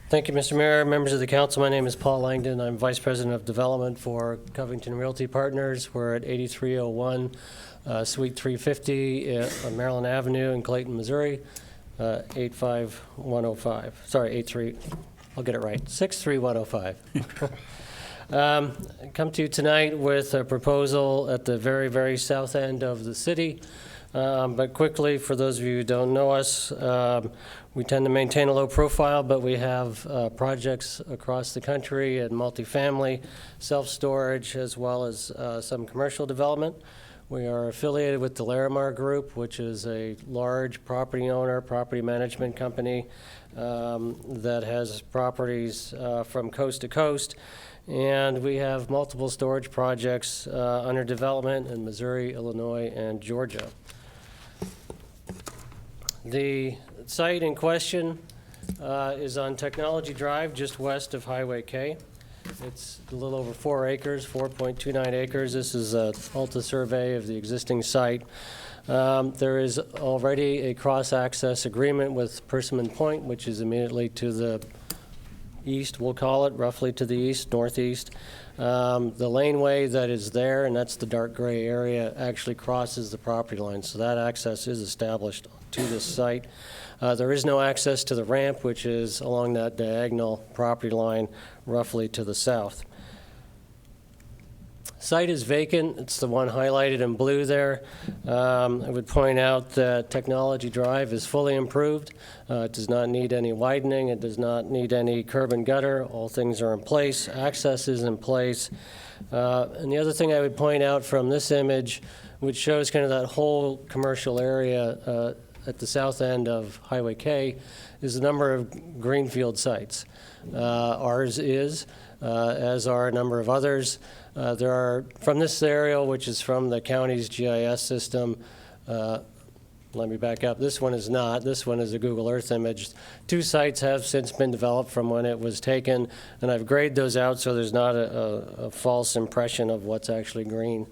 Thank you, Mr. Mayor, members of the council. My name is Paul Langdon. I'm Vice President of Development for Covington Realty Partners. We're at 8301 Suite 350 on Maryland Avenue in Clayton, Missouri. 85105. Sorry, 83. I'll get it right. 63105. Come to you tonight with a proposal at the very, very south end of the city. But quickly, for those of you who don't know us, we tend to maintain a low profile, but we have projects across the country and multifamily, self-storage, as well as some commercial development. We are affiliated with the Larimar Group, which is a large property owner, property management company that has properties from coast to coast. And we have multiple storage projects under development in Missouri, Illinois, and Georgia. The site in question is on Technology Drive, just west of Highway K. It's a little over 4 acres, 4.29 acres. This is an Alta survey of the existing site. There is already a cross-access agreement with Persimmon Point, which is immediately to the east, we'll call it, roughly to the east, northeast. The laneway that is there, and that's the dark gray area, actually crosses the property line, so that access is established to this site. There is no access to the ramp, which is along that diagonal property line roughly to the south. Site is vacant. It's the one highlighted in blue there. I would point out that Technology Drive is fully improved. It does not need any widening. It does not need any curb and gutter. All things are in place. Access is in place. And the other thing I would point out from this image, which shows kind of that whole commercial area at the south end of Highway K is the number of greenfield sites. Ours is, as are a number of others. There are, from this area, which is from the county's GIS system, let me back up. This one is not. This one is a Google Earth image. 2 sites have since been developed from when it was taken, and I've graded those out so there's not a false impression of what's actually green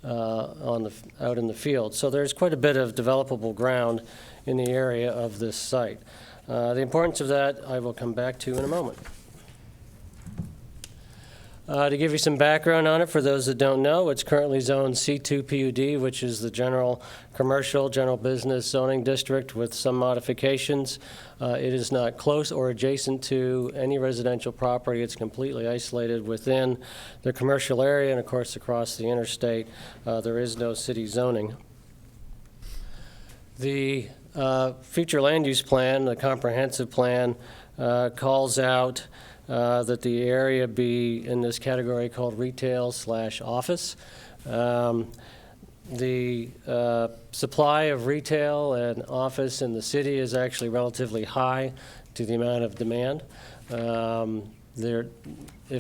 out in the field. So there's quite a bit of developable ground in the area of this site. The importance of that I will come back to in a moment. To give you some background on it, for those that don't know, it's currently zoned C2 PUD, which is the general commercial, general business zoning district with some modifications. It is not close or adjacent to any residential property. It's completely isolated within the commercial area, and of course across the interstate, there is no city zoning. The future land use plan, the comprehensive plan, calls out that the area be in this category called retail/office. The supply of retail and office in the city is actually relatively high to the amount of demand. If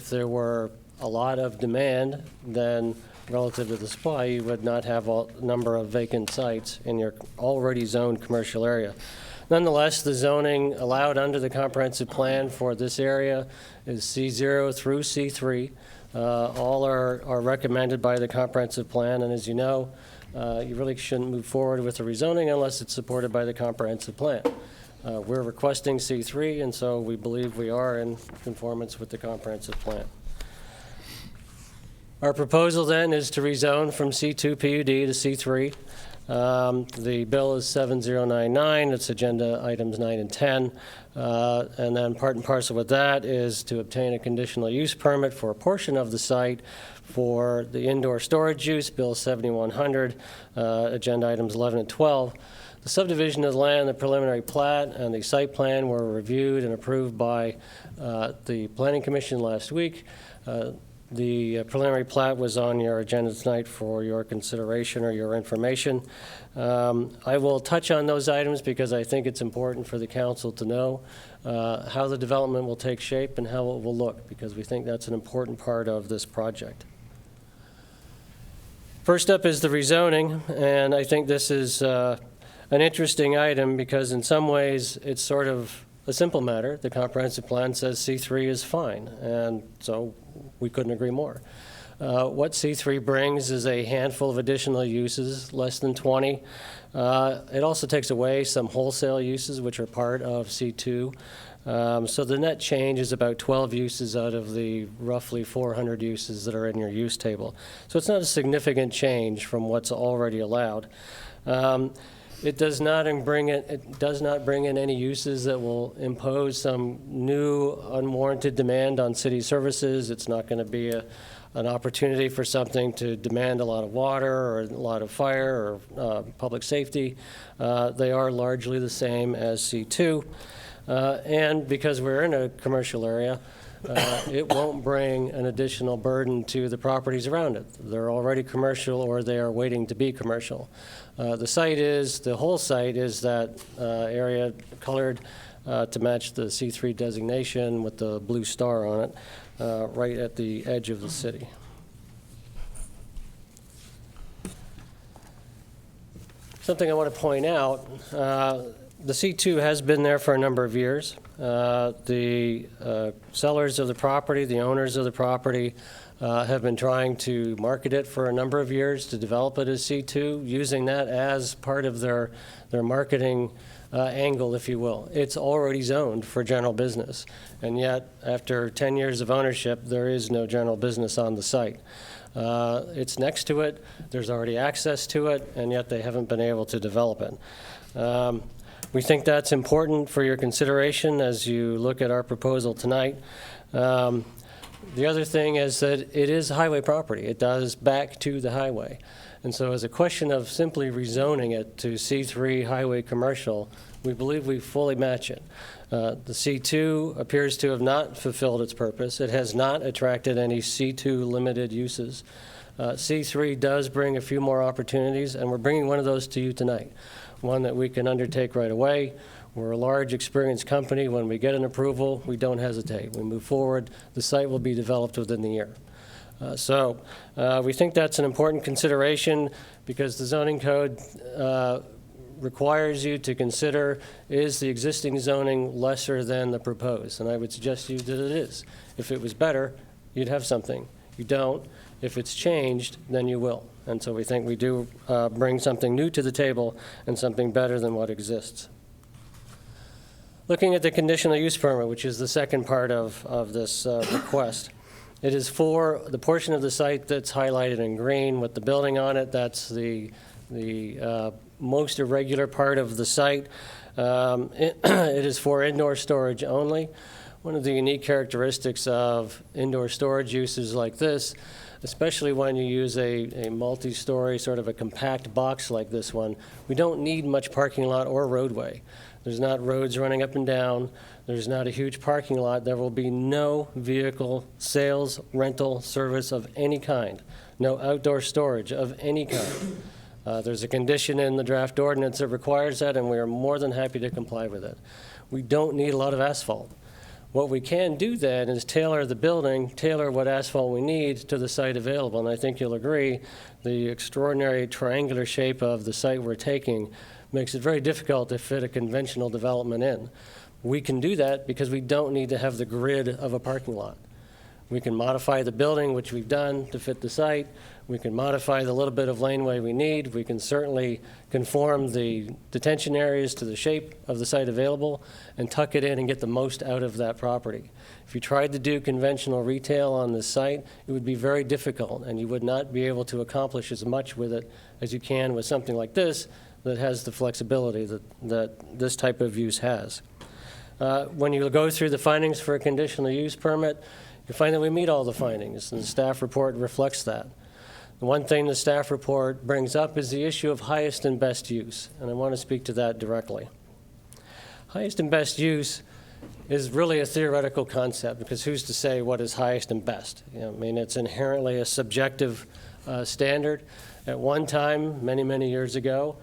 there were a lot of demand, then relative to the supply, you would not have a number of vacant sites in your already zoned commercial area. Nonetheless, the zoning allowed under the comprehensive plan for this area is C0 through C3. All are recommended by the comprehensive plan, and as you know, you really shouldn't move forward with a rezoning unless it's supported by the comprehensive plan. We're requesting C3, and so we believe we are in conformance with the comprehensive plan. Our proposal then is to rezone from C2 PUD to C3. The bill is 7099. It's agenda items 9 and 10. And then part and parcel with that is to obtain a conditional use permit for a portion of the site for the indoor storage use, bill 7100, agenda items 11 and 12. The subdivision of the land, the preliminary plat, and the site plan were reviewed and approved by the Planning Commission last week. The preliminary plat was on your agenda tonight for your consideration or your information. I will touch on those items because I think it's important for the council to know how the development will take shape and how it will look, because we think that's an important part of this project. First up is the rezoning, and I think this is an interesting item because in some ways it's sort of a simple matter. The comprehensive plan says C3 is fine, and so we couldn't agree more. What C3 brings is a handful of additional uses, less than 20. It also takes away some wholesale uses, which are part of C2. So the net change is about 12 uses out of the roughly 400 uses that are in your use table. So it's not a significant change from what's already allowed. It does not bring in any uses that will impose some new unwarranted demand on city services. It's not going to be an opportunity for something to demand a lot of water or a lot of fire or public safety. They are largely the same as C2. And because we're in a commercial area, it won't bring an additional burden to the properties around it. They're already commercial or they are waiting to be commercial. The whole site is that area colored to match the C3 designation with the blue star on it, right at the edge of the city. Something I want to point out, the C2 has been there for a number of years. The sellers of the property, the owners of the property, have been trying to market it for a number of years to develop it as C2, using that as part of their marketing angle, if you will. It's already zoned for general business, and yet after 10 years of ownership, there is no general business on the site. It's next to it, there's already access to it, and yet they haven't been able to develop it. We think that's important for your consideration as you look at our proposal tonight. The other thing is that it is highway property. It does back to the highway. And so as a question of simply rezoning it to C3 highway commercial, we believe we fully match it. The C2 appears to have not fulfilled its purpose. It has not attracted any C2 limited uses. C3 does bring a few more opportunities, and we're bringing one of those to you tonight. one that we can undertake right away. We're a large, experienced company. When we get an approval, we don't hesitate. We move forward. The site will be developed within the year. So we think that's an important consideration because the zoning code requires you to consider, is the existing zoning lesser than the proposed? And I would suggest to you that it is. If it was better, you'd have something. You don't. If it's changed, then you will. And so we think we do bring something new to the table and something better than what exists. Looking at the conditional use permit, which is the second part of this request, it is for the portion of the site that's highlighted in green with the building on it. That's the most irregular part of the site. It is for indoor storage only. One of the unique characteristics of indoor storage uses like this, especially when you use a multi-story, sort of a compact box like this one, we don't need much parking lot or roadway. There's not roads running up and down. There's not a huge parking lot. There will be no vehicle sales, rental, service of any kind, no outdoor storage of any kind. There's a condition in the draft ordinance that requires that, and we are more than happy to comply with it. We don't need a lot of asphalt. What we can do then is tailor the building, tailor what asphalt we need to the site available. And I think you'll agree, the extraordinary triangular shape of the site we're taking makes it very difficult to fit a conventional development in. We can do that because we don't need to have the grid of a parking lot. We can modify the building, which we've done, to fit the site. We can modify the little bit of laneway we need. We can certainly conform the detention areas to the shape of the site available and tuck it in and get the most out of that property. If you tried to do conventional retail on this site, it would be very difficult, and you would not be able to accomplish as much with it as you can with something like this that has the flexibility that this type of use has. When you go through the findings for a conditional use permit, you find that we meet all the findings, and the staff report reflects that. The one thing the staff report brings up is the issue of highest and best use, and I want to speak to that directly. Highest and best use is really a theoretical concept, because who's to say what is highest and best? You know, I mean, it's inherently a subjective standard. At one time, many, many years ago,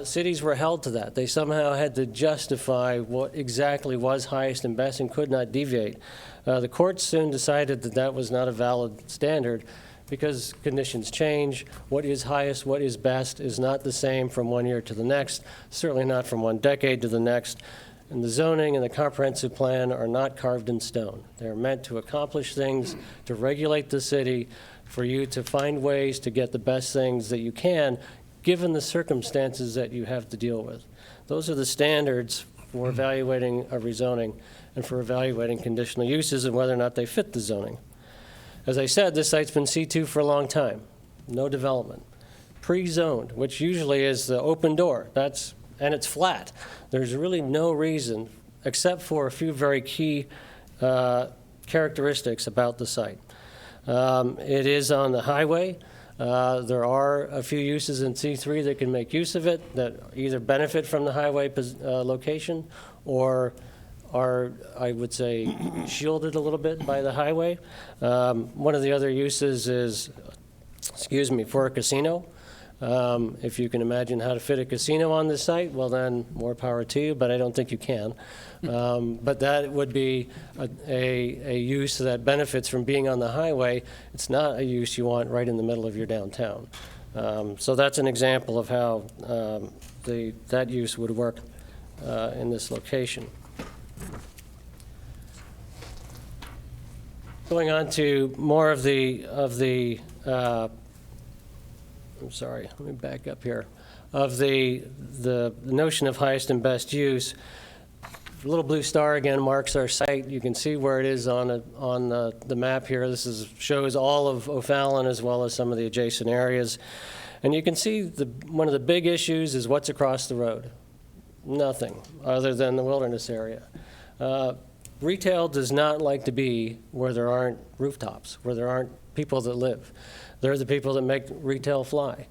cities were held to that. They somehow had to justify what exactly was highest and best and could not deviate. The courts soon decided that that was not a valid standard because conditions change. What is highest, what is best is not the same from one year to the next, certainly not from one decade to the next. And the zoning and the comprehensive plan are not carved in stone. They're meant to accomplish things, to regulate the city, for you to find ways to get the best things that you can, given the circumstances that you have to deal with. Those are the standards for evaluating a rezoning and for evaluating conditional uses and whether or not they fit the zoning. As I said, this site's been C2 for a long time. No development. Pre-zoned, which usually is the open door. And it's flat. There's really no reason, except for a few very key characteristics about the site. It is on the highway. There are a few uses in C3 that can make use of it, that either benefit from the highway location or are, I would say, shielded a little bit by the highway. One of the other uses is, for a casino. If you can imagine how to fit a casino on this site, well then, more power to you, but I don't think you can. But that would be a use that benefits from being on the highway. It's not a use you want right in the middle of your downtown. So that's an example of how that use would work in this location. Going on to more of the I'm sorry, let me back up here. Of the notion of highest and best use, the little blue star again marks our site. You can see where it is on the map here. This shows all of O'Fallon as well as some of the adjacent areas. And you can see one of the big issues is what's across the road. Nothing other than the wilderness area. Retail does not like to be where there aren't rooftops, where there aren't people that live. They're the people that make retail fly.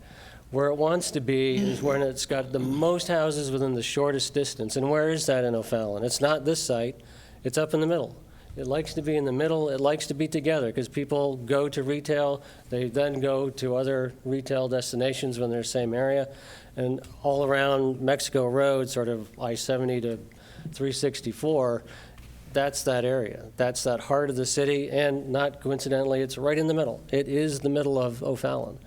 Where it wants to be is when it's got the most houses within the shortest distance. And where is that in O'Fallon? It's not this site. It's up in the middle. It likes to be in the middle. It likes to be together because people go to retail. They then go to other retail destinations when they're in the same area. And all around Mexico Road, sort of I-70 to 364, that's that area. That's that heart of the city. And not coincidentally, it's right in the middle. It is the middle of O'Fallon.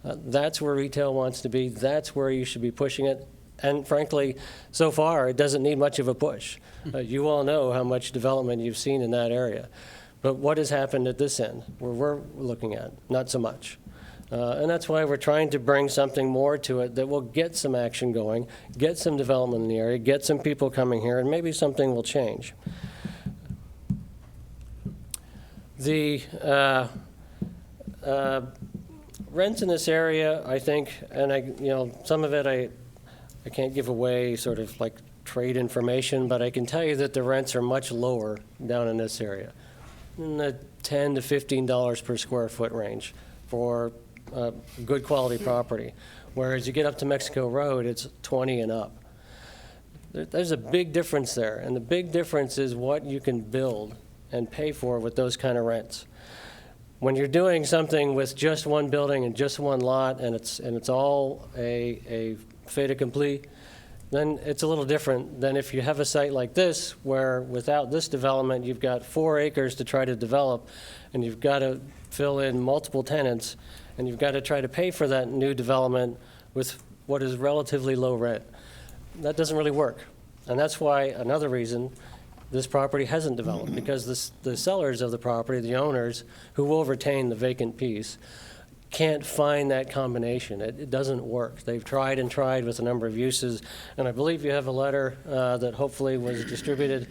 That's where retail wants to be. That's where you should be pushing it. And frankly, so far, it doesn't need much of a push. You all know how much development you've seen in that area. But what has happened at this end, where we're looking at? Not so much. And that's why we're trying to bring something more to it that will get some action going, get some development in the area, get some people coming here, and maybe something will change. The rents in this area, I think, and some of it I can't give away sort of like trade information, but I can tell you that the rents are much lower down in this area, in the $10 to $15 per square foot range for good quality property. Whereas you get up to Mexico Road, it's 20 and up. There's a big difference there, and the big difference is what you can build and pay for with those kind of rents. When you're doing something with just one building and just one lot, and it's all a fait accompli, then it's a little different than if you have a site like this, where without this development, you've got 4 acres to try to develop, and you've got to fill in multiple tenants, and you've got to try to pay for that new development with what is relatively low rent. That doesn't really work. And that's why, another reason, this property hasn't developed, because the sellers of the property, the owners, who will retain the vacant piece, can't find that combination. It doesn't work. They've tried and tried with a number of uses, and I believe you have a letter that hopefully was distributed,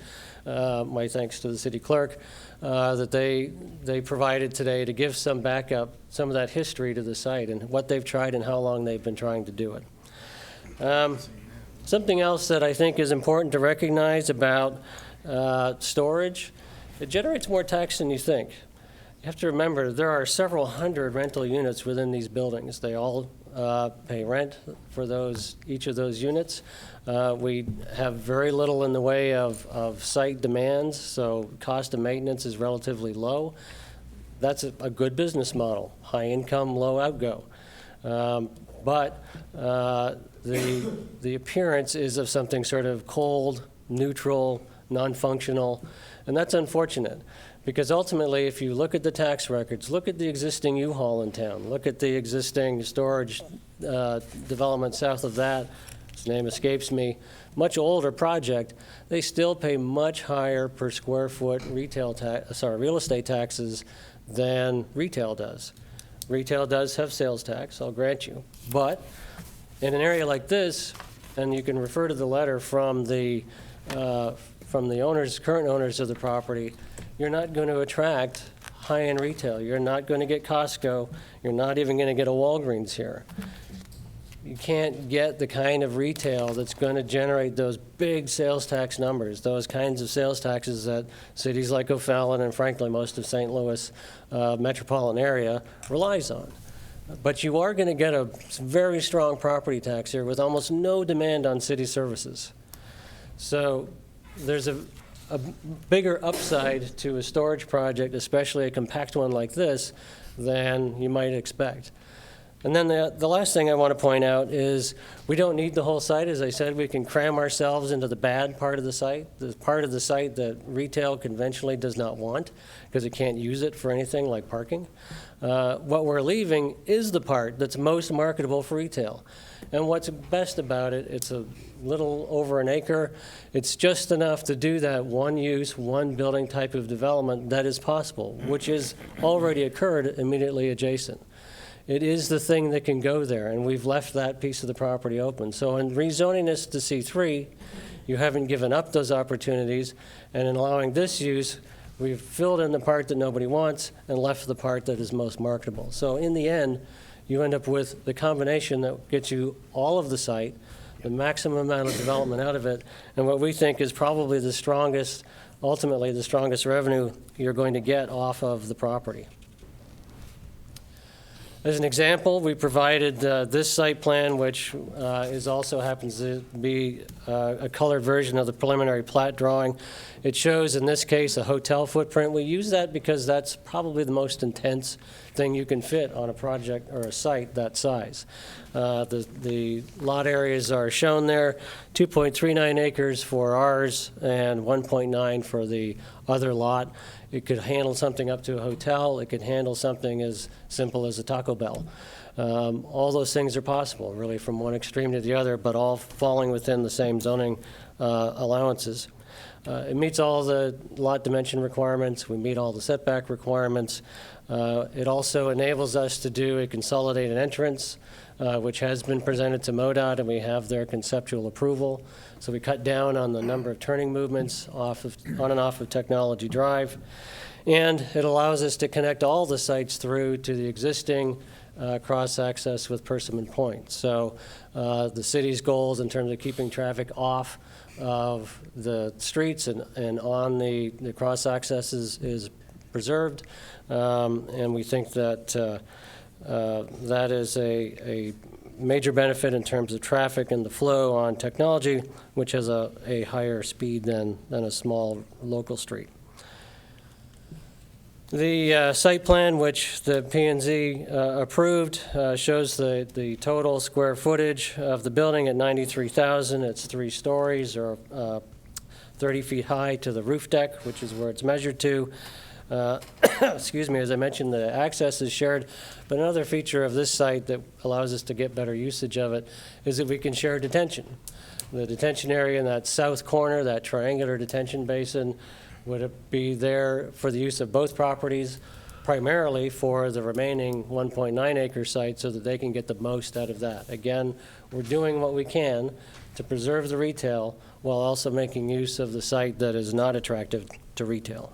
my thanks to the city clerk, that they provided today to give some backup, some of that history to the site and what they've tried and how long they've been trying to do it. Something else that I think is important to recognize about storage, it generates more tax than you think. You have to remember, there are several hundred rental units within these buildings. They all pay rent for each of those units. We have very little in the way of site demands, so cost of maintenance is relatively low. That's a good business model, high income, low outgo. But the appearance is of something sort of cold, neutral, non-functional, and that's unfortunate. Because ultimately, if you look at the tax records, look at the existing U-Haul in town, look at the existing storage development south of that, its name escapes me, much older project, they still pay much higher per square foot real estate taxes than retail does. Retail does have sales tax, I'll grant you. But in an area like this, and you can refer to the letter from the current owners of the property, you're not going to attract high-end retail. You're not going to get Costco. You're not even going to get a Walgreens here. You can't get the kind of retail that's going to generate those big sales tax numbers, those kinds of sales taxes that cities like O'Fallon and frankly most of St. Louis metropolitan area relies on. But you are going to get a very strong property tax here with almost no demand on city services. So there's a bigger upside to a storage project, especially a compact one like this, than you might expect. And then the last thing I want to point out is we don't need the whole site. As I said, we can cram ourselves into the bad part of the site, the part of the site that retail conventionally does not want because it can't use it for anything like parking. What we're leaving is the part that's most marketable for retail. And what's best about it, it's a little over an acre. It's just enough to do that one use, one building type of development that is possible, which has already occurred immediately adjacent. It is the thing that can go there, and we've left that piece of the property open. So in rezoning this to C3, you haven't given up those opportunities, and in allowing this use, we've filled in the part that nobody wants and left the part that is most marketable. So in the end, you end up with the combination that gets you all of the site, the maximum amount of development out of it, and what we think is probably the strongest, ultimately the strongest revenue you're going to get off of the property. As an example, we provided this site plan, which is also happens to be a colored version of the preliminary plat drawing. It shows, in this case, a hotel footprint. We use that because that's probably the most intense thing you can fit on a project or a site that size. The lot areas are shown there, 2.39 acres for ours and 1.9 for the other lot. It could handle something up to a hotel. It could handle something as simple as a Taco Bell. All those things are possible, really, from one extreme to the other, but all falling within the same zoning allowances. It meets all the lot dimension requirements. We meet all the setback requirements. It also enables us to do a consolidated entrance, which has been presented to MoDOT, and we have their conceptual approval. So we cut down on the number of turning movements on and off of Technology Drive. And it allows us to connect all the sites through to the existing cross-access with Persimmon Point. So the city's goals in terms of keeping traffic off of the streets and on the cross-access is preserved. And we think that that is a major benefit in terms of traffic and the flow on Technology, which has a higher speed than a small local street. The site plan, which the P&Z approved, shows the total square footage of the building at 93,000. It's 3 stories, or 30 feet high to the roof deck, which is where it's measured to. Excuse me, as I mentioned, the access is shared, but another feature of this site that allows us to get better usage of it is that we can share detention. The detention area in that south corner, that triangular detention basin, would be there for the use of both properties, primarily for the remaining 1.9 acre site so that they can get the most out of that. Again, we're doing what we can to preserve the retail while also making use of the site that is not attractive to retail.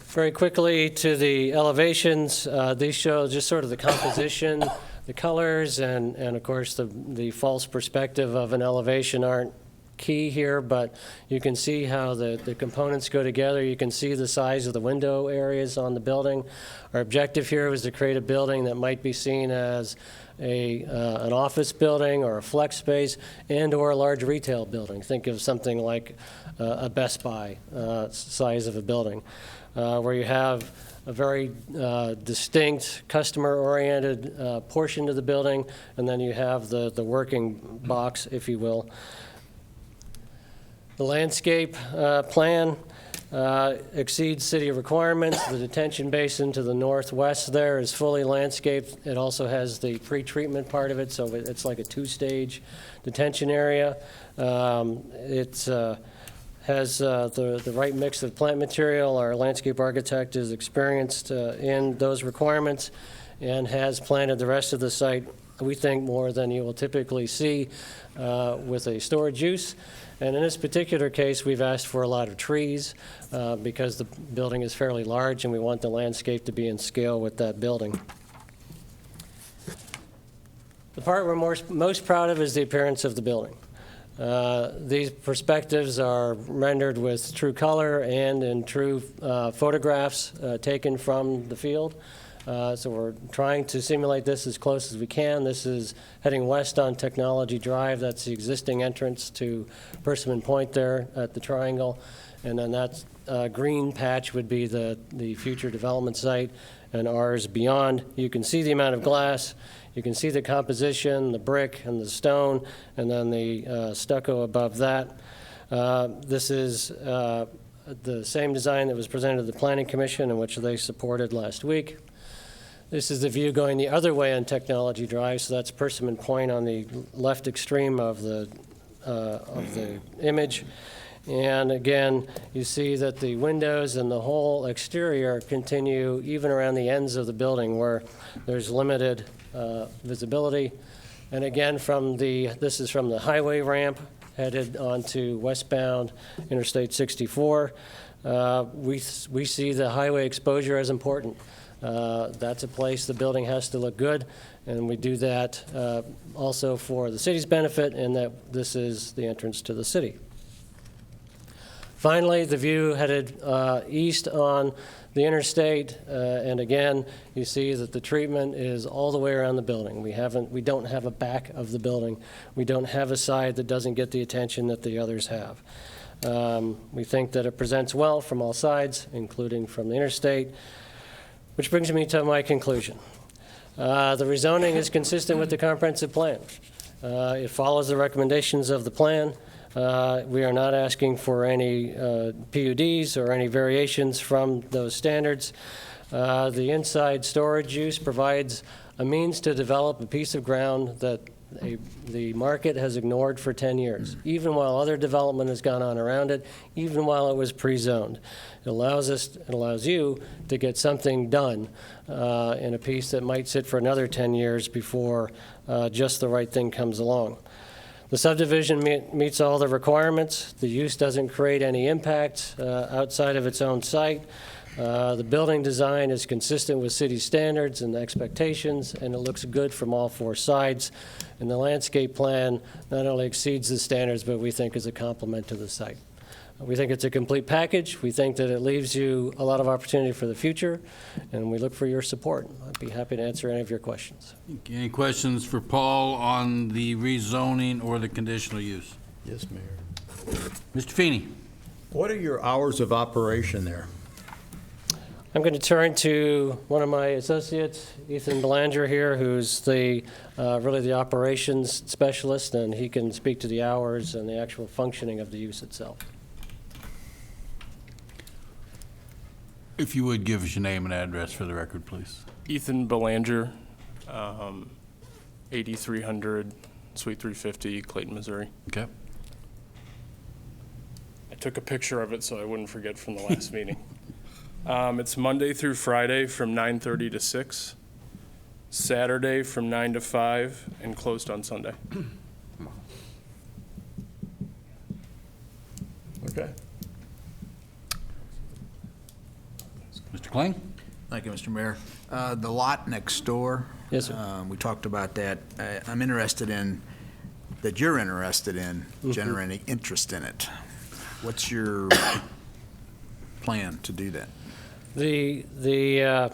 Very quickly to the elevations. These show just sort of the composition, the colors, and of course the false perspective of an elevation aren't key here, but you can see how the components go together. You can see the size of the window areas on the building. Our objective here was to create a building that might be seen as an office building or a flex space and or a large retail building. Think of something like a Best Buy size of a building, where you have a very distinct customer-oriented portion to the building, and then you have the working box, if you will. The landscape plan exceeds city requirements. The detention basin to the northwest there is fully landscaped. It also has the pre-treatment part of it, so it's like a 2-stage detention area. It has the right mix of plant material. Our landscape architect is experienced in those requirements and has planted the rest of the site, we think, more than you will typically see with a storage use. And in this particular case, we've asked for a lot of trees because the building is fairly large and we want the landscape to be in scale with that building. The part we're most proud of is the appearance of the building. These perspectives are rendered with true color and in true photographs taken from the field. So we're trying to simulate this as close as we can. This is heading west on Technology Drive. That's the existing entrance to Persimmon Point there at the triangle. And then that green patch would be the future development site, and ours beyond. You can see the amount of glass. You can see the composition, the brick and the stone, and then the stucco above that. This is the same design that was presented to the Planning Commission, in which they supported last week. This is the view going the other way on Technology Drive, so that's Persimmon Point on the left extreme of the image. And again, you see that the windows and the whole exterior continue even around the ends of the building where there's limited visibility. And again, this is from the highway ramp headed onto westbound Interstate 64. We see the highway exposure as important. That's a place the building has to look good, and we do that also for the city's benefit, in that this is the entrance to the city. Finally, the view headed east on the interstate, and again, you see that the treatment is all the way around the building. We don't have a back of the building. We don't have a side that doesn't get the attention that the others have. We think that it presents well from all sides, including from the interstate, which brings me to my conclusion. The rezoning is consistent with the comprehensive plan. It follows the recommendations of the plan. We are not asking for any PUDs or any variations from those standards. The inside storage use provides a means to develop a piece of ground that the market has ignored for 10 years, even while other development has gone on around it, even while it was pre-zoned. It allows you to get something done in a piece that might sit for another 10 years before just the right thing comes along. The subdivision meets all the requirements. The use doesn't create any impact outside of its own site. The building design is consistent with city standards and expectations, and it looks good from all four sides. And the landscape plan not only exceeds the standards, but we think is a complement to the site. We think it's a complete package. We think that it leaves you a lot of opportunity for the future, and we look for your support. I'd be happy to answer any of your questions. Any questions for Paul on the rezoning or the conditional use? Yes, Mayor. Mr. Feeney. What are your hours of operation there? I'm going to turn to one of my associates, Ethan Belanger here, who's really the operations specialist, and he can speak to the hours and the actual functioning of the use itself. If you would give us your name and address for the record, please. Ethan Belanger, 8300 Suite 350, Clayton, Missouri. Okay. I took a picture of it so I wouldn't forget from the last meeting. It's Monday through Friday from 9:30 to 6, Saturday from 9 to 5, and closed on Sunday. Okay. Mr. Kling? Thank you, Mr. Mayor. The lot next door. Yes, sir. We talked about that. I'm interested in, that you're interested in generating interest in it. What's your plan to do that? The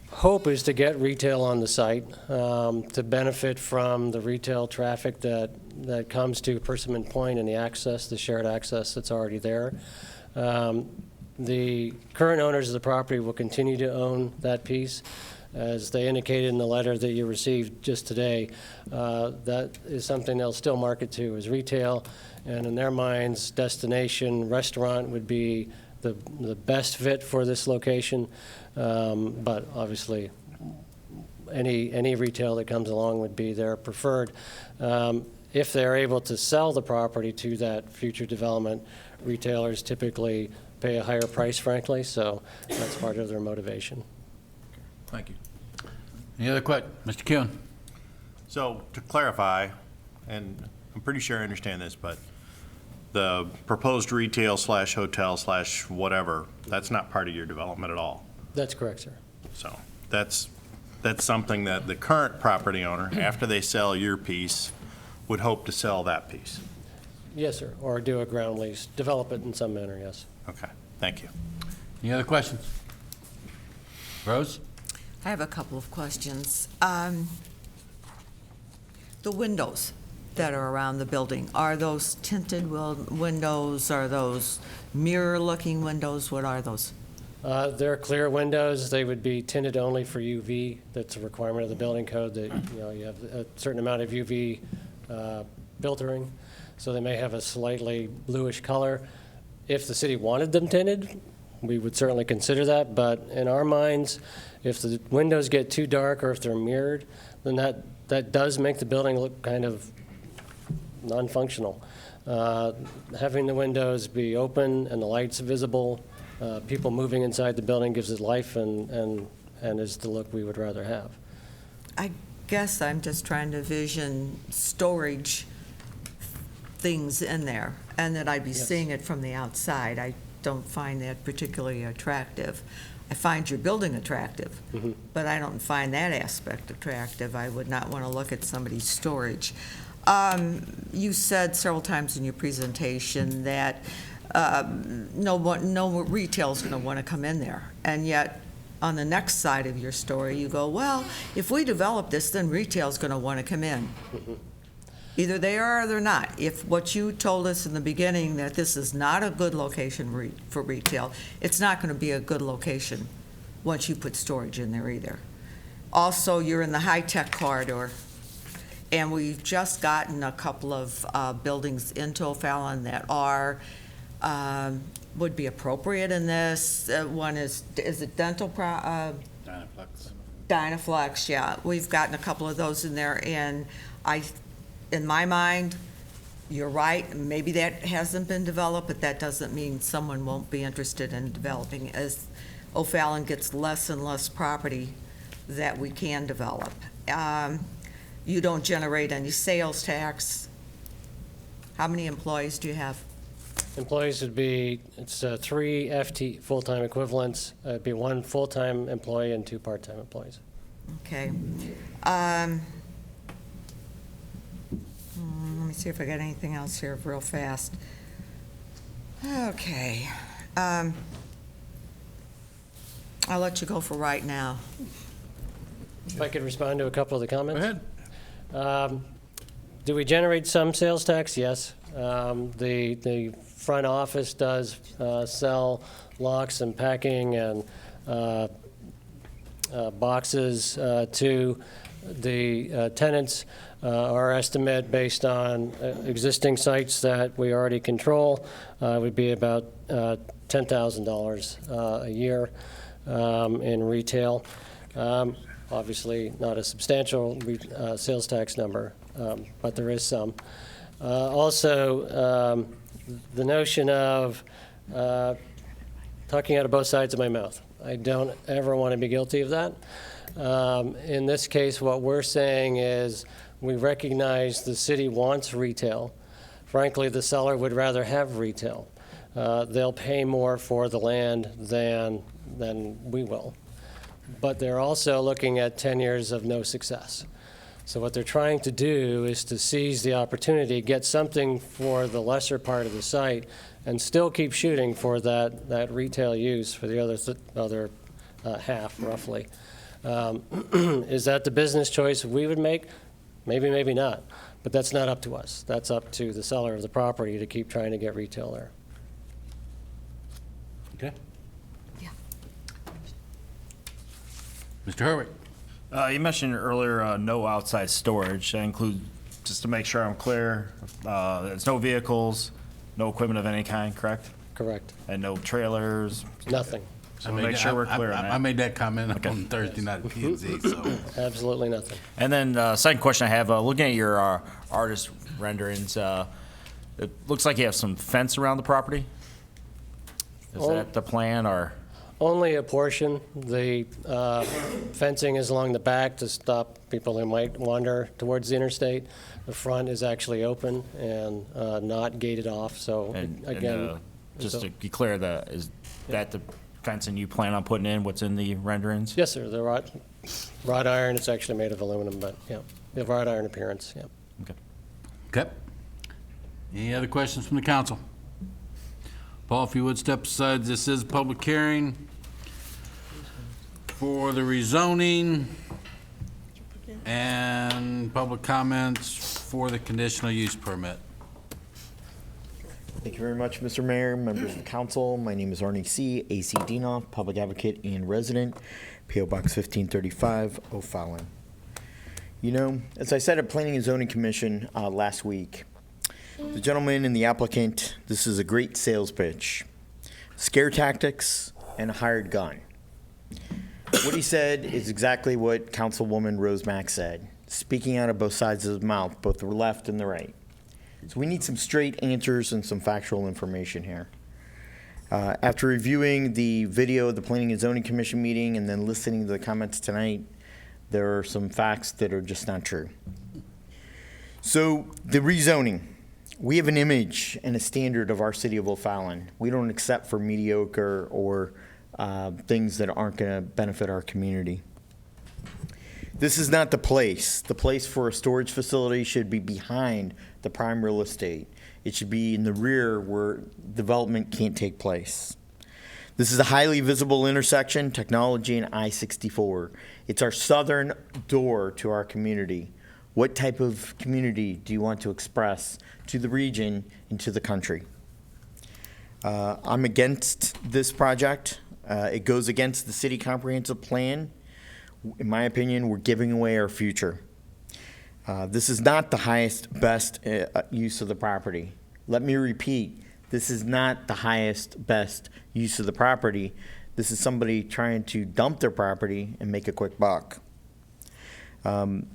hope is to get retail on the site, to benefit from the retail traffic that comes to Persimmon Point and the shared access that's already there. The current owners of the property will continue to own that piece. As they indicated in the letter that you received just today, that is something they'll still market to as retail, and in their minds, destination restaurant would be the best fit for this location, but obviously any retail that comes along would be their preferred. If they're able to sell the property to that future development, retailers typically pay a higher price, frankly, so that's part of their motivation. Thank you. Any other questions? Mr. Kuhn? So to clarify, and I'm pretty sure I understand this, but the proposed retail slash hotel slash whatever, that's not part of your development at all. That's correct, sir. So that's something that the current property owner, after they sell your piece, would hope to sell that piece. Yes, sir, or do a ground lease, develop it in some manner, yes. Okay, thank you. Any other questions? Rose? I have a couple of questions. The windows that are around the building, are those tinted windows? Are those mirror-looking windows? What are those? They're clear windows. They would be tinted only for UV. That's a requirement of the building code that you have a certain amount of UV filtering. So they may have a slightly bluish color. If the city wanted them tinted, we would certainly consider that. But in our minds, if the windows get too dark or if they're mirrored, then that does make the building look kind of non-functional. Having the windows be open and the lights visible, people moving inside the building gives it life and is the look we would rather have. I guess I'm just trying to vision storage things in there, and that I'd be seeing it from the outside. I don't find that particularly attractive. I find your building attractive, but I don't find that aspect attractive. I would not want to look at somebody's storage. You said several times in your presentation that no retail's going to want to come in there. And yet, on the next side of your story, you go, well, if we develop this, then retail's going to want to come in. Either they are or they're not. If what you told us in the beginning, that this is not a good location for retail, it's not going to be a good location once you put storage in there either. Also, you're in the high-tech corridor, and we've just gotten a couple of buildings into O'Fallon that are, would be appropriate in this. One is it dental? Dynaflex. Dynaflex, yeah. We've gotten a couple of those in there, and in my mind, you're right, maybe that hasn't been developed, but that doesn't mean someone won't be interested in developing. As O'Fallon gets less and less property that we can develop. You don't generate any sales tax. How many employees do you have? Employees would be, it's 3 FT full-time equivalents. It'd be 1 full-time employee and 2 part-time employees. Okay. Let me see if I got anything else here real fast. Okay. I'll let you go for right now. If I could respond to a couple of the comments? Go ahead. Do we generate some sales tax? Yes. The front office does sell locks and packing and boxes to the tenants. Our estimate, based on existing sites that we already control, would be about $10,000 a year in retail. Obviously, not a substantial sales tax number, but there is some. Also, the notion of talking out of both sides of my mouth. I don't ever want to be guilty of that. In this case, what we're saying is we recognize the city wants retail. Frankly, the seller would rather have retail. They'll pay more for the land than we will. But they're also looking at 10 years of no success. So what they're trying to do is to seize the opportunity, get something for the lesser part of the site, and still keep shooting for that retail use for the other half, roughly. Is that the business choice we would make? Maybe, maybe not. But that's not up to us. That's up to the seller of the property to keep trying to get retail there. Okay. Mr. Hurwitz. You mentioned earlier no outside storage. That includes, just to make sure I'm clear, there's no vehicles, no equipment of any kind, correct? Correct. And no trailers? Nothing. So make sure we're clear on that. I made that comment on Thursday night at P&Z, so. Absolutely nothing. And then second question I have, looking at your artist renderings, it looks like you have some fence around the property. Is that the plan, or? Only a portion. The fencing is along the back to stop people who might wander towards the interstate. The front is actually open and not gated off, so again. Just to be clear, is that the fencing you plan on putting in, what's in the renderings? Yes, sir. The wrought iron, it's actually made of aluminum, but yeah, the wrought iron appearance, yeah. Okay. Okay. Any other questions from the council? Paul, if you would step aside, this is a public hearing for the rezoning and public comments for the conditional use permit. Thank you very much, Mr. Mayor, members of the council. My name is Arnie C., AC Dinoff, public advocate and resident, P.O. Box 1535, O'Fallon. You know, as I said at Planning and Zoning Commission last week, the gentleman and the applicant, this is a great sales pitch. Scare tactics and a hired gun. What he said is exactly what Councilwoman Rose Mack said, speaking out of both sides of his mouth, both the left and the right. So we need some straight answers and some factual information here. After reviewing the video of the Planning and Zoning Commission meeting and then listening to the comments tonight, there are some facts that are just not true. So the rezoning, we have an image and a standard of our city of O'Fallon. We don't accept for mediocre or things that aren't going to benefit our community. This is not the place. The place for a storage facility should be behind the prime real estate. It should be in the rear where development can't take place. This is a highly visible intersection, Technology and I-64. It's our southern door to our community. What type of community do you want to express to the region and to the country? I'm against this project. It goes against the city comprehensive plan. In my opinion, we're giving away our future. This is not the highest, best use of the property. Let me repeat, this is not the highest, best use of the property. This is somebody trying to dump their property and make a quick buck.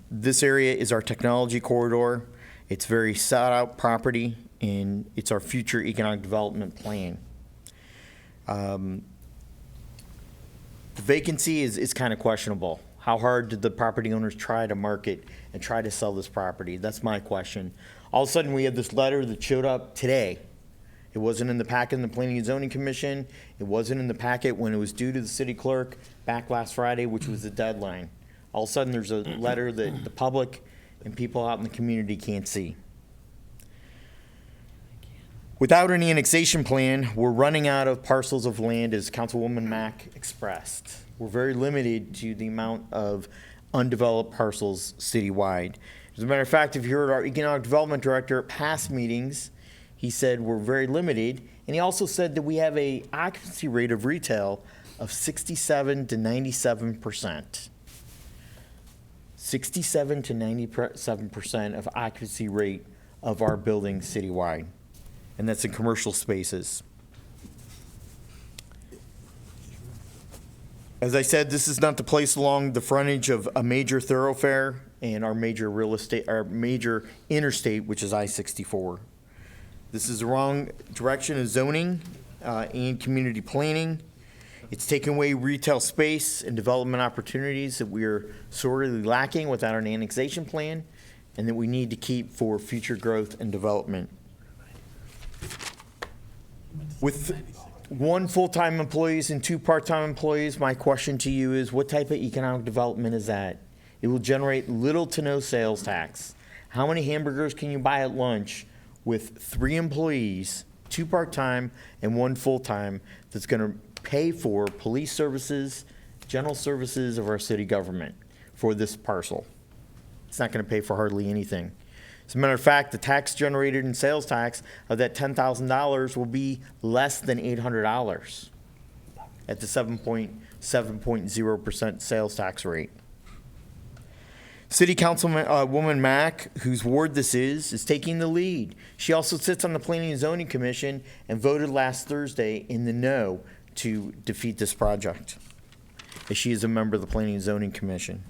This area is our technology corridor. It's very sought out property, and it's our future economic development plan. The vacancy is kind of questionable. How hard did the property owners try to market and try to sell this property? That's my question. All of a sudden, we have this letter that showed up today. It wasn't in the packet in the Planning and Zoning Commission. It wasn't in the packet when it was due to the city clerk back last Friday, which was the deadline. All of a sudden, there's a letter that the public and people out in the community can't see. Without an annexation plan, we're running out of parcels of land, as Councilwoman Mack expressed. We're very limited to the amount of undeveloped parcels citywide. As a matter of fact, if you heard our economic development director at past meetings, he said we're very limited, and he also said that we have a occupancy rate of retail of 67 to 97%. 67 to 97% of occupancy rate of our buildings citywide, and that's in commercial spaces. As I said, this is not the place along the frontage of a major thoroughfare and our major real estate, our major interstate, which is I-64. This is the wrong direction of zoning and community planning. It's taking away retail space and development opportunities that we are sorely lacking without an annexation plan, and that we need to keep for future growth and development. With one full-time employees and two part-time employees, my question to you is, what type of economic development is that? It will generate little to no sales tax. How many hamburgers can you buy at lunch with 3 employees, 2 part-time and 1 full-time, that's going to pay for police services, general services of our city government for this parcel? It's not going to pay for hardly anything. As a matter of fact, the tax generated in sales tax of that $10,000 will be less than $800 at the 7.0% sales tax rate. City Councilman Woman Mack, whose ward this is taking the lead. She also sits on the Planning and Zoning Commission and voted last Thursday in the no to defeat this project, as she is a member of the Planning and Zoning Commission.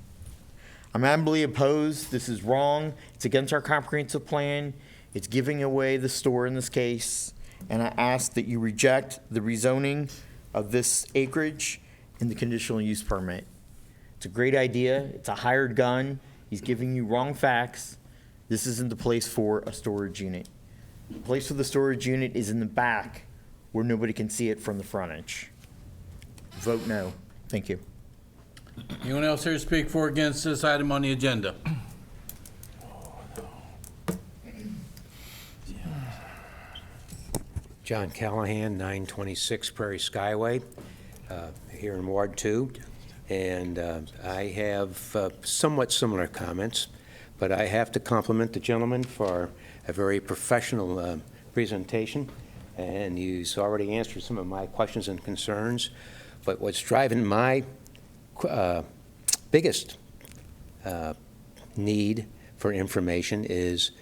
I'm adamantly opposed. This is wrong. It's against our comprehensive plan. It's giving away the store in this case. And I ask that you reject the rezoning of this acreage and the conditional use permit. It's a great idea. It's a hired gun. He's giving you wrong facts. This isn't the place for a storage unit. The place for the storage unit is in the back where nobody can see it from the frontage. Vote no. Thank you. Anyone else here to speak for or against this item on the agenda? John Callahan, 926 Prairie Skyway, here in Ward 2. And I have somewhat similar comments, but I have to compliment the gentleman for a very professional presentation. And he's already answered some of my questions and concerns. But what's driving my biggest need for information is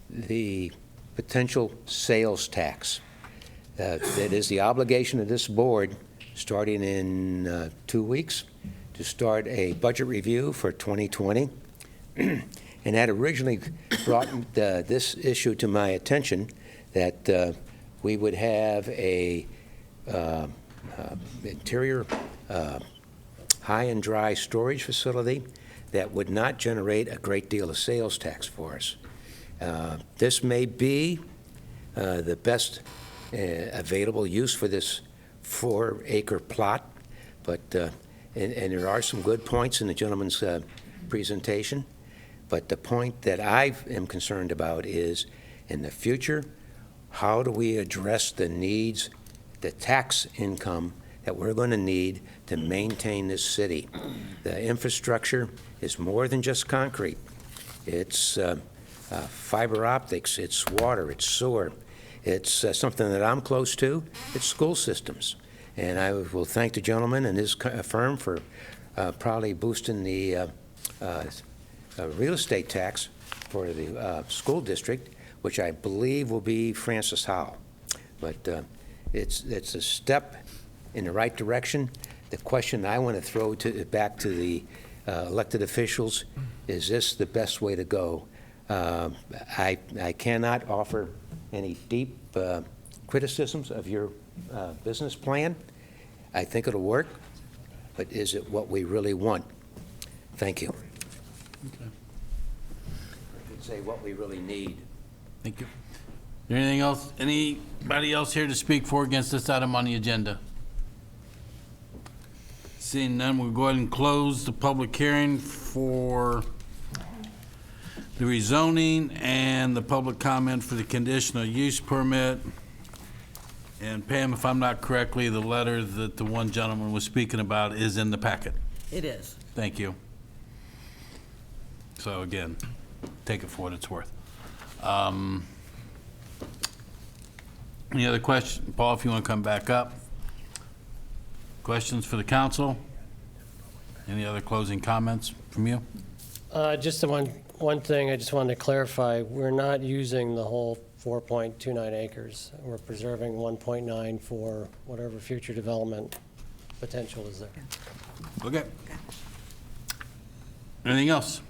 the potential sales tax. It is the obligation of this board, starting in 2 weeks, to start a budget review for 2020. And that originally brought this issue to my attention, that we would have a interior high and dry storage facility that would not generate a great deal of sales tax for us. This may be the best available use for this 4-acre plot, but and there are some good points in the gentleman's presentation. But the point that I am concerned about is, in the future, how do we address the needs, the tax income that we're going to need to maintain this city? The infrastructure is more than just concrete. It's fiber optics, it's water, it's sewer. It's something that I'm close to. It's school systems. And I will thank the gentleman and his firm for probably boosting the real estate tax for the school district, which I believe will be Francis Howell. But it's a step in the right direction. The question I want to throw back to the elected officials, is this the best way to go? I cannot offer any deep criticisms of your business plan. I think it'll work, but is it what we really want? Thank you. Okay. I could say what we really need. Thank you. Is there anything else, anybody else here to speak for or against this item on the agenda? Seeing none, we'll go ahead and close the public hearing for the rezoning and the public comment for the conditional use permit. And Pam, if I'm not correctly, the letter that the one gentleman was speaking about is in the packet. It is. Thank you. So again, take it for what it's worth. Any other questions? Paul, if you want to come back up. Questions for the council? Any other closing comments from you? Just the one thing I just wanted to clarify, we're not using the whole 4.29 acres. We're preserving 1.9 for whatever future development potential is there. Okay. Anything else?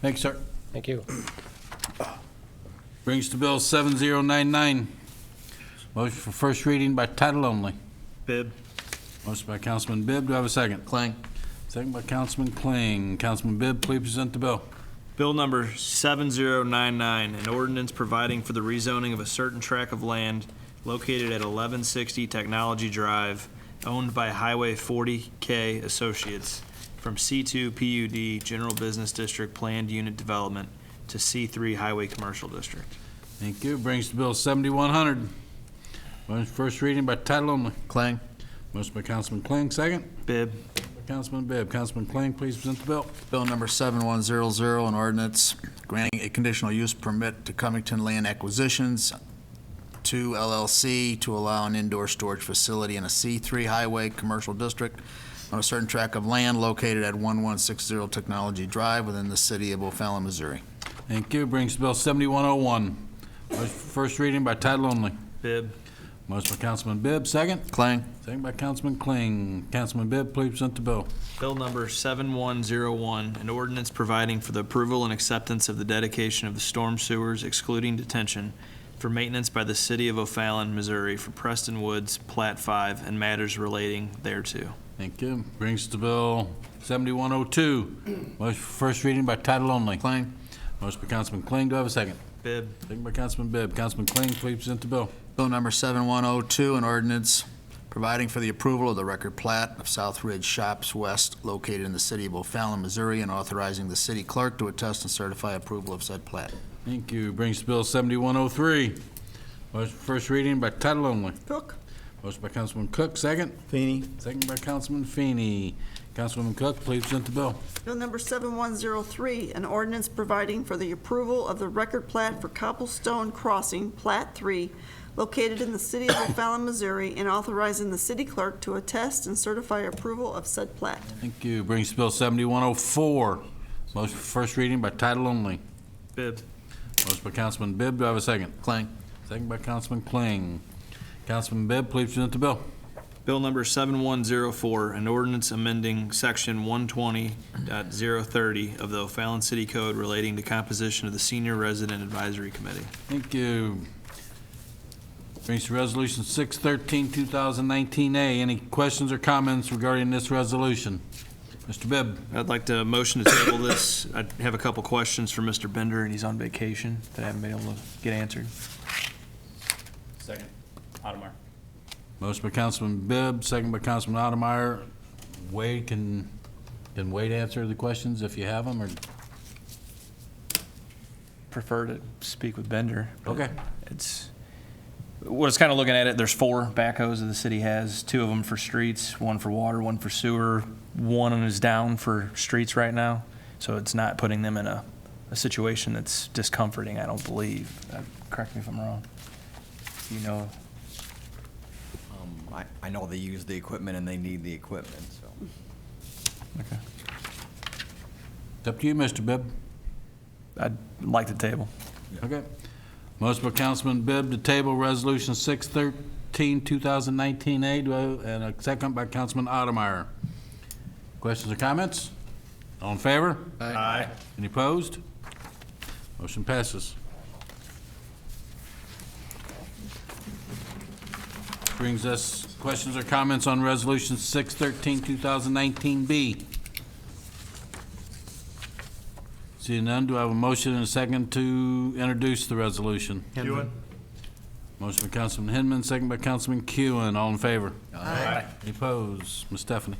Thanks, sir. Thank you. Brings to Bill 7099. Motion for first reading by title only. Bibb. Motion by Councilman Bibb. Do I have a second? Kling. Second by Councilman Kling. Councilman Bibb, please present the bill. Bill number 7099, an ordinance providing for the rezoning of a certain tract of land located at 1160 Technology Drive, owned by Highway 40K Associates, from C2 PUD General Business District Planned Unit Development to C3 Highway Commercial District. Thank you. Brings to Bill 7100. Motion for first reading by title only. Kling. Motion by Councilman Kling. Second? Bibb. By Councilman Bibb. Councilman Kling, please present the bill. Bill number 7100, an ordinance granting a conditional use permit to Covington Land Acquisitions to LLC to allow an indoor storage facility in a C3 highway commercial district on a certain tract of land located at 1160 Technology Drive within the city of O'Fallon, Missouri. Thank you. Brings to Bill 7101. Motion for first reading by title only. Bibb. Motion by Councilman Bibb. Second? Kling. Second by Councilman Kling. Councilman Bibb, please present the bill. Bill number 7101, an ordinance providing for the approval and acceptance of the dedication of the storm sewers excluding detention for maintenance by the city of O'Fallon, Missouri for Preston Woods, Plat 5, and matters relating thereto. Thank you. Brings to Bill 7102. Motion for first reading by title only. Kling. Motion by Councilman Kling. Do I have a second? Bibb. Second by Councilman Bibb. Councilman Kling, please present the bill. Bill number 7102, an ordinance providing for the approval of the record plat of South Ridge Shops West located in the city of O'Fallon, Missouri, and authorizing the city clerk to attest and certify approval of said plat. Thank you. Brings to Bill 7103. Motion for first reading by title only. Cook. Motion by Councilman Cook. Second? Feeney. Second by Councilman Feeney. Councilwoman Cook, please present the bill. Bill number 7103, an ordinance providing for the approval of the record plat for Cobblestone Crossing, Plat 3, located in the city of O'Fallon, Missouri, and authorizing the city clerk to attest and certify approval of said plat. Thank you. Brings to Bill 7104. Motion for first reading by title only. Bibb. Motion by Councilman Bibb. Do I have a second? Kling. Second by Councilman Kling. Councilman Bibb, please present the bill. Bill number 7104, an ordinance amending section 120.030 of the O'Fallon City Code relating to composition of the Senior Resident Advisory Committee. Thank you. Brings to Resolution 613, 2019A. Any questions or comments regarding this resolution? Mr. Bibb. I'd like to motion to table this. I have a couple questions for Mr. Bender, and he's on vacation that I haven't been able to get answered. Second. Ottomar. Motion by Councilman Bibb, second by Councilman Ottomeyer. Wade, can Can Wade answer the questions if you have them, or? Prefer to speak with Bender. but Okay. We're just kind of looking at it, there's 4 backhoes that the city has, 2 of them for streets, 1 for water, 1 for sewer. 1 is down for streets right now, so it's not putting them in a situation that's discomforting, I don't believe. Correct me if I'm wrong. You know, I know they use the equipment and they need the equipment, so. okay. It's up to you, Mr. Bibb. I'd like the table. Okay. Motion by Councilman Bibb to table Resolution 613, 2019A, and a second by Councilman Ottemeyer. Questions or comments? All in favor? Aye. Any opposed? Motion passes. Brings us questions or comments on Resolution 613, 2019B. Seeing none, do I have a motion and a second to introduce the resolution? Ewan. Motion by Councilman Hinman, second by Councilman Kewen. All in favor? Aye. Any opposed? Ms. Stephanie.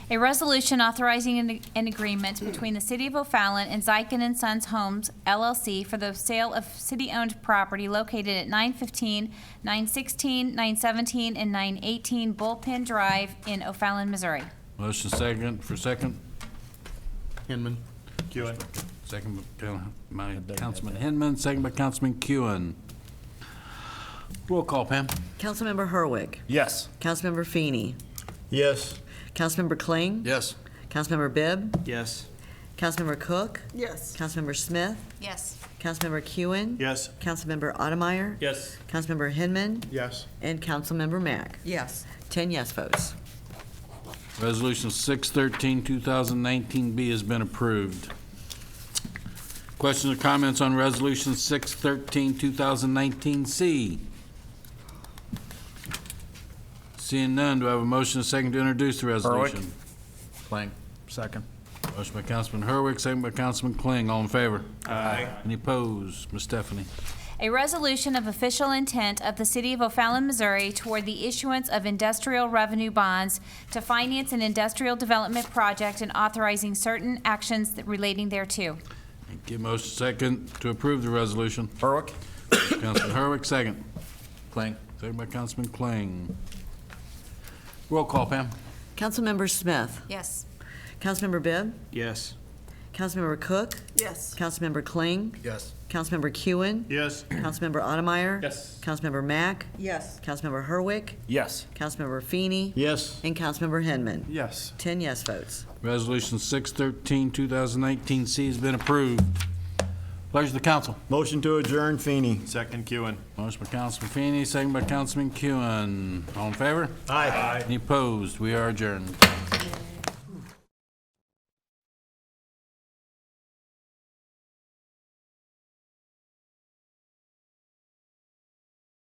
A resolution authorizing an agreement between the City of O'Fallon and Zyken & Sons Homes, LLC, for the sale of city-owned property located at 915, 916, 917, and 918 Bullpen Drive in O'Fallon, Missouri. Motion second for second. Hinman. Kewen. Second by Councilman Hinman, second by Councilman Kewen. Roll call, Pam. Councilmember Herwick. Yes. Councilmember Feeney. Yes. Councilmember Kling. Yes. Councilmember Bibb. Yes. Councilmember Cook. Yes. Councilmember Smith. Yes. Councilmember Kewen. Yes. Councilmember Ottemeyer. Yes. Councilmember Hinman. Yes. And Councilmember Mack. Yes. 10 yes votes. Resolution 613, 2019B has been approved. Questions or comments on Resolution 613, 2019C? Seeing none, do I have a motion and a second to introduce the resolution? Kling. Second. Motion by Councilman Herwick, second by Councilman Kling. All in favor? Aye. Any opposed? Ms. Stephanie. A resolution of official intent of the City of O'Fallon, Missouri toward the issuance of industrial revenue bonds to finance an industrial development project and authorizing certain actions relating thereto. Give motion second to approve the resolution. Berwick? Councilman Herwick, second. Kling. Second by Councilman Kling. Roll call, Pam. Councilmember Smith. Yes. Councilmember Bibb. Yes. Councilmember Cook. Yes. Councilmember Kling. Yes. Councilmember Kewen. Yes. Councilmember Ottemeyer. Yes. Councilmember Mack. Yes. Councilmember Herwick. Yes. Councilmember Feeney. Yes. And Councilmember Hinman. Yes. 10 yes votes. Resolution 613, 2019C has been approved. Pleasure of the council. Motion to adjourn, Feeney. Second Kewen. Motion by Councilman Feeney, second by Councilman Kewen. All in favor? Aye. Any opposed? We are adjourned.